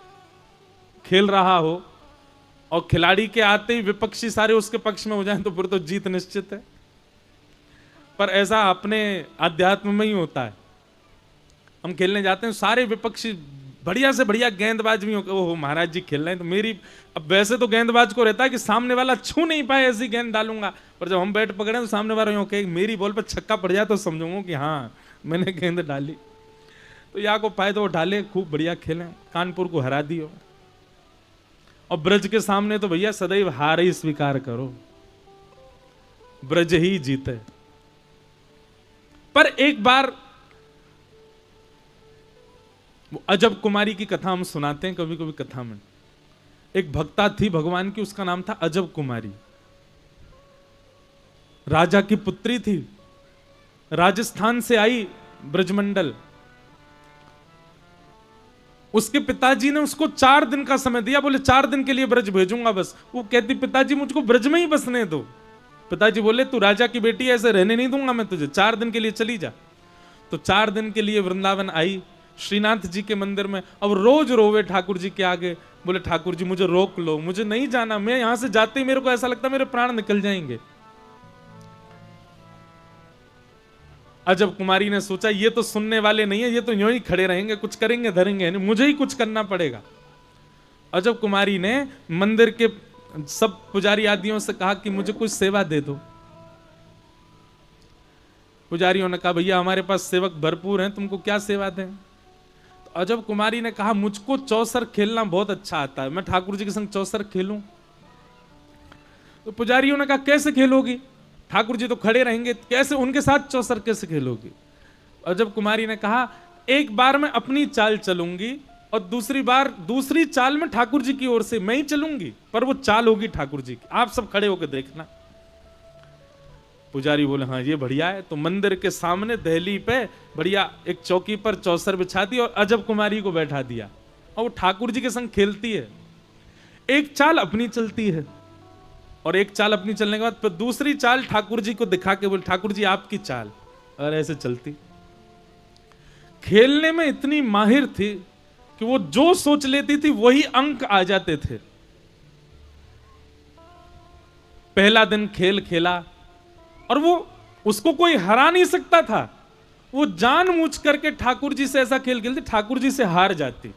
खेल रहा हो और खिलाड़ी के आते ही विपक्षी सारे उसके पक्ष में हो जाएं तो फिर तो जीत निश्चित है। पर ऐसा अपने अध्यात्म में ही होता है। हम खेलने जाते हैं सारे विपक्षी बढ़िया से बढ़िया गेंदबाज भी हो, ओहो महाराज जी खेल रहे हैं तो मेरी, अब वैसे तो गेंदबाज को रहता है कि सामने वाला छू नहीं पाए ऐसी गेंद डालूंगा, पर जब हम बैट पकड़े तो सामने वाला यूं कहे मेरी बॉल पर छक्का पड़ जाए तो समझूंगा कि हाँ मैंने गेंद डाली। तो या को पाए तो वो डाले, खूब बढ़िया खेले, कानपुर को हरा दियो। और ब्रज के सामने तो भैया सदैव हार ही स्वीकार करो, ब्रज ही जीते। पर एक बार वो अजब कुमारी की कथा हम सुनाते हैं कभी कभी कथा में। एक भक्ता थी भगवान की, उसका नाम था अजब कुमारी। राजा की पुत्री थी, राजस्थान से आई ब्रजमंडल। उसके पिताजी ने उसको 4 दिन का समय दिया, बोले 4 दिन के लिए ब्रज भेजूंगा बस। वो कहती पिताजी मुझको ब्रज में ही बसने दो। पिताजी बोले तू राजा की बेटी है, ऐसे रहने नहीं दूंगा मैं तुझे, 4 दिन के लिए चली जा। तो 4 दिन के लिए वृंदावन आई, श्रीनाथ जी के मंदिर में। अब रोज रोवे ठाकुर जी के आगे, बोले ठाकुर जी मुझे रोक लो, मुझे नहीं जाना, मैं यहां से जाते ही मेरे को ऐसा लगता है मेरे प्राण निकल जाएंगे। अजब कुमारी ने सोचा ये तो सुनने वाले नहीं है, ये तो यूं ही खड़े रहेंगे, कुछ करेंगे धरेंगे नहीं, मुझे ही कुछ करना पड़ेगा। अजब कुमारी ने मंदिर के सब पुजारी आदियों से कहा कि मुझे कुछ सेवा दे दो। पुजारियों ने कहा भैया हमारे पास सेवक भरपूर हैं, तुमको क्या सेवा दें। तो अजब कुमारी ने कहा मुझको चौसर खेलना बहुत अच्छा आता है, मैं ठाकुर जी के संग चौसर खेलूं। तो पुजारियों ने कहा कैसे खेलोगी, ठाकुर जी तो खड़े रहेंगे, कैसे उनके साथ चौसर कैसे खेलोगी। अजब कुमारी ने कहा एक बार मैं अपनी चाल चलूंगी और दूसरी बार दूसरी चाल में ठाकुर जी की ओर से मैं ही चलूंगी, पर वो चाल होगी ठाकुर जी की, आप सब खड़े होकर देखना। पुजारी बोले हाँ ये बढ़िया है। तो मंदिर के सामने दहली पे बढ़िया एक चौकी पर चौसर बिछा दी और अजब कुमारी को बैठा दिया, और वो ठाकुर जी के संग खेलती है। एक चाल अपनी चलती है और एक चाल अपनी चलने के बाद फिर दूसरी चाल ठाकुर जी को दिखा के बोले ठाकुर जी आपकी चाल, और ऐसे चलती। खेलने में इतनी माहिर थी कि वो जो सोच लेती थी वही अंक आ जाते थे। पहला दिन खेल खेला और वो उसको कोई हरा नहीं सकता था। वो जानबूझ करके ठाकुर जी से ऐसा खेल खेलती, ठाकुर जी से हार जाती।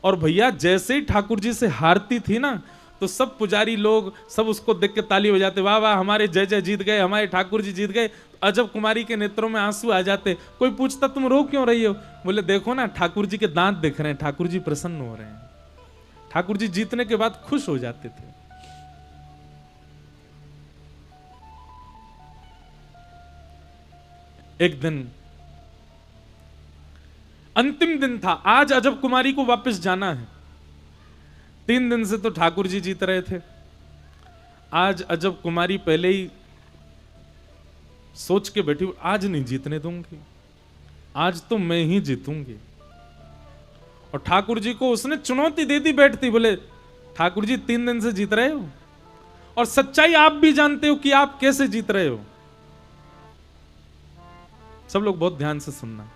और भैया जैसे ही ठाकुर जी से हारती थी ना, तो सब पुजारी लोग सब उसको देख के ताली बजाते, वाह वाह हमारे जय जय जीत गए, हमारे ठाकुर जी जीत गए। अजब कुमारी के नेत्रों में आंसू आ जाते। कोई पूछता तुम रो क्यों रही हो, बोले देखो ना ठाकुर जी के दांत दिख रहे हैं, ठाकुर जी प्रसन्न हो रहे हैं। ठाकुर जी जीतने के बाद खुश हो जाते थे। एक दिन अंतिम दिन था, आज अजब कुमारी को वापस जाना है। 3 दिन से तो ठाकुर जी जीत रहे थे, आज अजब कुमारी पहले ही सोच के बैठी आज नहीं जीतने दूंगी, आज तो मैं ही जीतूंगी। और ठाकुर जी को उसने चुनौती दे दी बैठती, बोले ठाकुर जी 3 दिन से जीत रहे हो और सच्चाई आप भी जानते हो कि आप कैसे जीत रहे हो। सब लोग बहुत ध्यान से सुनना,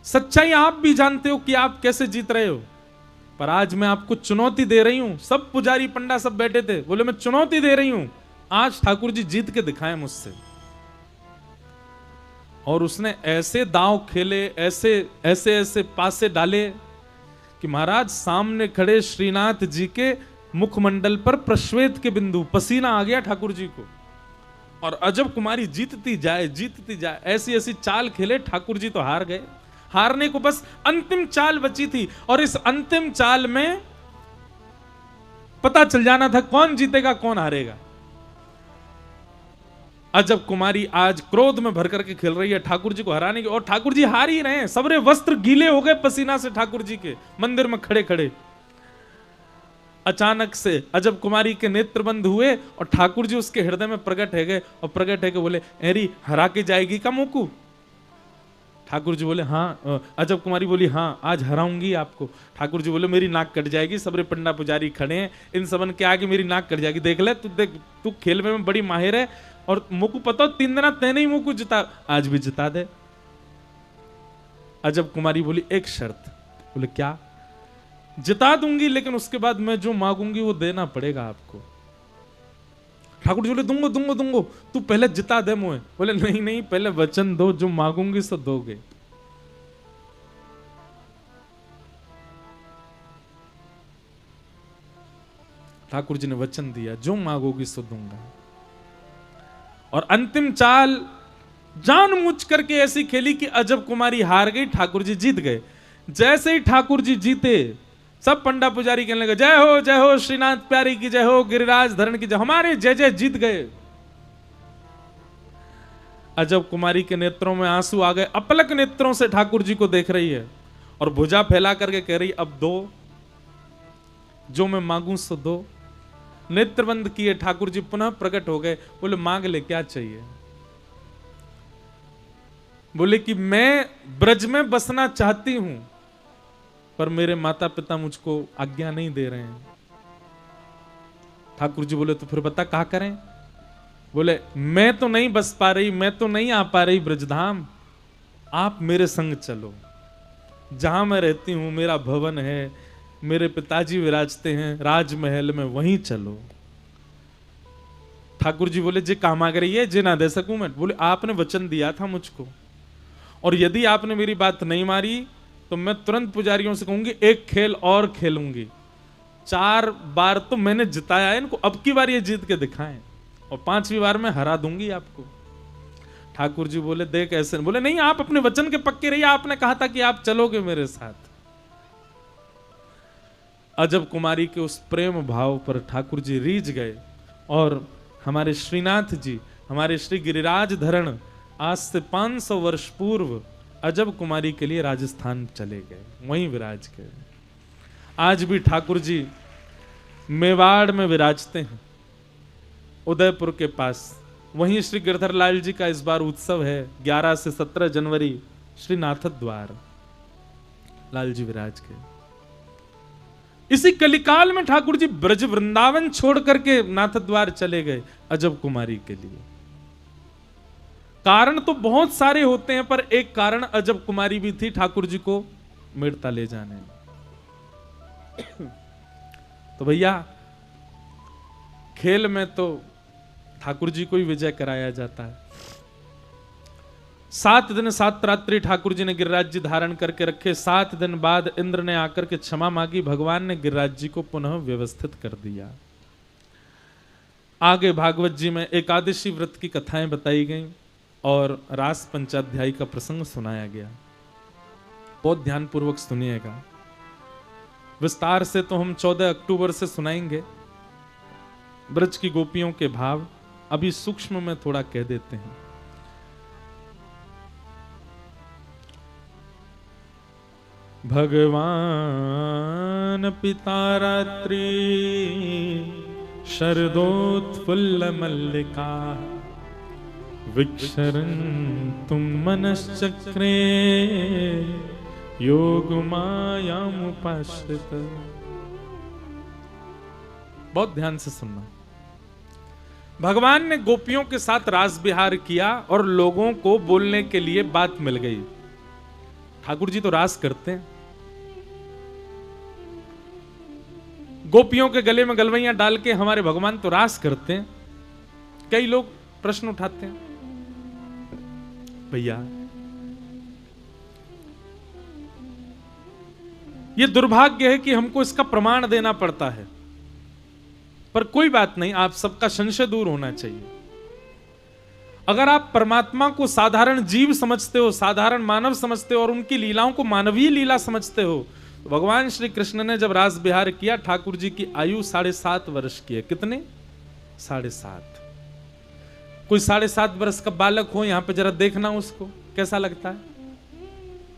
सच्चाई आप भी जानते हो कि आप कैसे जीत रहे हो, पर आज मैं आपको चुनौती दे रही हूं। सब पुजारी पंडा सब बैठे थे, बोले मैं चुनौती दे रही हूं, आज ठाकुर जी जीत के दिखाएं मुझसे। और उसने ऐसे दांव खेले, ऐसे ऐसे ऐसे पासे डाले कि महाराज सामने खड़े श्रीनाथ जी के मुखमंडल पर प्रश्वेत के बिंदु, पसीना आ गया ठाकुर जी को। और अजब कुमारी जीतती जाए, ऐसी ऐसी चाल खेले, ठाकुर जी तो हार गए। हारने को बस अंतिम चाल बची थी, और इस अंतिम चाल में पता चल जाना था कौन जीतेगा कौन हारेगा। अजब कुमारी आज क्रोध में भर करके खेल रही है ठाकुर जी को हराने की, और ठाकुर जी हार ही रहे हैं। सबरे वस्त्र गीले हो गए पसीना से ठाकुर जी के, मंदिर में खड़े खड़े। अचानक से अजब कुमारी के नेत्र बंद हुए और ठाकुर जी उसके हृदय में प्रकट है गए, और प्रकट है के बोले एरी हरा के जाएगी का मोकू? ठाकुर जी बोले हाँ। अजब कुमारी बोली हाँ आज हराऊंगी आपको। ठाकुर जी बोले मेरी नाक कट जाएगी, सबरे पंडा पुजारी खड़े हैं, इन सबन के आगे मेरी नाक कट जाएगी। देख ले तू, देख तू खेल में बड़ी माहिर है, और मुकू पता 3 दिन तेने ही मुकू जिता, आज भी जिता दे। अजब कुमारी बोली एक शर्त। बोले क्या? जिता दूंगी, लेकिन उसके बाद मैं जो मांगूंगी वो देना पड़ेगा आपको। ठाकुर जी बोले दूंगो दूंगो दूंगो, तू पहले जिता दे मुझे। बोले नहीं नहीं, पहले वचन दो, जो मांगूंगी सो दोगे। ठाकुर जी ने वचन दिया, जो मांगोगी सो दूंगा। और अंतिम चाल जानबूझ करके ऐसी खेली कि अजब कुमारी हार गई, ठाकुर जी जीत गए। जैसे ही ठाकुर जी जीते, सब पंडा पुजारी कहने लगे जय हो श्रीनाथ प्यारी की जय हो, गिरिराज धरण की जय, हमारे जय जय जीत गए। अजब कुमारी के नेत्रों में आंसू आ गए, अपलक नेत्रों से ठाकुर जी को देख रही है, और भुजा फैला करके कह रही अब दो, जो मैं मांगू सो दो। नेत्र बंद किए, ठाकुर जी पुनः प्रकट हो गए। बोले मांग ले, क्या चाहिए? बोले कि मैं ब्रज में बसना चाहती हूं, पर मेरे माता पिता मुझको आज्ञा नहीं दे रहे हैं। ठाकुर जी बोले तो फिर बता क्या करें? बोले मैं तो नहीं बस पा रही, मैं तो नहीं आ पा रही ब्रजधाम, आप मेरे संग चलो। जहां मैं रहती हूं मेरा भवन है, मेरे पिताजी विराजते हैं राजमहल में, वहीं चलो। ठाकुर जी बोले जे काम आ रही है, जे ना दे सकूं मैं? बोले आपने वचन दिया था मुझको, और यदि आपने मेरी बात नहीं मारी तो मैं तुरंत पुजारियों से कहूंगी एक खेल और खेलूंगी। 4 बार तो मैंने जिताया है इनको, अब की बार ये जीत के दिखाएं, और 5वीं बार मैं हरा दूंगी आपको। ठाकुर जी बोले देख ऐसे। बोले नहीं, आप अपने वचन के पक्के रहिए, आपने कहा था कि आप चलोगे मेरे साथ। अजब कुमारी के उस प्रेम भाव पर ठाकुर जी रीझ गए, और हमारे श्रीनाथ जी, हमारे श्री गिरिराज धरण आज से 500 वर्ष पूर्व अजब कुमारी के लिए राजस्थान चले गए, वहीं विराज गए। आज भी ठाकुर जी मेवाड़ में विराजते हैं, उदयपुर के पास। वहीं श्री गिरधर लाल जी का इस बार उत्सव है, 11 से 17 जनवरी, श्री नाथ द्वार लाल जी विराज गए। इसी कलिकाल में ठाकुर जी ब्रज वृंदावन छोड़ करके नाथ द्वार चले गए अजब कुमारी के लिए। कारण तो बहुत सारे होते हैं, पर एक कारण अजब कुमारी भी थी ठाकुर जी को मिड़ता ले जाने में। तो भैया खेल में तो ठाकुर जी को ही विजय कराया जाता है। 7 दिन 7 रात्रि ठाकुर जी ने गिरिराज जी धारण करके रखे। 7 दिन बाद इंद्र ने आकर के क्षमा मांगी, भगवान ने गिरिराज जी को पुनः व्यवस्थित कर दिया। आगे भागवत जी में एकादशी व्रत की कथाएं बताई गई और रास पंचाध्यायी का प्रसंग सुनाया गया। बहुत ध्यानपूर्वक सुनिएगा, विस्तार से तो हम 14 अक्टूबर से सुनाएंगे ब्रज की गोपियों के भाव, अभी सूक्ष्म में थोड़ा कह देते हैं। भगवान पिता रात्रि शरदोत्फुल्ल मल्लिका विक्षरन्तुं मनश्चक्रे योगमायामुपाश्रित। बहुत ध्यान से सुनना। भगवान ने गोपियों के साथ रास विहार किया और लोगों को बोलने के लिए बात मिल गई। ठाकुर जी तो रास करते हैं, गोपियों के गले में गलवैयां डाल के हमारे भगवान तो रास करते हैं। कई लोग प्रश्न उठाते हैं, भैया ये दुर्भाग्य है कि हमको इसका प्रमाण देना पड़ता है, पर कोई बात नहीं, आप सबका संशय दूर होना चाहिए। अगर आप परमात्मा को साधारण जीव समझते हो, साधारण मानव समझते हो और उनकी लीलाओं को मानवीय लीला समझते हो, तो भगवान श्री कृष्ण ने जब रास विहार किया, ठाकुर जी की आयु 7.5 वर्ष की है। कितने? 7.5। कोई 7.5 वर्ष का बालक हो, यहां पे जरा देखना उसको कैसा लगता है,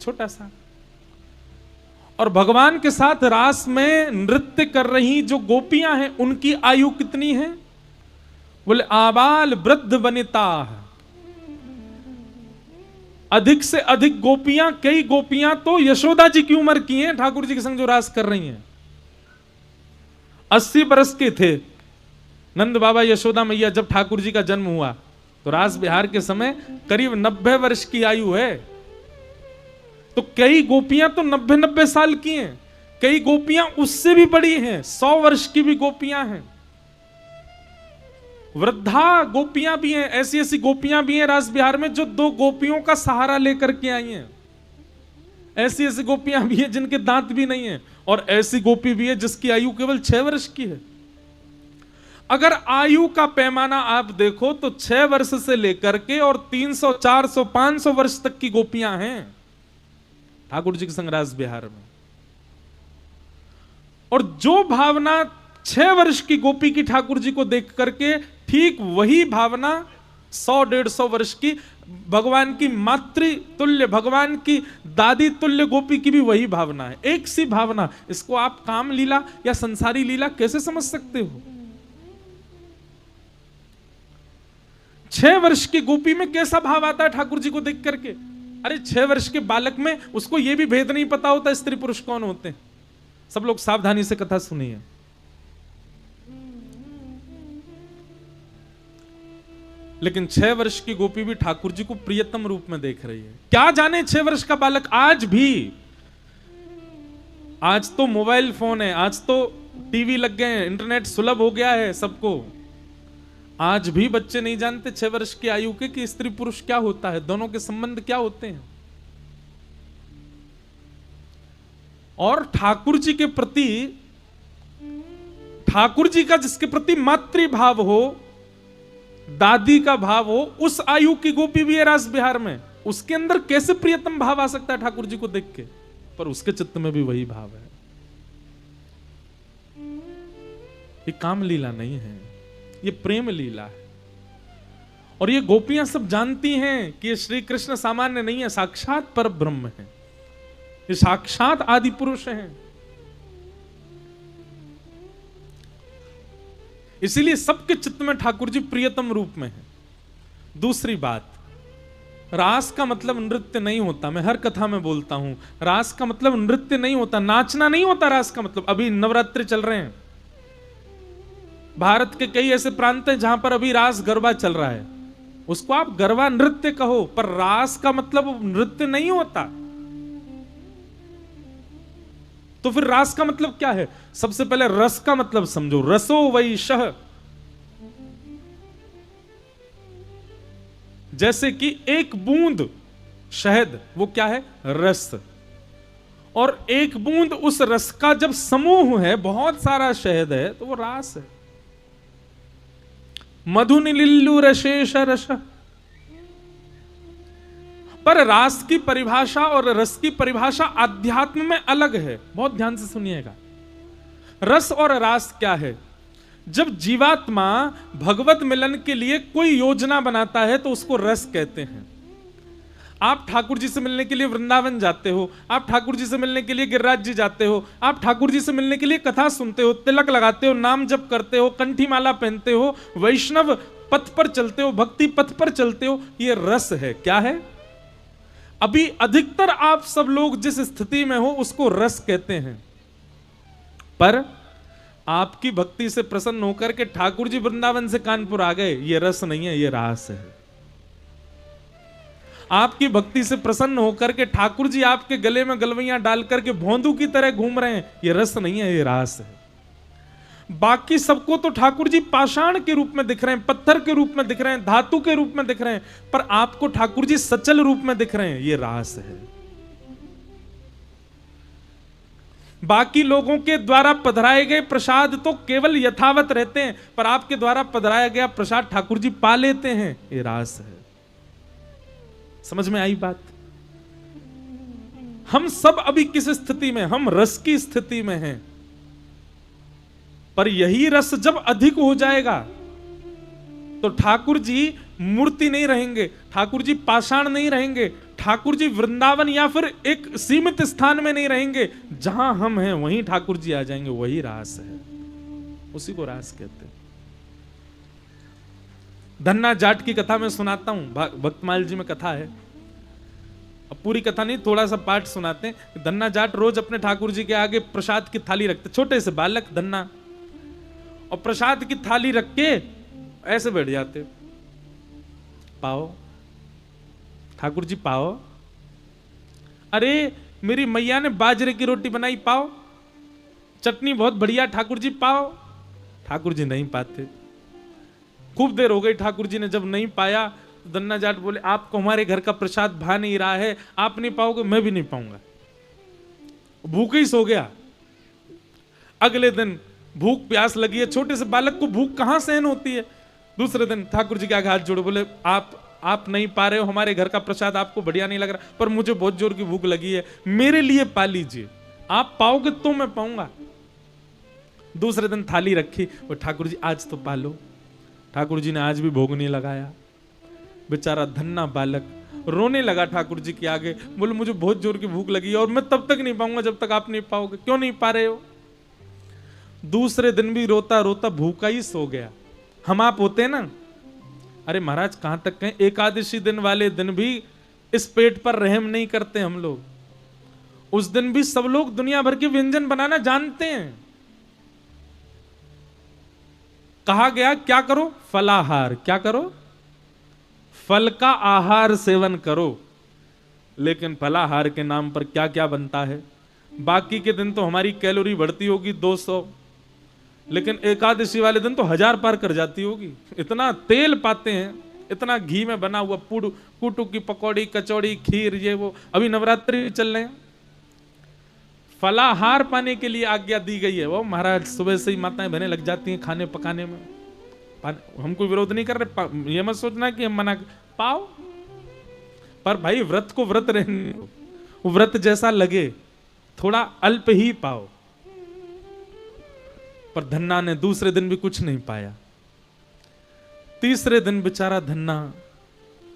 छोटा सा। और भगवान के साथ रास में नृत्य कर रही जो गोपियां हैं, उनकी आयु कितनी है? बोले आबाल वृद्ध वनिता। अधिक से अधिक गोपियां, कई गोपियां तो यशोदा जी की उम्र की हैं, ठाकुर जी के संग जो रास कर रही हैं। 80 वर्ष के थे नंद बाबा यशोदा मैया जब ठाकुर जी का जन्म हुआ, तो रास विहार के समय करीब 90 वर्ष की आयु है। तो कई गोपियां तो 90 साल की हैं, कई गोपियां उससे भी बड़ी हैं, 100 वर्ष की भी गोपियां हैं। वृद्धा गोपियां भी हैं, ऐसी ऐसी गोपियां भी हैं रास विहार में जो 2 गोपियों का सहारा लेकर के आई हैं। ऐसी ऐसी गोपियां भी हैं जिनके दांत भी नहीं हैं, और ऐसी गोपी भी है जिसकी आयु केवल 6 वर्ष की है। अगर आयु का पैमाना आप देखो तो 6 वर्ष से लेकर के और 300, 400, 500 वर्ष तक की गोपियां हैं ठाकुर जी के संग रास विहार में। और जो भावना 6 वर्ष की गोपी की ठाकुर जी को देख करके, ठीक वही भावना 100-150 वर्ष की भगवान की मातृ तुल्य, भगवान की दादी तुल्य गोपी की भी वही भावना है, एक सी भावना। इसको आप काम लीला या संसारी लीला कैसे समझ सकते हो? 6 वर्ष की गोपी में कैसा भाव आता है ठाकुर जी को देख करके? अरे 6 वर्ष के बालक में उसको यह भी भेद नहीं पता होता स्त्री पुरुष कौन होते हैं। सब लोग सावधानी से कथा सुनिए। लेकिन 6 वर्ष की गोपी भी ठाकुर जी को प्रियतम रूप में देख रही है। क्या जाने 6 वर्ष का बालक आज भी, आज तो मोबाइल फोन है, आज तो टीवी लग गए हैं, इंटरनेट सुलभ हो गया है सबको। आज भी बच्चे नहीं जानते 6 वर्ष की आयु के कि स्त्री पुरुष क्या होता है, दोनों के संबंध क्या होते हैं। और ठाकुर जी के प्रति, ठाकुर जी का जिसके प्रति मातृ भाव हो, दादी का भाव हो, उस आयु की गोपी भी है रास विहार में, उसके अंदर कैसे प्रियतम भाव आ सकता है ठाकुर जी को देख के? पर उसके चित्त में भी वही भाव है। ये काम लीला नहीं है, ये प्रेम लीला है। और ये गोपियां सब जानती हैं कि ये श्री कृष्ण सामान्य नहीं है, साक्षात पर ब्रह्म है, ये साक्षात आदि पुरुष हैं। इसीलिए सबके चित्त में ठाकुर जी प्रियतम रूप में है। दूसरी बात, रास का मतलब नृत्य नहीं होता। मैं हर कथा में बोलता हूं, रास का मतलब नृत्य नहीं होता, नाचना नहीं होता। रास का मतलब, अभी नवरात्रि चल रहे हैं, भारत के कई ऐसे प्रांत हैं जहां पर अभी रास गरबा चल रहा है, उसको आप गरबा नृत्य कहो, पर रास का मतलब नृत्य नहीं होता। तो फिर रास का मतलब क्या है? सबसे पहले रस का मतलब समझो। रसो वैशः, जैसे कि एक बूंद शहद, वो क्या है? रस। और एक बूंद उस रस का जब समूह है, बहुत सारा शहद है, तो वो रास है। मधुनिलिल्लु रशेष रस। पर रास की परिभाषा और रस की परिभाषा आध्यात्म में अलग है, बहुत ध्यान से सुनिएगा। रस और रास क्या है? जब जीवात्मा भगवत मिलन के लिए कोई योजना बनाता है तो उसको रस कहते हैं। आप ठाकुर जी से मिलने के लिए वृंदावन जाते हो, आप ठाकुर जी से मिलने के लिए गिरिराज जी जाते हो, आप ठाकुर जी से मिलने के लिए कथा सुनते हो, तिलक लगाते हो, नाम जप करते हो, कंठी माला पहनते हो, वैष्णव पथ पर चलते हो, भक्ति पथ पर चलते हो, ये रस है। क्या है? अभी अधिकतर आप सब लोग जिस स्थिति में हो उसको रस कहते हैं, पर आपकी भक्ति से प्रसन्न होकर के ठाकुर जी वृंदावन से कानपुर आ गए, ये रस नहीं है, ये रास है। आपकी भक्ति से प्रसन्न होकर के ठाकुर जी आपके गले में गलवैयां डाल करके भोंदू की तरह घूम रहे हैं, ये रस नहीं है, ये रास है। बाकी सबको तो ठाकुर जी पाषाण के रूप में दिख रहे हैं, पत्थर के रूप में दिख रहे हैं, धातु के रूप में दिख रहे हैं, पर आपको ठाकुर जी सचल रूप में दिख रहे हैं, ये रास है। बाकी लोगों के द्वारा पधराए गए प्रसाद तो केवल यथावत रहते हैं, पर आपके द्वारा पधराया गया प्रसाद ठाकुर जी पा लेते हैं, ये रास है। समझ में आई बात? हम सब अभी किस स्थिति में? हम रस की स्थिति में हैं, पर यही रस जब अधिक हो जाएगा तो ठाकुर जी मूर्ति नहीं रहेंगे, ठाकुर जी पाषाण नहीं रहेंगे, ठाकुर जी वृंदावन या फिर एक सीमित स्थान में नहीं रहेंगे, जहां हम हैं वहीं ठाकुर जी आ जाएंगे। वही रास है, उसी को रास कहते हैं। धन्ना जाट की कथा मैं सुनाता हूं, भक्तमाल जी में कथा है, अब पूरी कथा नहीं, थोड़ा सा पाठ सुनाते हैं। धन्ना जाट रोज अपने ठाकुर जी के आगे प्रसाद की थाली रखते, छोटे से बालक धन्ना, और प्रसाद की थाली रख के ऐसे बैठ जाते, पाओ ठाकुर जी पाओ, अरे मेरी मैया ने बाजरे की रोटी बनाई, पाओ, चटनी बहुत बढ़िया ठाकुर जी पाओ। ठाकुर जी नहीं पाते, खूब देर हो गई, ठाकुर जी ने जब नहीं पाया तो धन्ना जाट बोले, आपको हमारे घर का प्रसाद भा नहीं रहा है, आप नहीं पाओगे, मैं भी नहीं पाऊंगा। भूखे ही सो गया। अगले दिन भूख प्यास लगी है, छोटे से बालक को भूख कहां सहन होती है। दूसरे दिन ठाकुर जी के आगे हाथ जोड़े बोले, आप नहीं पा रहे हो, हमारे घर का प्रसाद आपको बढ़िया नहीं लग रहा, पर मुझे बहुत जोर की भूख लगी है, मेरे लिए पा लीजिए, आप पाओगे तो मैं पाऊंगा। दूसरे दिन थाली रखी और ठाकुर जी आज तो पा लो। ठाकुर जी ने आज भी भोग नहीं लगाया। बेचारा धन्ना बालक रोने लगा ठाकुर जी के आगे, बोले मुझे बहुत जोर की भूख लगी है और मैं तब तक नहीं पाऊंगा जब तक आप नहीं पाओगे। क्यों नहीं पा रहे हो? दूसरे दिन भी रोता रोता भूखा ही सो गया। हम आप होते हैं ना, अरे महाराज कहां तक कहें, एकादशी दिन वाले दिन भी इस पेट पर रहम नहीं करते हम लोग। उस दिन भी सब लोग दुनिया भर के व्यंजन बनाना जानते हैं। कहा गया क्या करो? फलाहार। क्या करो? फल का आहार सेवन करो। लेकिन फलाहार के नाम पर क्या क्या बनता है। बाकी के दिन तो हमारी कैलोरी बढ़ती होगी 200, लेकिन एकादशी वाले दिन तो 1000 पार कर जाती होगी। इतना तेल पाते हैं, इतना घी में बना हुआ कुटू की पकौड़ी, कचौड़ी, खीर, ये वो। अभी नवरात्रि चल रहे हैं, फलाहार पाने के लिए आज्ञा दी गई है। वो महाराज सुबह से ही माताएं बहनें लग जाती हैं खाने पकाने में। हम कोई विरोध नहीं कर रहे, ये मत सोचना कि हम मना पाओ, पर भाई व्रत को व्रत रहने, व्रत जैसा लगे, थोड़ा अल्प ही पाओ। पर धन्ना ने दूसरे दिन भी कुछ नहीं पाया। तीसरे दिन बेचारा धन्ना,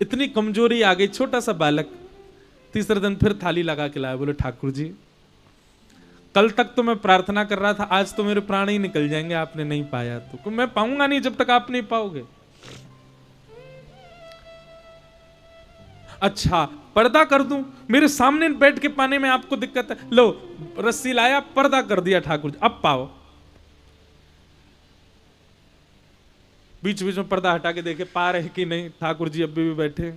इतनी कमजोरी आ गई, छोटा सा बालक। तीसरे दिन फिर थाली लगा के लाया, बोले ठाकुर जी कल तक तो मैं प्रार्थना कर रहा था, आज तो मेरे प्राण ही निकल जाएंगे, आपने नहीं पाया तो मैं पाऊंगा नहीं जब तक आप नहीं पाओगे। अच्छा पर्दा कर दूं, मेरे सामने बैठ के पाने में आपको दिक्कत है, लो रस्सी लाया, पर्दा कर दिया ठाकुर जी, अब पाओ। बीच बीच में पर्दा हटा के देखे पा रहे कि नहीं, ठाकुर जी अभी भी बैठे।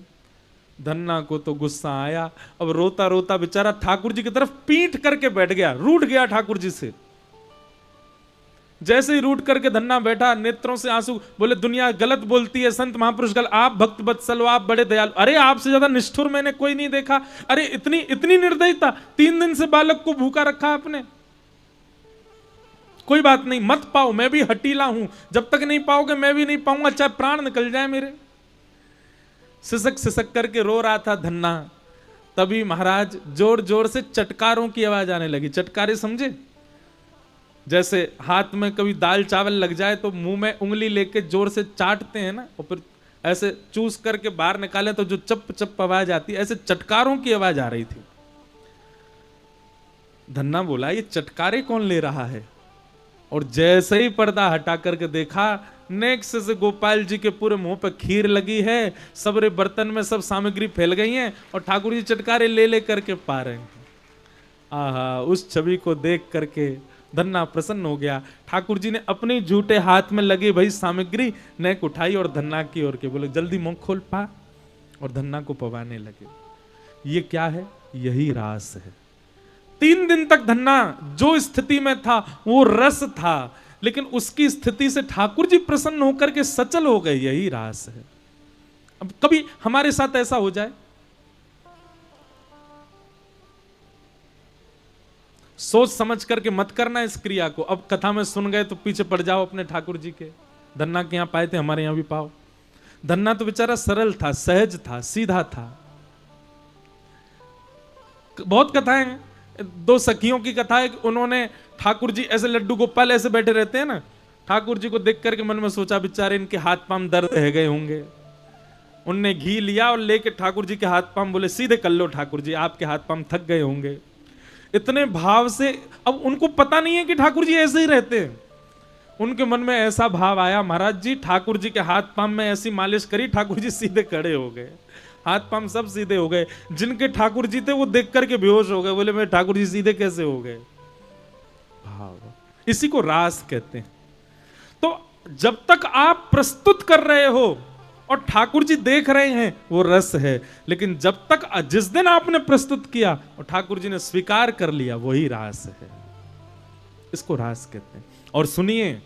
धन्ना को तो गुस्सा आया, अब रोता रोता बेचारा ठाकुर जी की तरफ पीठ करके बैठ गया, रूठ गया ठाकुर जी से। जैसे ही रूठ करके धन्ना बैठा, नेत्रों से आंसू, बोले दुनिया गलत बोलती है, संत महापुरुष गलत, आप भक्त वत्सल हो, आप बड़े दयालु, अरे आपसे ज्यादा निष्ठुर मैंने कोई नहीं देखा। अरे इतनी इतनी निर्दयता, 3 दिन से बालक को भूखा रखा आपने। कोई बात नहीं, मत पाओ, मैं भी हटीला हूं, जब तक नहीं पाओगे मैं भी नहीं पाऊंगा, चाहे प्राण निकल जाए मेरे। सिसक सिसक करके रो रहा था धन्ना। तभी महाराज जोर जोर से चटकारों की आवाज आने लगी। चटकारे समझे? जैसे हाथ में कभी दाल चावल लग जाए तो मुंह में उंगली लेके जोर से चाटते हैं ना, और फिर ऐसे चूस करके बाहर निकाले तो जो चप चप आवाज आती है, ऐसे चटकारों की आवाज आ रही थी। धन्ना बोला ये चटकारे कौन ले रहा है? और जैसे ही पर्दा हटा करके देखा, नेक्स्ट से गोपाल जी के पूरे मुंह पे खीर लगी है, सबरे बर्तन में सब सामग्री फैल गई है और ठाकुर जी चटकारे ले ले करके पा रहे हैं। आहा, उस छवि को देख करके धन्ना प्रसन्न हो गया। ठाकुर जी ने अपने झूठे हाथ में लगी भाई सामग्री नेक उठाई और धन्ना की ओर के बोले जल्दी मुंह खोल पा, और धन्ना को पवाने लगे। ये क्या है? यही रास है। 3 दिन तक धन्ना जो स्थिति में था वो रस था, लेकिन उसकी स्थिति से ठाकुर जी प्रसन्न होकर के सचल हो गए। यही रास है। अब कभी हमारे साथ ऐसा हो जाए, सोच समझ करके मत करना इस क्रिया को। अब कथा में सुन गए तो पीछे पड़ जाओ अपने ठाकुर जी के। धन्ना के यहां पाए थे, हमारे यहां भी पाओ। धन्ना तो बेचारा सरल था, सहज था, सीधा था। बहुत कथाएं हैं। 2 सखियों की कथा है कि उन्होंने ठाकुर जी ऐसे लड्डू गोपाल ऐसे बैठे रहते हैं ना, ठाकुर जी को देख करके मन में सोचा बेचारे इनके हाथ पांव दर्द रह गए होंगे। उनने घी लिया और लेके ठाकुर जी के हाथ पांव बोले सीधे कर लो ठाकुर जी, आपके हाथ पांव थक गए होंगे। इतने भाव से, अब उनको पता नहीं है कि ठाकुर जी ऐसे ही रहते हैं। उनके मन में ऐसा भाव आया, महाराज जी ठाकुर जी के हाथ पांव में ऐसी मालिश करी, ठाकुर जी सीधे खड़े हो गए, हाथ पांव सब सीधे हो गए। जिनके ठाकुर जी थे वो देख करके बेहोश हो गए, बोले मेरे ठाकुर जी सीधे कैसे हो गए? भाव, इसी को रास कहते हैं। तो जब तक आप प्रस्तुत कर रहे हो और ठाकुर जी देख रहे हैं वो रस है, लेकिन जब तक जिस दिन आपने प्रस्तुत किया और ठाकुर जी ने स्वीकार कर लिया वही रास है। इसको रास कहते हैं। और सुनिए,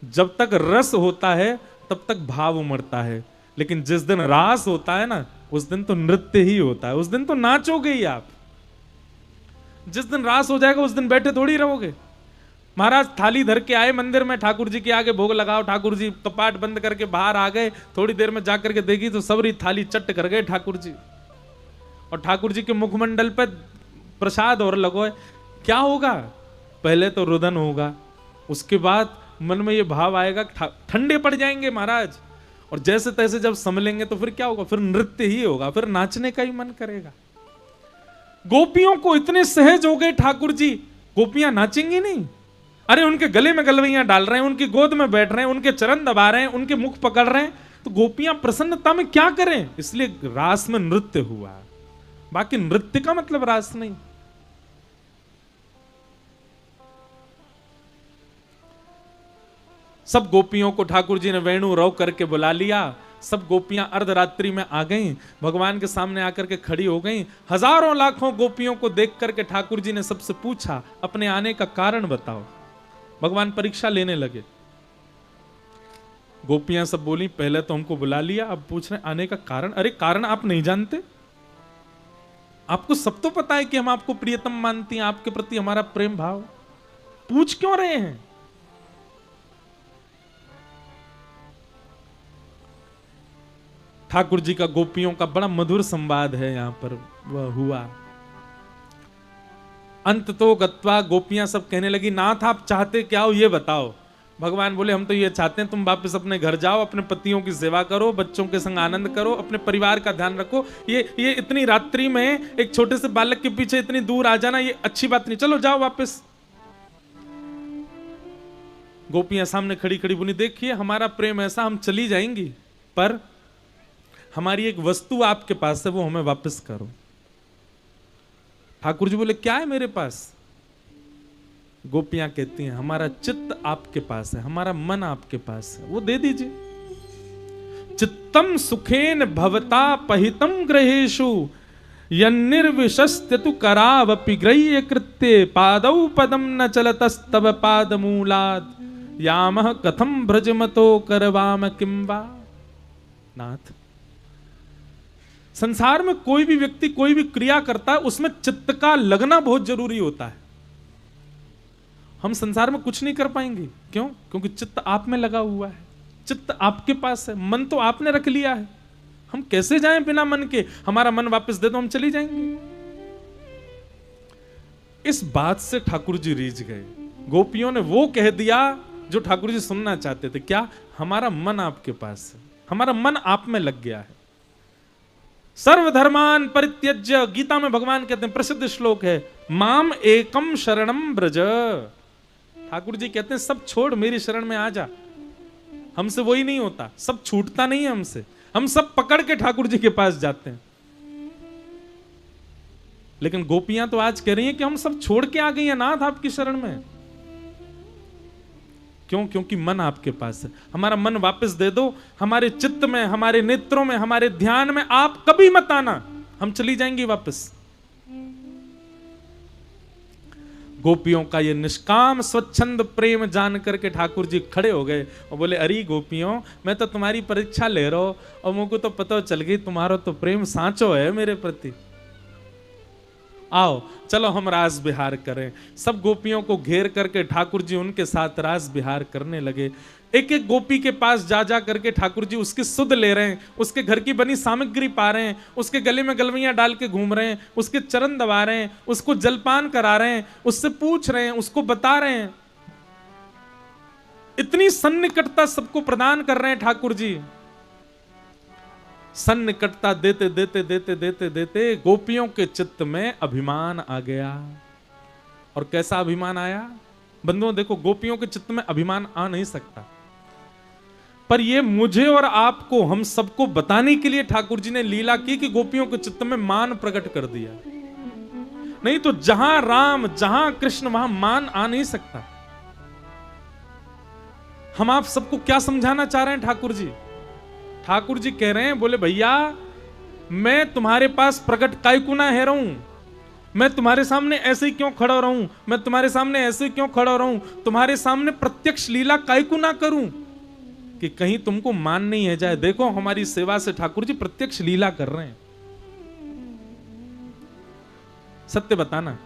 जब तक रस होता है तब तक भाव उमड़ता है, लेकिन जिस दिन रास होता है ना उस दिन तो नृत्य ही होता है, उस दिन तो नाचोगे ही आप। जिस दिन रास हो जाएगा उस दिन बैठे थोड़ी रहोगे। महाराज थाली धर के आए मंदिर में, ठाकुर जी के आगे भोग लगाओ, ठाकुर जी कपाट बंद करके बाहर आ गए। थोड़ी देर में जाकर के देखी तो सबरी थाली चट कर गए ठाकुर जी, और ठाकुर जी के मुखमंडल पे प्रसाद और लगो है। क्या होगा? पहले तो रुदन होगा, उसके बाद मन में ये भाव आएगा, ठंडे पड़ जाएंगे महाराज, और जैसे तैसे जब संभलेंगे तो फिर क्या होगा? फिर नृत्य ही होगा, फिर नाचने का ही मन करेगा। गोपियों को इतने सहज हो गए ठाकुर जी, गोपियां नाचेंगी नहीं? अरे उनके गले में गलवैयां डाल रहे हैं, उनकी गोद में बैठ रहे हैं, उनके चरण दबा रहे हैं, उनके मुख पकड़ रहे हैं, तो गोपियां प्रसन्नता में क्या करें? इसलिए रास में नृत्य हुआ। बाकी नृत्य का मतलब रास नहीं। सब गोपियों को ठाकुर जी ने वेणु रव करके बुला लिया। सब गोपियां अर्धरात्रि में आ गईं, भगवान के सामने आकर के खड़ी हो गईं। हजारों लाखों गोपियों को देख करके ठाकुर जी ने सबसे पूछा अपने आने का कारण बताओ। भगवान परीक्षा लेने लगे। गोपियां सब बोली पहले तो हमको बुला लिया, अब पूछ रहे आने का कारण। अरे कारण आप नहीं जानते? आपको सब तो पता है कि हम आपको प्रियतम मानती हैं, आपके प्रति हमारा प्रेम भाव, पूछ क्यों रहे हैं? ठाकुर जी का गोपियों का बड़ा मधुर संवाद है यहां पर वह हुआ। अंत तो गत्वा गोपियां सब कहने लगी नाथ आप चाहते क्या हो ये बताओ। भगवान बोले हम तो ये चाहते हैं तुम वापस अपने घर जाओ, अपने पतियों की सेवा करो, बच्चों के संग आनंद करो, अपने परिवार का ध्यान रखो। ये इतनी रात्रि में एक छोटे से बालक के पीछे इतनी दूर आ जाना ये अच्छी बात नहीं, चलो जाओ वापस। गोपियां सामने खड़ी खड़ी बोली देखिए हमारा प्रेम ऐसा, हम चली जाएंगी पर हमारी एक वस्तु आपके पास है वो हमें वापस करो। ठाकुर जी बोले क्या है मेरे पास? गोपियां कहती हैं हमारा चित्त आपके पास है, हमारा मन आपके पास है, वो दे दीजिए। चित्तम सुखेन भवता पहितम ग्रहेषु यन्निर्विशस्त्यतु करावपि ग्रह्य कृत्ये पादौ पदम न चलतस्तव पादमूलात् यामः कथम भ्रजमतो करवाम किं वा। नाथ, संसार में कोई भी व्यक्ति कोई भी क्रिया करता है उसमें चित्त का लगना बहुत जरूरी होता है। हम संसार में कुछ नहीं कर पाएंगे, क्यों? क्योंकि चित्त आप में लगा हुआ है, चित्त आपके पास है, मन तो आपने रख लिया है। हम कैसे जाएं बिना मन के? हमारा मन वापस दे दो हम चली जाएंगे। इस बात से ठाकुर जी रीझ गए। गोपियों ने वो कह दिया जो ठाकुर जी सुनना चाहते थे। क्या? हमारा मन आपके पास है, हमारा मन आप में लग गया है। सर्वधर्मान परित्यज्य, गीता में भगवान कहते हैं, प्रसिद्ध श्लोक है, माम एकम शरणम ब्रज। ठाकुर जी कहते हैं सब छोड़ मेरी शरण में आ जा। हमसे वही नहीं होता, सब छूटता नहीं है हमसे, हम सब पकड़ के ठाकुर जी के पास जाते हैं। लेकिन गोपियां तो आज कह रही हैं कि हम सब छोड़ के आ गई हैं नाथ आपकी शरण में। क्यों? क्योंकि मन आपके पास है। हमारा मन वापस दे दो, हमारे चित्त में, हमारे नेत्रों में, हमारे ध्यान में आप कभी मत आना, हम चली जाएंगी वापस। गोपियों का ये निष्काम स्वच्छंद प्रेम जान करके ठाकुर जी खड़े हो गए और बोले, अरे गोपियों, मैं तो तुम्हारी परीक्षा ले रहा हूं और मुझको तो पता चल गई तुम्हारा तो प्रेम सांचो है मेरे प्रति। आओ चलो हम रास विहार करें। सब गोपियों को घेर करके ठाकुर जी उनके साथ रास विहार करने लगे। एक एक गोपी के पास जा जा करके ठाकुर जी उसकी सुध ले रहे हैं, उसके घर की बनी सामग्री पा रहे हैं, उसके गले में गलवियां डाल के घूम रहे हैं, उसके चरण दबा रहे हैं, उसको जलपान करा रहे हैं, उससे पूछ रहे हैं, उसको बता रहे हैं। इतनी सन्निकटता सबको प्रदान कर रहे हैं ठाकुर जी। सन्निकटता देते देते देते देते देते गोपियों के चित्त में अभिमान आ गया। और कैसा अभिमान आया बंधुओं? देखो, गोपियों के चित्त में अभिमान आ नहीं सकता, पर ये मुझे और आपको, हम सबको बताने के लिए ठाकुर जी ने लीला की कि गोपियों के चित्त में मान प्रकट कर दिया। नहीं तो जहां राम, जहां कृष्ण, वहां मान आ नहीं सकता। हम आप सबको क्या समझाना चाह रहे हैं ठाकुर जी? ठाकुर जी कह रहे हैं, बोले भैया मैं तुम्हारे पास प्रकट काय को ना है रहूं, मैं तुम्हारे सामने ऐसे ही क्यों खड़ा रहूं, मैं तुम्हारे सामने ऐसे क्यों खड़ा रहूं, तुम्हारे सामने प्रत्यक्ष लीला काय को ना करूं कि कहीं तुमको मान नहीं है जाए। देखो हमारी सेवा से ठाकुर जी प्रत्यक्ष लीला कर रहे हैं। सत्य बताना,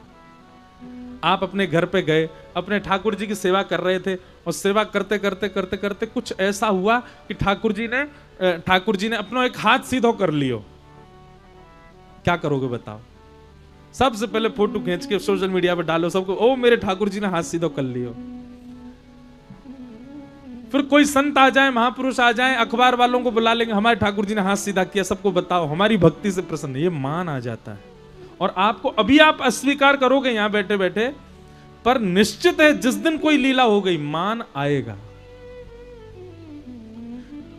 आप अपने घर पे गए, अपने ठाकुर जी की सेवा कर रहे थे और सेवा करते करते करते करते कुछ ऐसा हुआ कि ठाकुर जी ने अपना एक हाथ सीधो कर लियो, क्या करोगे बताओ? सबसे पहले फोटो खींच के सोशल मीडिया पे डालो सबको, ओ मेरे ठाकुर जी ने हाथ सीधो कर लियो। फिर कोई संत आ जाए, महापुरुष आ जाए, अखबार वालों को बुला लेंगे, हमारे ठाकुर जी ने हाथ सीधा किया, सबको बताओ, हमारी भक्ति से प्रसन्न। ये मान आ जाता है। और आपको अभी आप अस्वीकार करोगे यहां बैठे बैठे, पर निश्चित है जिस दिन कोई लीला हो गई मान आएगा।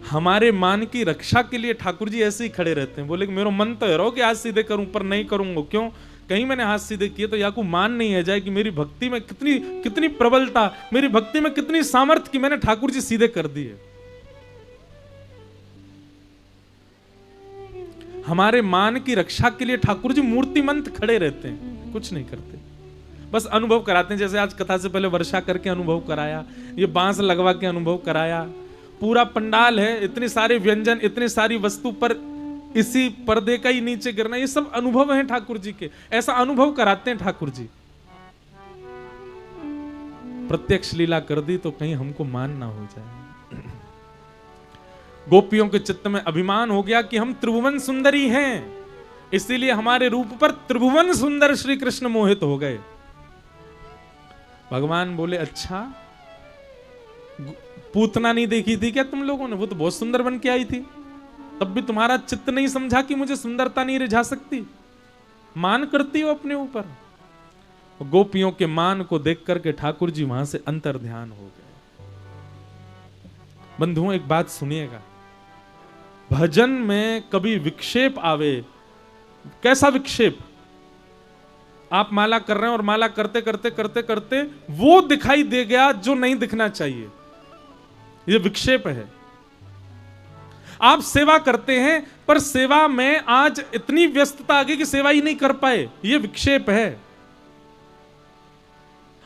हमारे मान की रक्षा के लिए ठाकुर जी ऐसे ही खड़े रहते हैं। बोले मेरा मन तो है रो कि हाथ सीधे करूं, पर नहीं करूंगा। क्यों? कहीं मैंने हाथ सीधे किए तो या को मान नहीं है जाए कि मेरी भक्ति में कितनी प्रबलता, मेरी भक्ति में कितनी सामर्थ्य कि मैंने ठाकुर जी सीधे कर दिए। हमारे मान की रक्षा के लिए ठाकुर जी मूर्तिमंत खड़े रहते हैं, कुछ नहीं करते, बस अनुभव कराते हैं। जैसे आज कथा से पहले वर्षा करके अनुभव कराया, ये बांस लगवा के अनुभव कराया, पूरा पंडाल है, इतने सारे व्यंजन, इतनी सारी वस्तु पर इसी पर्दे का ही नीचे गिरना, ये सब अनुभव हैं ठाकुर जी के। ऐसा अनुभव कराते हैं ठाकुर जी। प्रत्यक्ष लीला कर दी तो कहीं हमको मान ना हो जाए। गोपियों के चित्त में अभिमान हो गया कि हम त्रिभुवन सुंदरी हैं, इसीलिए हमारे रूप पर त्रिभुवन सुंदर श्री कृष्ण मोहित हो गए। भगवान बोले, अच्छा पूतना नहीं देखी थी क्या तुम लोगों ने? वो तो बहुत सुंदर बन के आई थी, तब भी तुम्हारा चित्त नहीं समझा कि मुझे सुंदरता नहीं रिझा सकती? मान करती हो अपने ऊपर। गोपियों के मान को देख करके ठाकुर जी वहां से अंतर ध्यान हो गए। बंधुओं एक बात सुनिएगा, भजन में कभी विक्षेप आवे, कैसा विक्षेप? आप माला कर रहे हैं और माला करते करते करते करते वो दिखाई दे गया जो नहीं दिखना चाहिए, ये विक्षेप है। आप सेवा करते हैं पर सेवा में आज इतनी व्यस्तता आ गई कि सेवा ही नहीं कर पाए, ये विक्षेप है।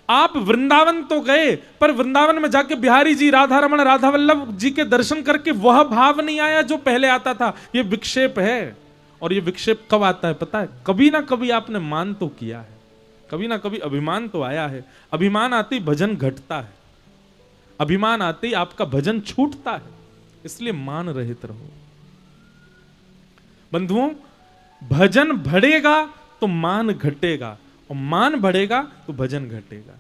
आप वृंदावन तो गए पर वृंदावन में जाके बिहारी जी, राधा रमण, राधा वल्लभ जी के दर्शन करके वह भाव नहीं आया जो पहले आता था, ये विक्षेप है। और ये विक्षेप कब आता है पता है? कभी ना कभी आपने मान तो किया है, कभी ना कभी अभिमान तो आया है। अभिमान आते ही भजन घटता है, अभिमान आते ही आपका भजन छूटता है, इसलिए मान रहित रहो। बंधुओं, भजन बढ़ेगा तो मान घटेगा, और मान बढ़ेगा तो भजन घटेगा।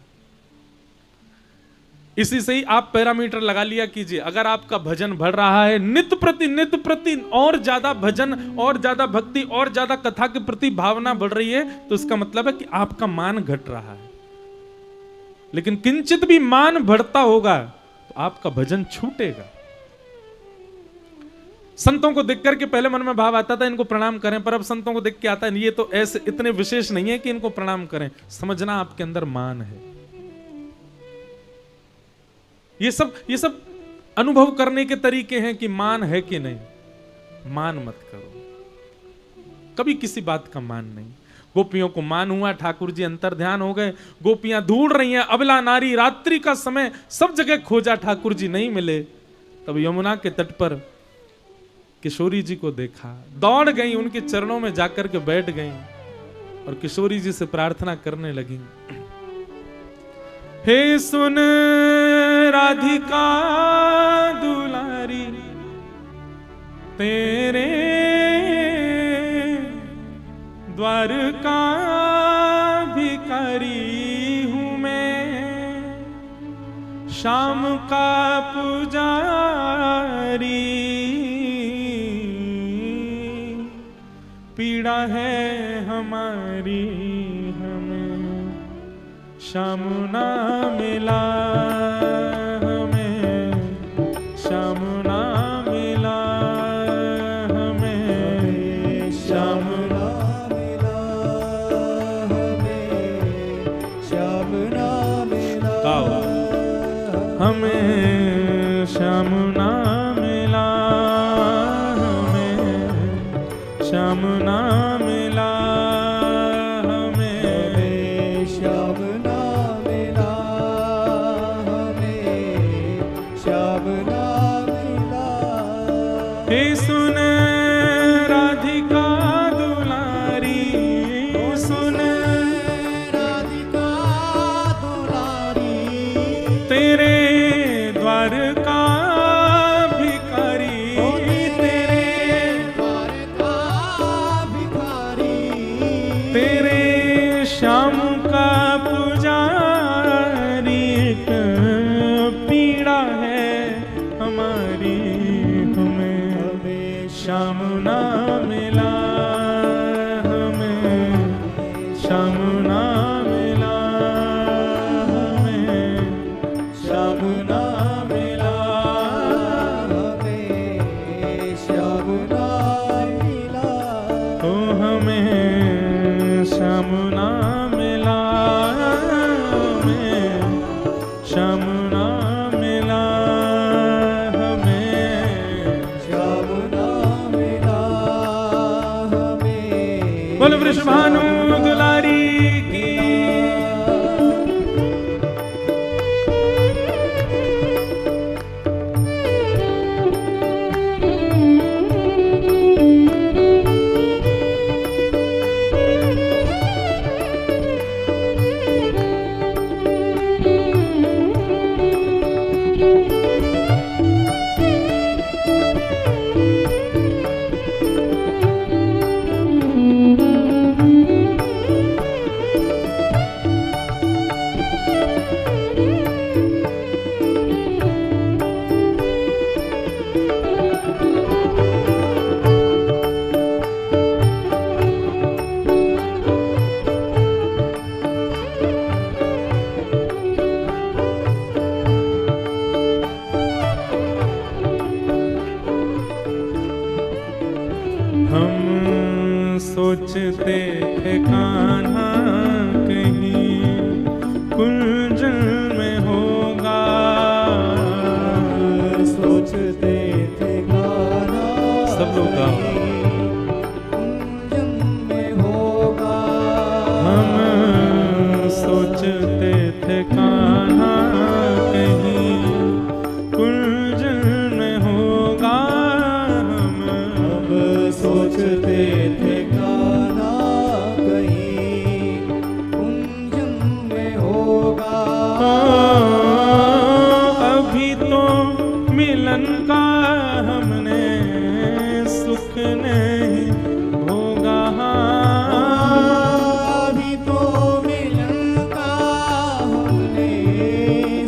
इसी से ही आप पैरामीटर लगा लिया कीजिए। अगर आपका भजन बढ़ रहा है, नित्य प्रति और ज्यादा भजन, और ज्यादा भक्ति, और ज्यादा कथा के प्रति भावना बढ़ रही है, तो इसका मतलब है कि आपका मान घट रहा है। लेकिन किंचित भी मान बढ़ता होगा तो आपका भजन छूटेगा। संतों को देख करके पहले मन में भाव आता था इनको प्रणाम करें, पर अब संतों को देख के आता है ये तो ऐसे इतने विशेष नहीं है कि इनको प्रणाम करें। समझना आपके अंदर मान है। ये सब अनुभव करने के तरीके हैं कि मान है कि नहीं। मान मत करो, कभी किसी बात का मान नहीं। गोपियों को मान हुआ, ठाकुर जी अंतर ध्यान हो गए, गोपियां ढूंढ रही हैं, अबला नारी, रात्रि का समय, सब जगह खोजा, ठाकुर जी नहीं मिले। तब यमुना के तट पर किशोरी जी को देखा, दौड़ गई, उनके चरणों में जाकर के बैठ गई और किशोरी जी से प्रार्थना करने लगी, हे सुन राधिका दुलारी, तेरे द्वार का भिखारी हूं मैं, शाम का पुजारी, पीड़ा है हमारी हमें श्याम ना मिला, हमें श्याम ना मिला, हमें श्याम ना मिला, हमें श्याम ना मिला, हमें श्याम ना मिला, हमें श्याम ना मिला, हमें श्याम ना मिला, हमें श्याम ना मिला। हे सुन राधिका दुलारी, सुन राधिका दुलारी, तेरे द्वार का श्याम का पुजारी, पीड़ा है हमारी हमें श्याम ना मिला, हमें श्याम ना मिला, हमें श्याम ना मिला, हमें श्याम ना मिला, ओ हमें श्याम ना मिला, हमें श्याम ना मिला, हमें श्याम ना मिला, हमें। बोल वृषभानु दुलारी की। सोचते थे कान्हा कहीं कुंजल में होगा, सोचते थे कान्हा सब लोग कुंजल में होगा, हम सोचते थे कान्हा कहीं कुंजल में होगा, हम अब सोचते थे अभी तो मिलन का हमने सुख नहीं होगा, अभी तो मिलन का हमने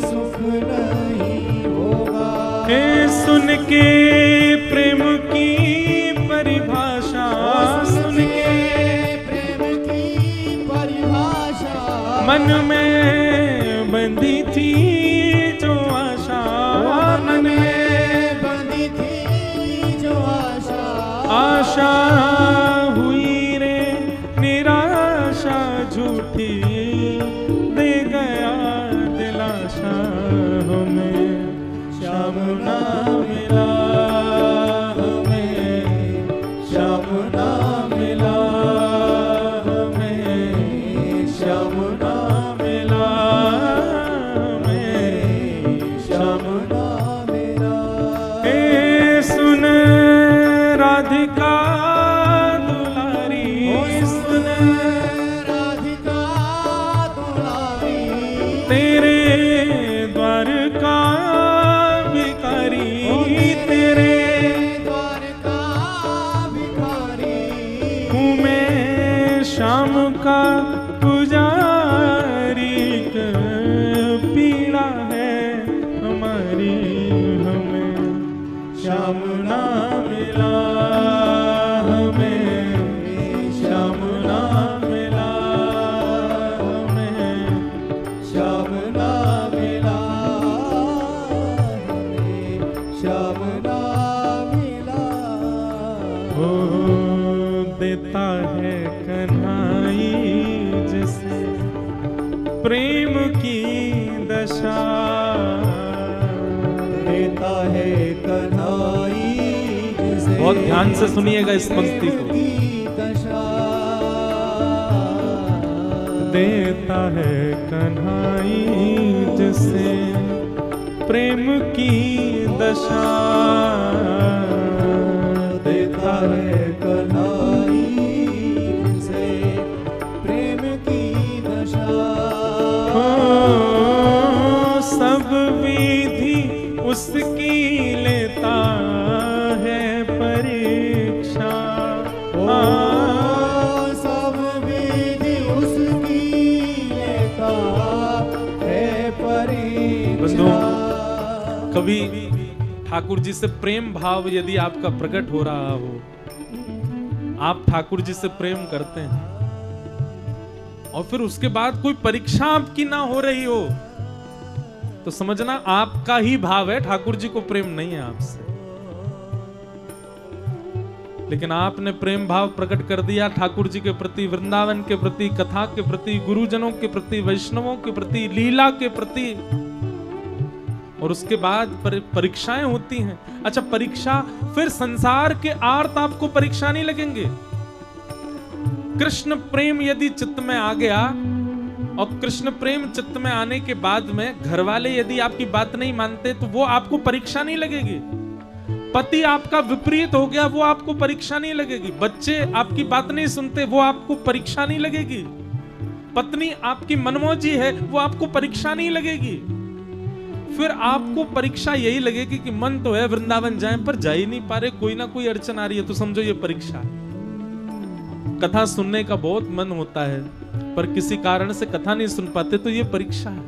सुख नहीं होगा। हे सुन के प्रेम की परिभाषा, सुन के प्रेम की परिभाषा, मन में बंधी थी जो आशा, मन में बंधी थी जो आशा, आशा हुई रे निराशा झूठी, दे गया दिलाशा हमें श्याम ना मिला, हमें श्याम ना मिला, हमें श्याम ना मिला, हमें श्याम ना मिला। ए सुन राधिका दुलारी, सुन राधिका दुलारी, तेरे द्वार का भिखारी, तेरे द्वार का भिखारी, हूँ मैं श्याम का पुजारी, पीड़ा है हमारी, हमें श्याम ना मिला, हमें श्याम ना मिला, हमें श्याम ना मिला, हमें श्याम ना मिला। हो देता है कन्हाई जिसे प्रेम की दशा, देता है कन्हाई जिसे बहुत ध्यान से सुनिएगा इस पंक्ति को। की दशा, देता है कन्हाई जिसे प्रेम की दशा, देता है कन्हाई जिसे प्रेम की दशा। हो सब विधि उसकी लेता है परीक्षा, ओ सब विधि उसकी लेता है परीक्षा। कभी ठाकुर जी से प्रेम भाव यदि आपका प्रकट हो रहा हो, आप ठाकुर जी से प्रेम करते हैं और फिर उसके बाद कोई परीक्षा आपकी ना हो रही हो, तो समझना आपका ही भाव है, ठाकुर जी को प्रेम नहीं है आपसे। लेकिन आपने प्रेम भाव प्रकट कर दिया ठाकुर जी के प्रति, वृंदावन के प्रति, कथा के प्रति, गुरुजनों के प्रति, वैष्णवों के प्रति, लीला के प्रति, और उसके बाद परीक्षाएं होती हैं। अच्छा, परीक्षा फिर संसार के आर्त आपको परीक्षा नहीं लगेंगे। कृष्ण प्रेम यदि चित्त में आ गया और कृष्ण प्रेम चित्त में आने के बाद में घर वाले यदि आपकी बात नहीं मानते तो वो आपको परीक्षा नहीं लगेगी। पति आपका विपरीत हो गया, वो आपको परीक्षा नहीं लगेगी। बच्चे आपकी बात नहीं सुनते, वो आपको परीक्षा नहीं लगेगी। पत्नी आपकी मनमौजी है, वो आपको परीक्षा नहीं लगेगी। फिर आपको परीक्षा यही लगेगी कि मन तो है वृंदावन जाएं पर जा ही नहीं पा रहे, कोई ना कोई अड़चन आ रही है, तो समझो ये परीक्षा है। कथा सुनने का बहुत मन होता है पर किसी कारण से कथा नहीं सुन पाते, तो ये परीक्षा है।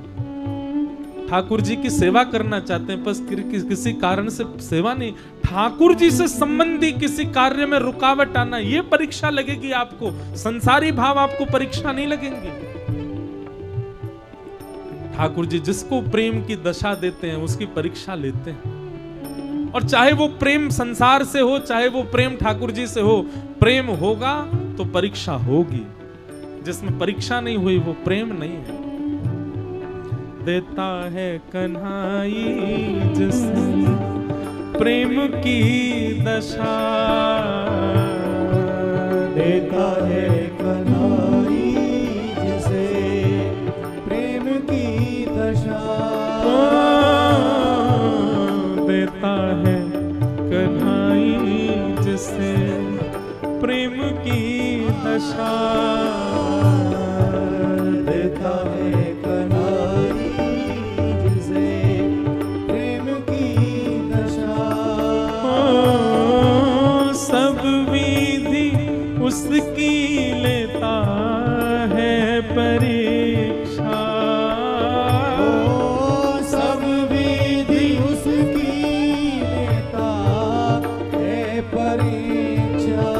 ठाकुर जी की सेवा करना चाहते हैं बस किसी कारण से सेवा नहीं, ठाकुर जी से संबंधी किसी कार्य में रुकावट आना, ये परीक्षा लगेगी आपको। संसारी भाव आपको परीक्षा नहीं लगेंगे। ठाकुर जी जिसको प्रेम की दशा देते हैं उसकी परीक्षा लेते हैं। और चाहे वो प्रेम संसार से हो, चाहे वो प्रेम ठाकुर जी से हो, प्रेम होगा तो परीक्षा होगी। जिसमें परीक्षा नहीं हुई वो प्रेम नहीं है। देता है कन्हाई जिसे प्रेम की दशा, देता है कन्हाई जिसे प्रेम की दशा, देता है कन्हाई जिसे प्रेम की दशा, देता है कन्हाई जिसे प्रेम की दशा। सब विधि उसकी लेता है परीक्षा, सब विधि उसकी लेता है परीक्षा।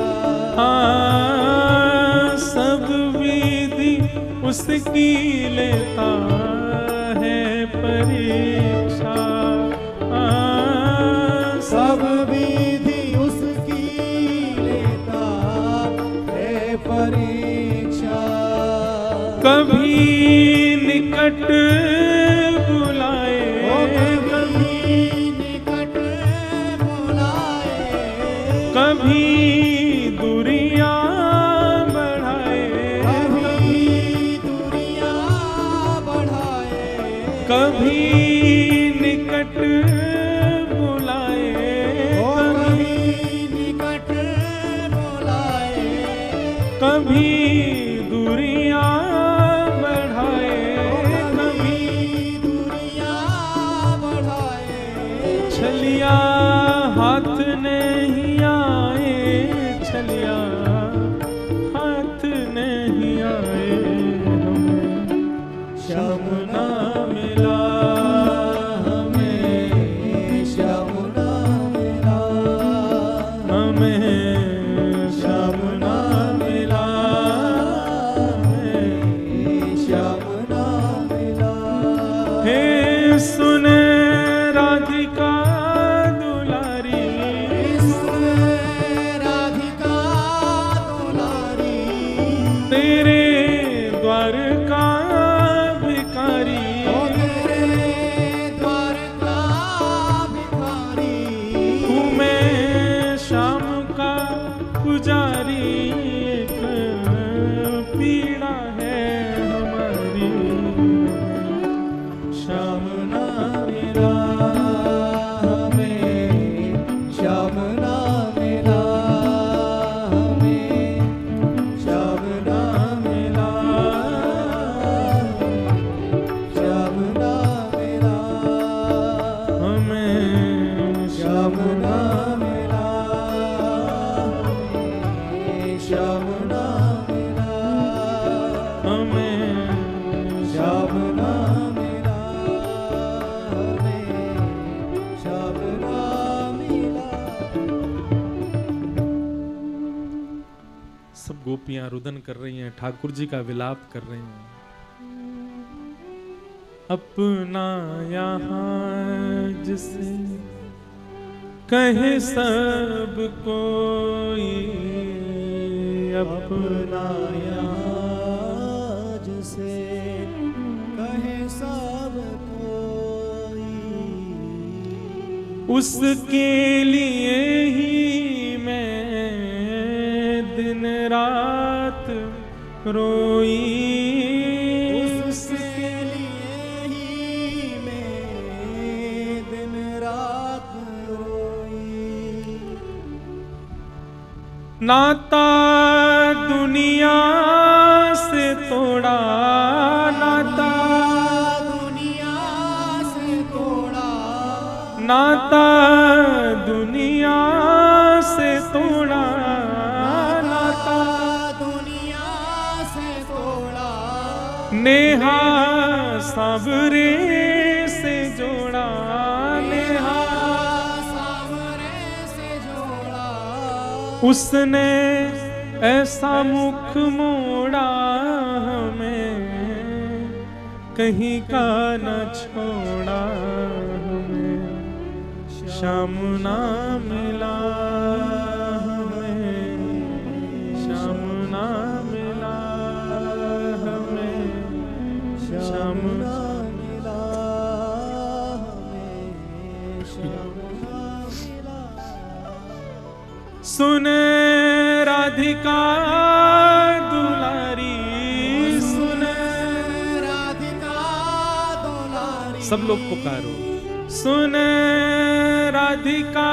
सब विधि उसकी लेता है परीक्षा, सब विधि उसकी लेता परीक्षा। कभी निकट बुलाए, कभी निकट बुलाए, कभी दूरियां बढ़ाए, कभी दूरियां बढ़ाए, कभी निकट बुलाए, कभी निकट बुलाए, कभी दूरियां बढ़ाए, कभी दूरियां बढ़ाए, छलिया हाथ नहीं आए, छलिया हाथ नहीं आए, हमें श्याम ना मिला, हमें श्याम ना मिला, हमें श्याम ना मिला, हमें श्याम ना मिला। हे सुन राधिका दुलारी, सुन राधिका दुलारी, तेरे द्वार का भिखारी, तेरे द्वार का भिखारी, हूँ मैं श्याम का पुजारी, एक पीड़ा है हमारी, श्याम ना मिला, हमें श्याम ना मिला, हमें श्याम ना मिला, श्याम ना मिला, हमें श्याम ना मिला, हमें श्याम ना मिला, हमें श्याम ना मिला, हमें श्याम ना मिला। सब गोपियां रुदन कर रही हैं, ठाकुर जी का विलाप कर रही हैं। अपना यहाँ जिसे कहे सब कोई, अपना यहाँ जिसे कहे सब कोई, उसके लिए ही मैं दिन रात रोई, उसके लिए ही मैं दिन रात रोई। नाता दुनिया से तोड़ा, नाता दुनिया से तोड़ा, नाता दुनिया से तोड़ा, नाता दुनिया से तोड़ा, नेहा सावरे से जोड़ा, नेहा सावरे से जोड़ा, उसने ऐसा मुख मोड़ा, हमें कहीं का न छोड़ा, हमें श्याम ना मिला, हमें श्याम ना मिला, हमें श्याम ना मिला, हमें श्याम ना मिला। सुन राधिका दुलारी, सुन राधिका दुलारी, सब लोग पुकारो, सुन राधिका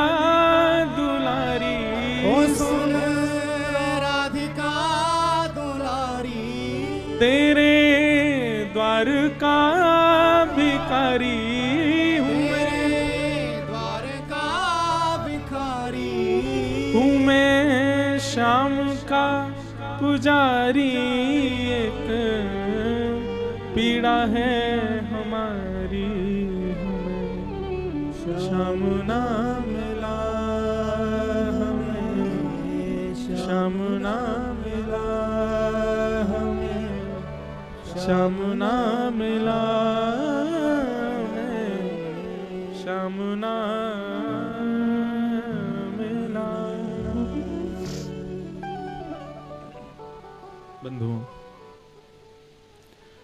दुलारी, ओ सुन राधिका दुलारी, तेरे द्वार का भिखारी हूँ मैं, तेरे द्वार का भिखारी, हूँ मैं श्याम का पुजारी, एक पीड़ा है हमारी, हमें श्याम ना मिला, हमें श्याम ना मिला, हमें श्याम ना मिला, हमें श्याम ना मिला। बंधुओं,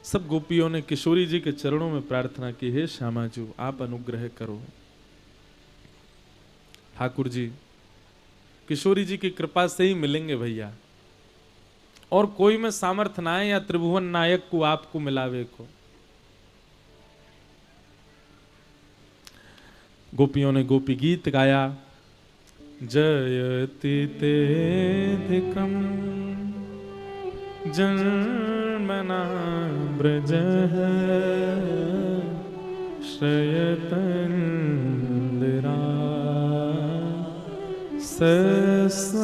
सब गोपियों ने किशोरी जी के चरणों में प्रार्थना की, हे श्यामाजू आप अनुग्रह करो। ठाकुर जी किशोरी जी की कृपा से ही मिलेंगे भैया, और कोई में सामर्थ्य ना है या त्रिभुवन नायक को आपको मिलावे को। गोपियों ने गोपी गीत गाया, जयति तेधिकम जन्मना ब्रजः श्रयतन्दिरा सस्वदत्रिः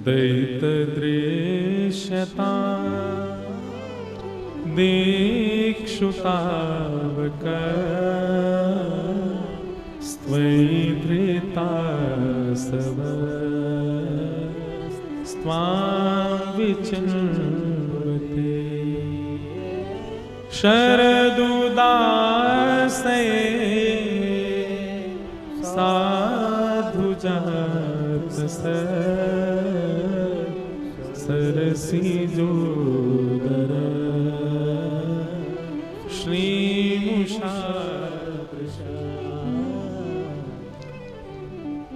दैतदृश्यता दीक्षुतावक स्त्वैधृतासव स्वां विचिन्वते शरदुदासये साधुजातस सरसिजोदर श्रीमुषा।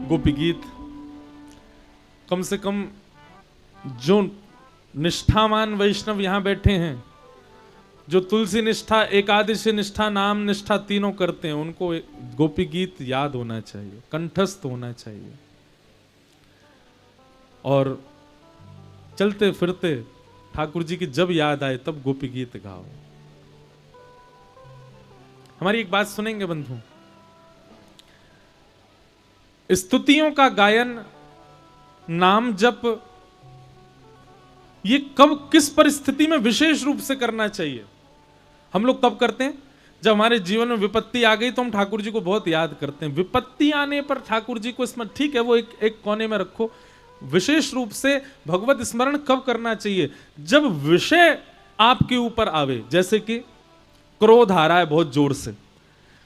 गोपी गीत कम से कम जो निष्ठावान वैष्णव यहां बैठे हैं, जो तुलसी निष्ठा, एकादशी निष्ठा, नाम निष्ठा तीनों करते हैं, उनको गोपी गीत याद होना चाहिए, कंठस्थ होना चाहिए। और चलते फिरते ठाकुर जी की जब याद आए तब गोपी गीत गाओ। हमारी एक बात सुनेंगे बंधु, स्तुतियों का गायन, नाम जप, ये कब किस परिस्थिति में विशेष रूप से करना चाहिए? हम लोग कब करते हैं? जब हमारे जीवन में विपत्ति आ गई तो हम ठाकुर जी को बहुत याद करते हैं। विपत्ति आने पर ठाकुर जी को इसमें ठीक है, वो एक कोने में रखो। विशेष रूप से भगवत स्मरण कब करना चाहिए? जब विषय आपके ऊपर आवे, जैसे कि क्रोध आ रहा है बहुत जोर से,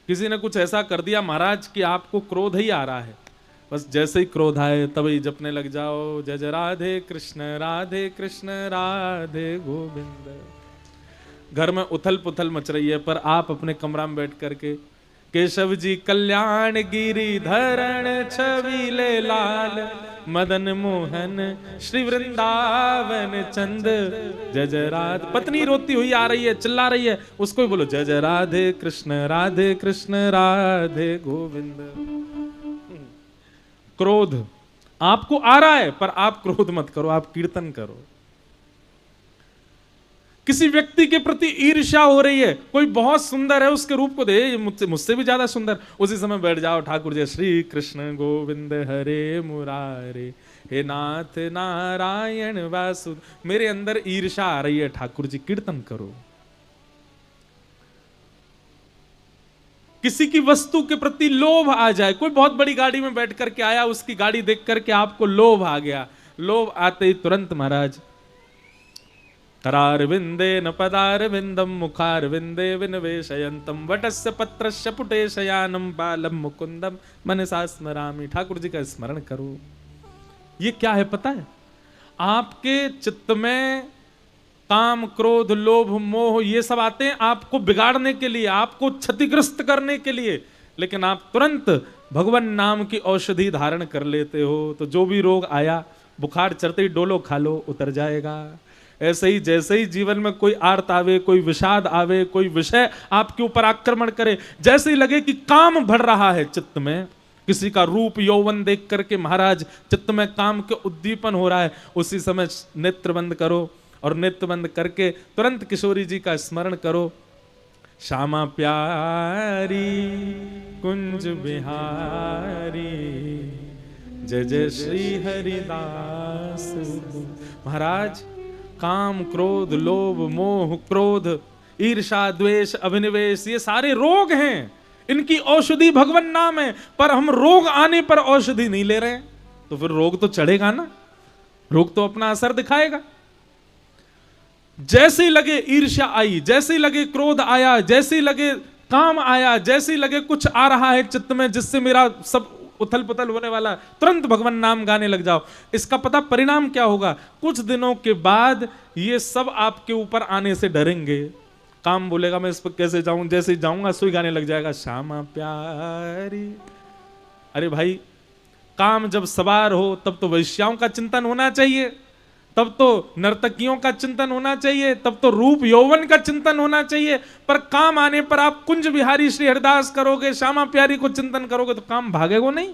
किसी ने कुछ ऐसा कर दिया महाराज कि आपको क्रोध ही आ रहा है, बस जैसे ही क्रोध आए तभी जपने लग जाओ, जय जय राधे कृष्ण राधे गोविंद। घर में उथल पुथल मच रही है, पर आप अपने कमरा में बैठ करके केशव जी कल्याण गिरी धरण छबीले लाल मदन मोहन श्री वृंदावन चंद जय जय राधे। पत्नी रोती हुई आ रही है, चिल्ला रही है, उसको ही बोलो जय जय राधे कृष्ण राधे गोविंद। क्रोध आपको आ रहा है पर आप क्रोध मत करो, आप कीर्तन करो। किसी व्यक्ति के प्रति ईर्ष्या हो रही है, कोई बहुत सुंदर है, उसके रूप को दे मुझसे भी ज्यादा सुंदर, उसी समय बैठ जाओ ठाकुर जय श्री कृष्ण गोविंद हरे मुरारे हे नाथ नारायण वासुदेव। मेरे अंदर ईर्ष्या आ रही है ठाकुर जी, कीर्तन करो। किसी की वस्तु के प्रति लोभ आ जाए, कोई बहुत बड़ी गाड़ी में बैठ करके आया, उसकी गाड़ी देख करके आपको लोभ आ गया, लोभ आते ही तुरंत महाराज करार विंदे न पदार विंदम मुखार विंदे विनवेशयंतम वटस्य पत्रस्य पुटेशयानम बालम मुकुंदम मनसा स्मरामि। ठाकुर जी का स्मरण करो। ये क्या है पता है? आपके चित्त में काम क्रोध लोभ मोह ये सब आते हैं आपको बिगाड़ने के लिए, आपको क्षतिग्रस्त करने के लिए, लेकिन आप तुरंत भगवान नाम की औषधि धारण कर लेते हो, तो जो भी रोग आया, बुखार चढ़ते ही डोलो खा लो, उतर जाएगा। ऐसे ही जैसे ही जीवन में कोई आर्त आवे, कोई विषाद आवे, कोई विषय आपके ऊपर आक्रमण करे, जैसे ही लगे कि काम बढ़ रहा है चित्त में, किसी का रूप यौवन देख करके महाराज चित्त में काम के उद्दीपन हो रहा है, उसी समय नेत्र बंद करो और नेत्र बंद करके तुरंत किशोरी जी का स्मरण करो। श्यामा प्यारी कुंज बिहारी जय जय श्री हरिदास। महाराज काम क्रोध लोभ मोह क्रोध ईर्षा द्वेष अभिनिवेश ये सारे रोग हैं, इनकी औषधि भगवान नाम है, पर हम रोग आने पर औषधि नहीं ले रहे हैं, तो फिर रोग तो चढ़ेगा ना, रोग तो अपना असर दिखाएगा। जैसे ही लगे ईर्ष्या आई, जैसे ही लगे क्रोध आया, जैसे ही लगे काम आया, जैसे ही लगे कुछ आ रहा है चित्त में जिससे मेरा सब उथल पुथल होने वाला, तुरंत भगवान नाम गाने लग जाओ। इसका पता परिणाम क्या होगा? कुछ दिनों के बाद ये सब आपके ऊपर आने से डरेंगे। काम बोलेगा मैं इस पर कैसे जाऊं, जैसे जाऊंगा सुई गाने लग जाएगा, श्यामा प्यारी। अरे भाई, काम जब सवार हो तब तो वैश्याओं का चिंतन होना चाहिए, तब तो नर्तकियों का चिंतन होना चाहिए, तब तो रूप यौवन का चिंतन होना चाहिए। पर काम आने पर आप कुंज बिहारी श्री हरिदास करोगे, श्यामा प्यारी को चिंतन करोगे तो काम भागेगा नहीं।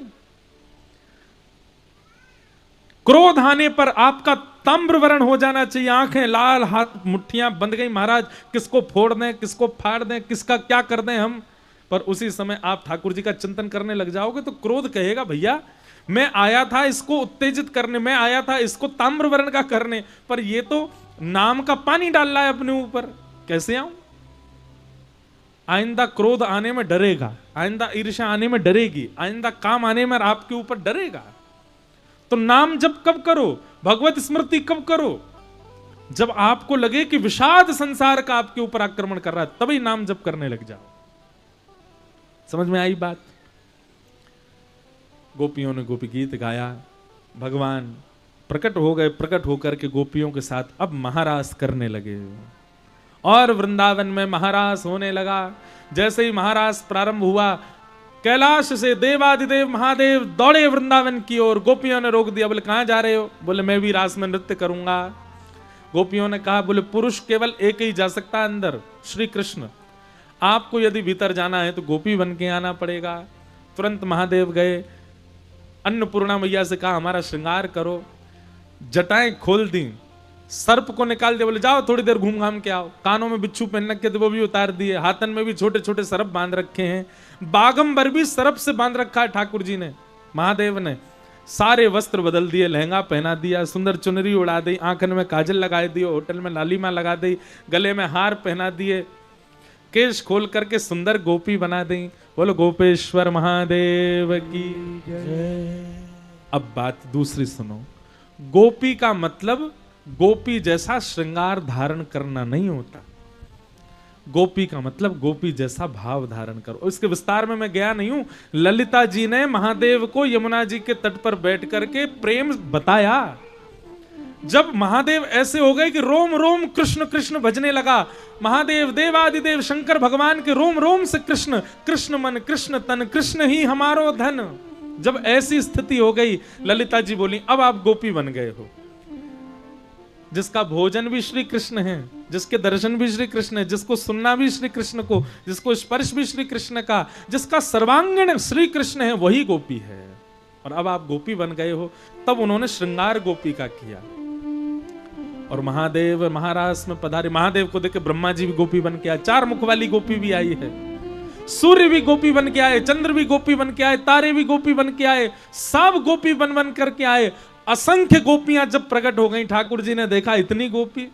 क्रोध आने पर आपका ताम्रवर्ण हो जाना चाहिए, आंखें लाल, हाथ मुट्ठियां बंध गई, महाराज किसको फोड़ दें, किसको फाड़ दें, किसका क्या कर दें हम। पर उसी समय आप ठाकुर जी का चिंतन करने लग जाओगे तो क्रोध कहेगा भैया मैं आया था इसको उत्तेजित करने, मैं आया था इसको ताम्रवर्ण का करने, पर ये तो नाम का पानी डाल रहा है अपने ऊपर, कैसे आऊं। आइंदा क्रोध आने में डरेगा, आइंदा ईर्ष्या आने में डरेगी, आइंदा काम आने में आपके ऊपर डरेगा। तो नाम जब कब करो, भगवत स्मृति कब करो? जब आपको लगे कि विषाद संसार का आपके ऊपर आक्रमण कर रहा है, तभी नाम जप करने लग जाओ। समझ में आई बात? गोपियों ने गोपी गीत गाया, भगवान प्रकट हो गए, प्रकट होकर के गोपियों के साथ अब महारास करने लगे और वृंदावन में महारास होने लगा। जैसे ही महारास प्रारंभ हुआ, कैलाश से देवादिदेव महादेव दौड़े वृंदावन की ओर। गोपियों ने रोक दिया, बोले कहां जा रहे हो? बोले मैं भी रास में नृत्य करूंगा। गोपियों ने कहा, बोले पुरुष केवल एक ही जा सकता है अंदर, श्री कृष्ण। आपको यदि भीतर जाना है तो गोपी बन के आना पड़ेगा। तुरंत महादेव गए, अन्नपूर्णा मैया से कहा हमारा श्रृंगार करो। जटाएं खोल दी, सर्प को निकाल दिया, बोले जाओ थोड़ी देर घूम घाम के आओ। कानों में बिच्छू पहन रखे थे वो भी उतार दिए, हाथन में भी छोटे छोटे सर्प बांध रखे हैं, बागंबर भी सर्प से बांध रखा है ठाकुर जी ने, महादेव ने। सारे वस्त्र बदल दिए, लहंगा पहना दिया, सुंदर चुनरी उड़ा दी, आंखन में काजल लगा दिए, होटल में लालिमा लगा दी, गले में हार पहना दिए, केश खोल करके सुंदर गोपी बना दी। बोलो गोपेश्वर महादेव की जय। अब बात दूसरी सुनो, गोपी का मतलब गोपी जैसा श्रृंगार धारण करना नहीं होता। गोपी का मतलब गोपी जैसा भाव धारण करो। इसके विस्तार में मैं गया नहीं हूं। ललिता जी ने महादेव को यमुना जी के तट पर बैठ करके प्रेम बताया। जब महादेव ऐसे हो गए कि रोम रोम कृष्ण कृष्ण भजने लगा, महादेव देवादिदेव शंकर भगवान के रोम रोम से कृष्ण, कृष्ण मन कृष्ण तन, कृष्ण ही हमारो धन। जब ऐसी स्थिति हो गई, ललिता जी बोली अब आप गोपी बन गए हो। जिसका भोजन भी श्री कृष्ण है, जिसके दर्शन भी श्री कृष्ण है, जिसको सुनना भी श्री कृष्ण को, जिसको स्पर्श भी श्री कृष्ण का, जिसका सर्वांगीण श्री कृष्ण है, वही गोपी है। और अब आप गोपी बन गए हो। तब उन्होंने श्रृंगार गोपी का किया और महादेव महारास में पधारे। महादेव को देख ब्रह्मा जी भी गोपी बन के आए, 4 मुख वाली गोपी भी आई है, सूर्य भी गोपी बन के आए, चंद्र भी गोपी बन के आए, तारे भी गोपी बन के आए, सब गोपी बन बन करके आए। असंख्य गोपियां जब प्रकट हो गई, ठाकुर जी ने देखा इतनी गोपी,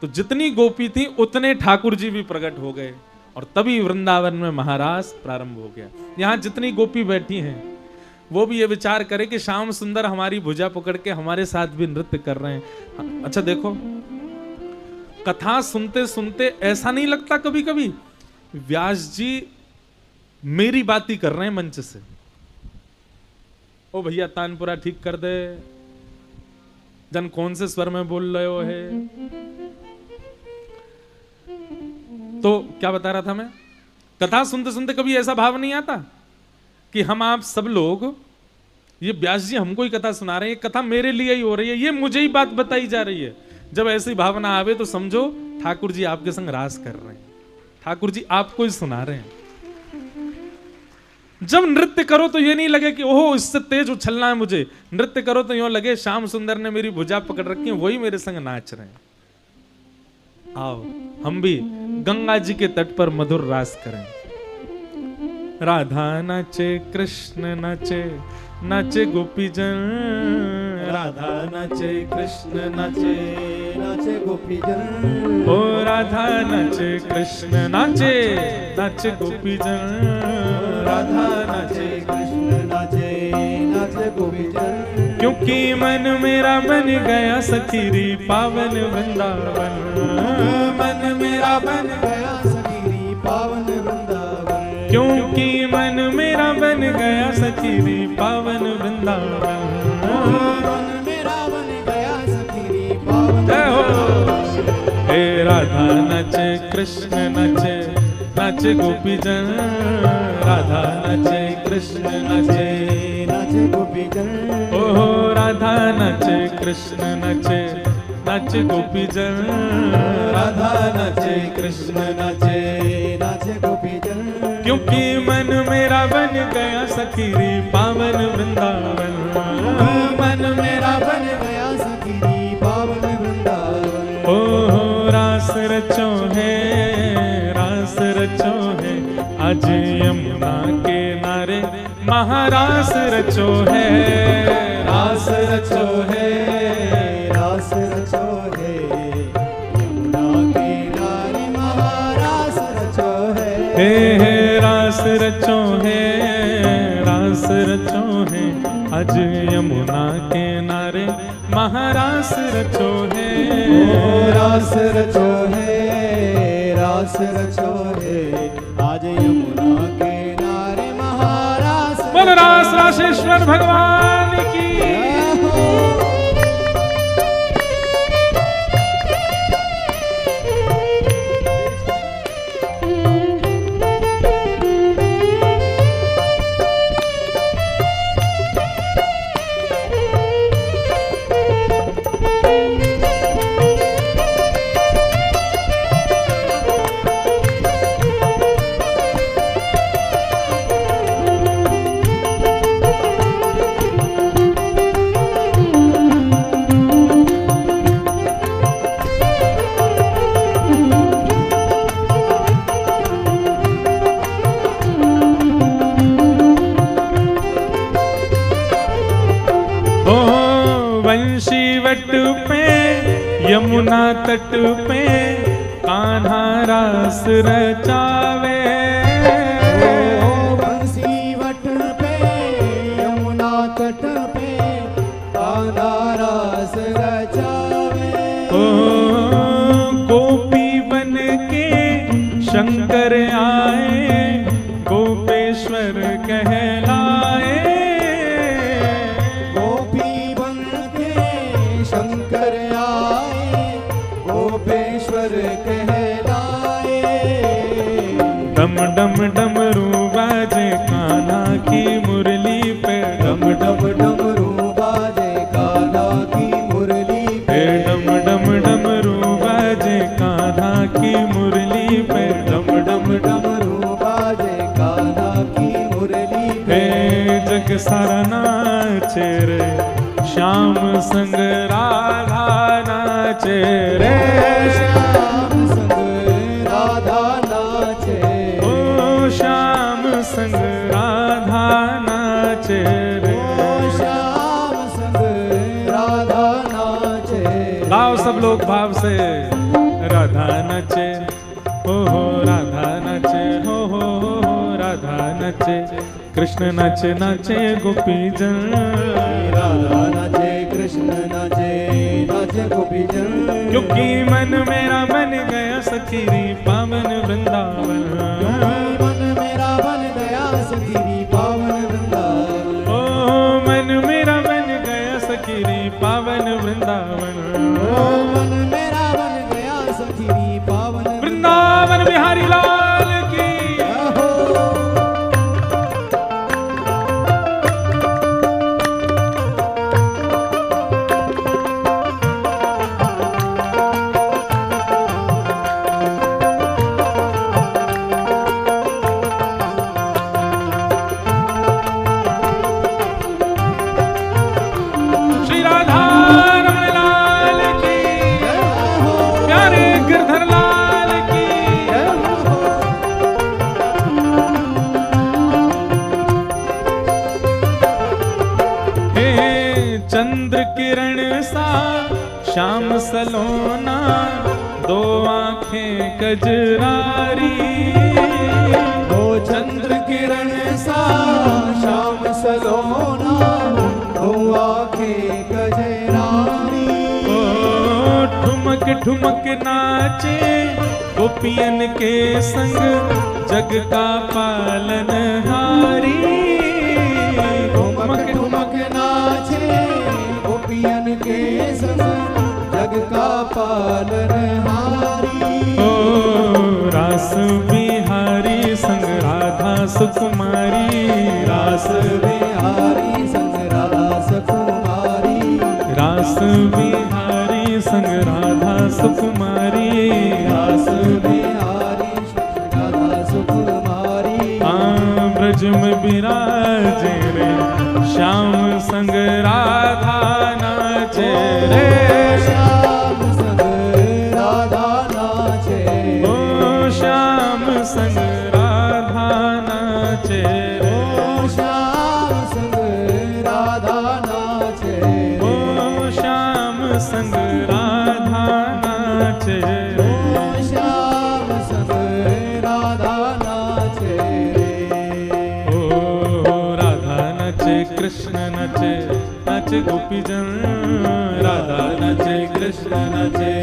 तो जितनी गोपी थी उतने ठाकुर जी भी प्रकट हो गए और तभी वृंदावन में महारास प्रारंभ हो गया। यहां जितनी गोपी बैठी हैं वो भी ये विचार करे कि श्याम सुंदर हमारी भुजा पकड़ के हमारे साथ भी नृत्य कर रहे हैं। अच्छा देखो, कथा सुनते सुनते ऐसा नहीं लगता कभी कभी व्यास जी मेरी बात ही कर रहे हैं मंच से, ओ भैया तानपुरा ठीक कर दे, जन कौन से स्वर में बोल रहे हो है। तो क्या बता रहा था मैं, कथा सुनते सुनते कभी ऐसा भाव नहीं आता कि हम आप सब लोग, ये व्यास जी हमको ही कथा सुना रहे हैं, ये कथा मेरे लिए ही हो रही है, ये मुझे ही बात बताई जा रही है। जब ऐसी भावना आवे तो समझो ठाकुर जी आपके संग रास कर रहे हैं, ठाकुर जी आपको ही सुना रहे हैं। जब नृत्य करो तो ये नहीं लगे कि ओहो इससे तेज उछलना है मुझे, नृत्य करो तो यूं लगे श्याम सुंदर ने मेरी भुजा पकड़ रखी है, वही मेरे संग नाच रहे हैं। आओ हम भी गंगा जी के तट पर मधुर रास करें। राधा नाचे कृष्ण नाचे, नाचे गोपी जन, राधा नाचे कृष्ण नाचे, नाचे गोपी जन। ओ राधा नाचे कृष्ण नाचे, नाचे गोपी जन, राधा नाचे कृष्ण नाचे, नाचे गोपी जन। क्योंकि मन मेरा बन गया सखीरी पावन वृंदावन, मन मेरा बन गया सखीरी पावन वृंदावन। क्योंकि मन मेरा बन गया सखीरी पावन वृंदावन। मन मेरा बन गया सखीरी पावन जय हो। हे राधा नचे कृष्ण नचे, नाचे गोपी जन। राधा नचे कृष्ण नचे, नाचे गोपी जन। ओहो राधा नचे कृष्ण नचे, नाचे गोपी जन। राधा नचे कृष्ण नचे, नाचे गोपी जन। क्योंकि मन मेरा बन गया सखीरी पावन वृंदावन। मन मेरा बन गया सखीरी पावन वृंदावन। ओहो रास रचो है, रास रचो है, आज यमुना के नारे महारास रचो है। रास रचो है, रास रचो है, यमुना किनारे महारास रचो है। हे रास रचो है, रास रचो है, आज यमुना के नारे महारास रचो है। रास रचो है, रास रचो है, आज यमुना किनारे महारास। बोल रास राशेश्वर भगवान की। यमुना तट पे कान्हा रास रचावे। बंसी वट पे यमुना तट पे कान्हा रास रचावे। ओ गोपी बन के शंकर आए, गोपेश्वर कहलाए। गोपी बन के शंकर आए, गोपेश्वर कहलाए। डम डम डमरू बाजे कान्हा की मुरली पे। डम डम डमरू बाजे कान्हा की मुरली पे। डम डम डमरू बाजे कान्हा की मुरली पे। डम डम डमरू बाजे कान्हा की मुरली पे। जग सारा नाचे रे, श्याम संग राधा नाचे रे। श्याम संग राधा नाचे। ओ श्याम संग राधा नाचे रे। ओ श्याम संग राधा नाचे। गाओ सब लोग भाव से। राधा नचे हो राधा नचे हो राधा नचे। कृष्ण नाचे नाचे गोपी जन। राधा नाचे कृष्ण नाचे, नाचे गोपी जन। क्योंकि मन मेरा बन गया सखीरी पावन वृंदावन। मन मेरा बन गया सखीरी पावन वृंदावन। ओ मन मेरा बन गया सखीरी पावन वृंदावन। ओ मन मेरा बन गया सखीरी पावन वृंदावन बिहारी लाल की। श्री राधा रमण लाल की। प्यारे गिरधर लाल की। हे चंद्र किरण सा श्याम सलोना, दो आंखें कजरारी। ओ चंद्र किरण सा श्याम सलोना, दो आंखें गजरानी। ओ ठुमक ठुमक नाचे गोपियन के संग जग का पालनहारी। ठुमक ठुमक नाचे गोपियन के संग जग का पालनहारी। ओ रास बिहारी संग राधा सुकुमारी। रास बिहारी संग राधा सुकुमारी। रास बिहारी संग राधा सुकुमारी। रास बिहारी संग राधा सुकुमारी। ब्रज में विराजे रे श्याम संग राधा नाचे रे। श्याम संग राधा नाचे। ओ श्याम संग राधा नाचे रे। ओ श्याम संग राधा नाचे। ओ श्याम संग राधा नाचे रे। ओ श्याम संग राधा नाचे रे। ओ राधा नाचे कृष्ण नाचे नाचे गोपीजन। राधा नाचे कृष्ण नाचे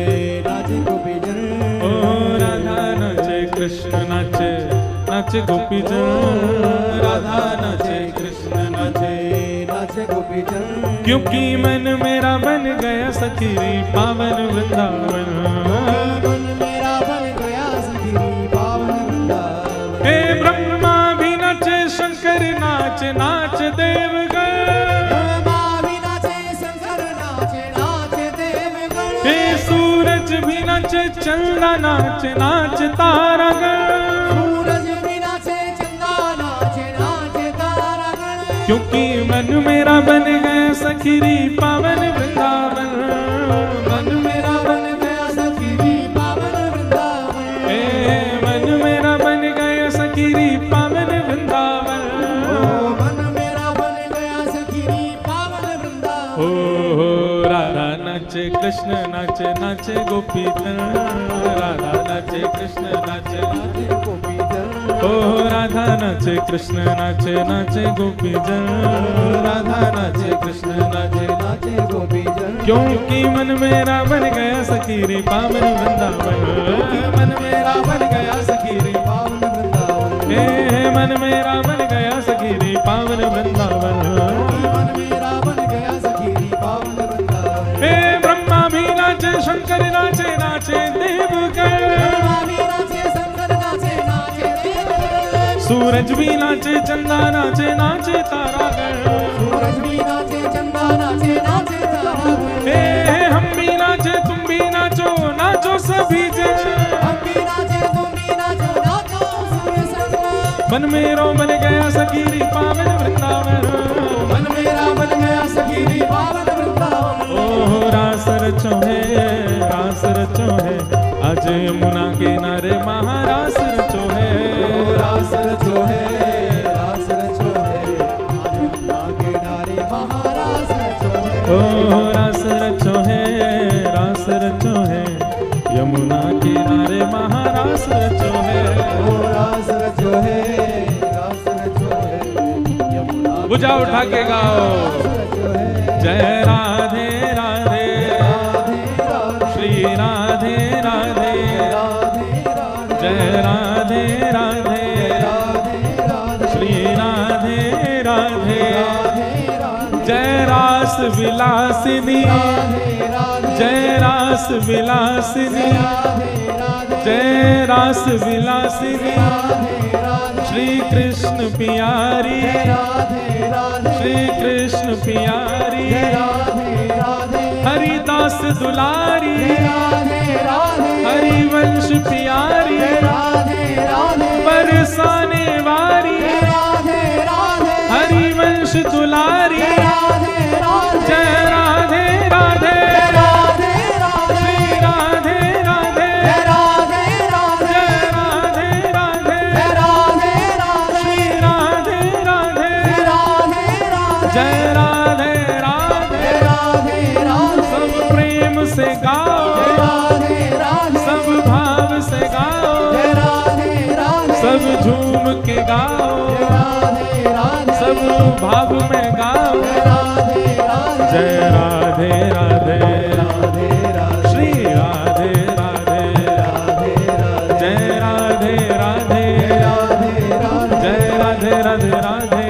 नाचे गोपीजन। ओ राधा नाचे कृष्ण नाचे नाचे गोपीजन। राधा नाचे कृष्ण नाचे नाचे गोपीजन। क्योंकि मन मेरा बन गया सखी पावन वृंदावन। मन मेरा बन गया सखी पावन वृंदावन। हे ब्रह्मा भी नाचे शंकर नाचे नाच देवगण। ब्रह्मा भी नाचे शंकर नाचे नाचे देवगण। हे सूरज भी नाचे चंदा नाचे नाच तारागण। सूरज भी नाचे चंदा नाचे नाचे तारागण। क्योंकि मन मेरा बन गया सखी पावन वृंदावन। मन मेरा बन गया सखी पावन वृंदावन। हे मन मेरा बन गया सखी पावन वृंदावन। मन मेरा बन गया सखी पावन वृंदावन। ओ राधा नाचे कृष्ण नाचे नाचे गोपीजन। राधा नाचे कृष्ण नाचे नाचे गोपीजन। ओ राधा नाचे कृष्ण नाचे नाचे गोपीजन। राधा नाचे कृष्ण नाचे नाचे गोपीजन। क्योंकि मन मेरा बन गया सखी पावन वृंदावन। मन मेरा बन गया सखी पावन वृंदावन। हे मन मेरा बन गया सखी पावन वृंदावन। मन मेरा बन गया सखी पावन वृंदावन। हे ब्रह्मा भी नाचे शंकर नाचे नाचे देवगण। ब्रह्मा भी नाचे शंकर नाचे नाचे देवगण। सूरज भी नाचे चंदा नाचे नाचे तारागण। सूरज भी नाचे चंदा नाचे नाचे तारागण। हे हम भी नाचे तुम भी नाचो नाचो सभी जन। हम भी नाचे तुम भी नाचो नाचो सभी संग। मन मेरो बन गया सखी पावन वृंदावन। मन मेरा बन गया सखी पावन वृंदावन। ओ रास रचो है आज यमुना के नारे महारास रचो है। रास रचो है रास रचो है। आज यमुना के नारे महारास रचो है। ओ रास रचो है यमुना के नारे महारास रचो है। ओ रास रचो है यमुना बुझा उठा के गाओ। रचो है। जय राधे राधे श्री राधे राधे। जय राधे राधे श्री राधे राधे। जय रास विलासिनी जय रास विलासिनी। जय रास विलासिनी श्री कृष्ण पियारी। श्री कृष्ण पियारी हरिदास दुलारी। हरिवंश पियारी बरसाने वारी। हरिवंश दुलारी जय राधे राधे श्री राधे राधे। जय राधे राधे श्री राधे राधे। जय राधे राधे सब प्रेम से गाओ सब भाव से गाओ सब झूम के गाओ सब भाव में गाओ। जय राधे राधे श्री राधे राधे। राधे राधे राधे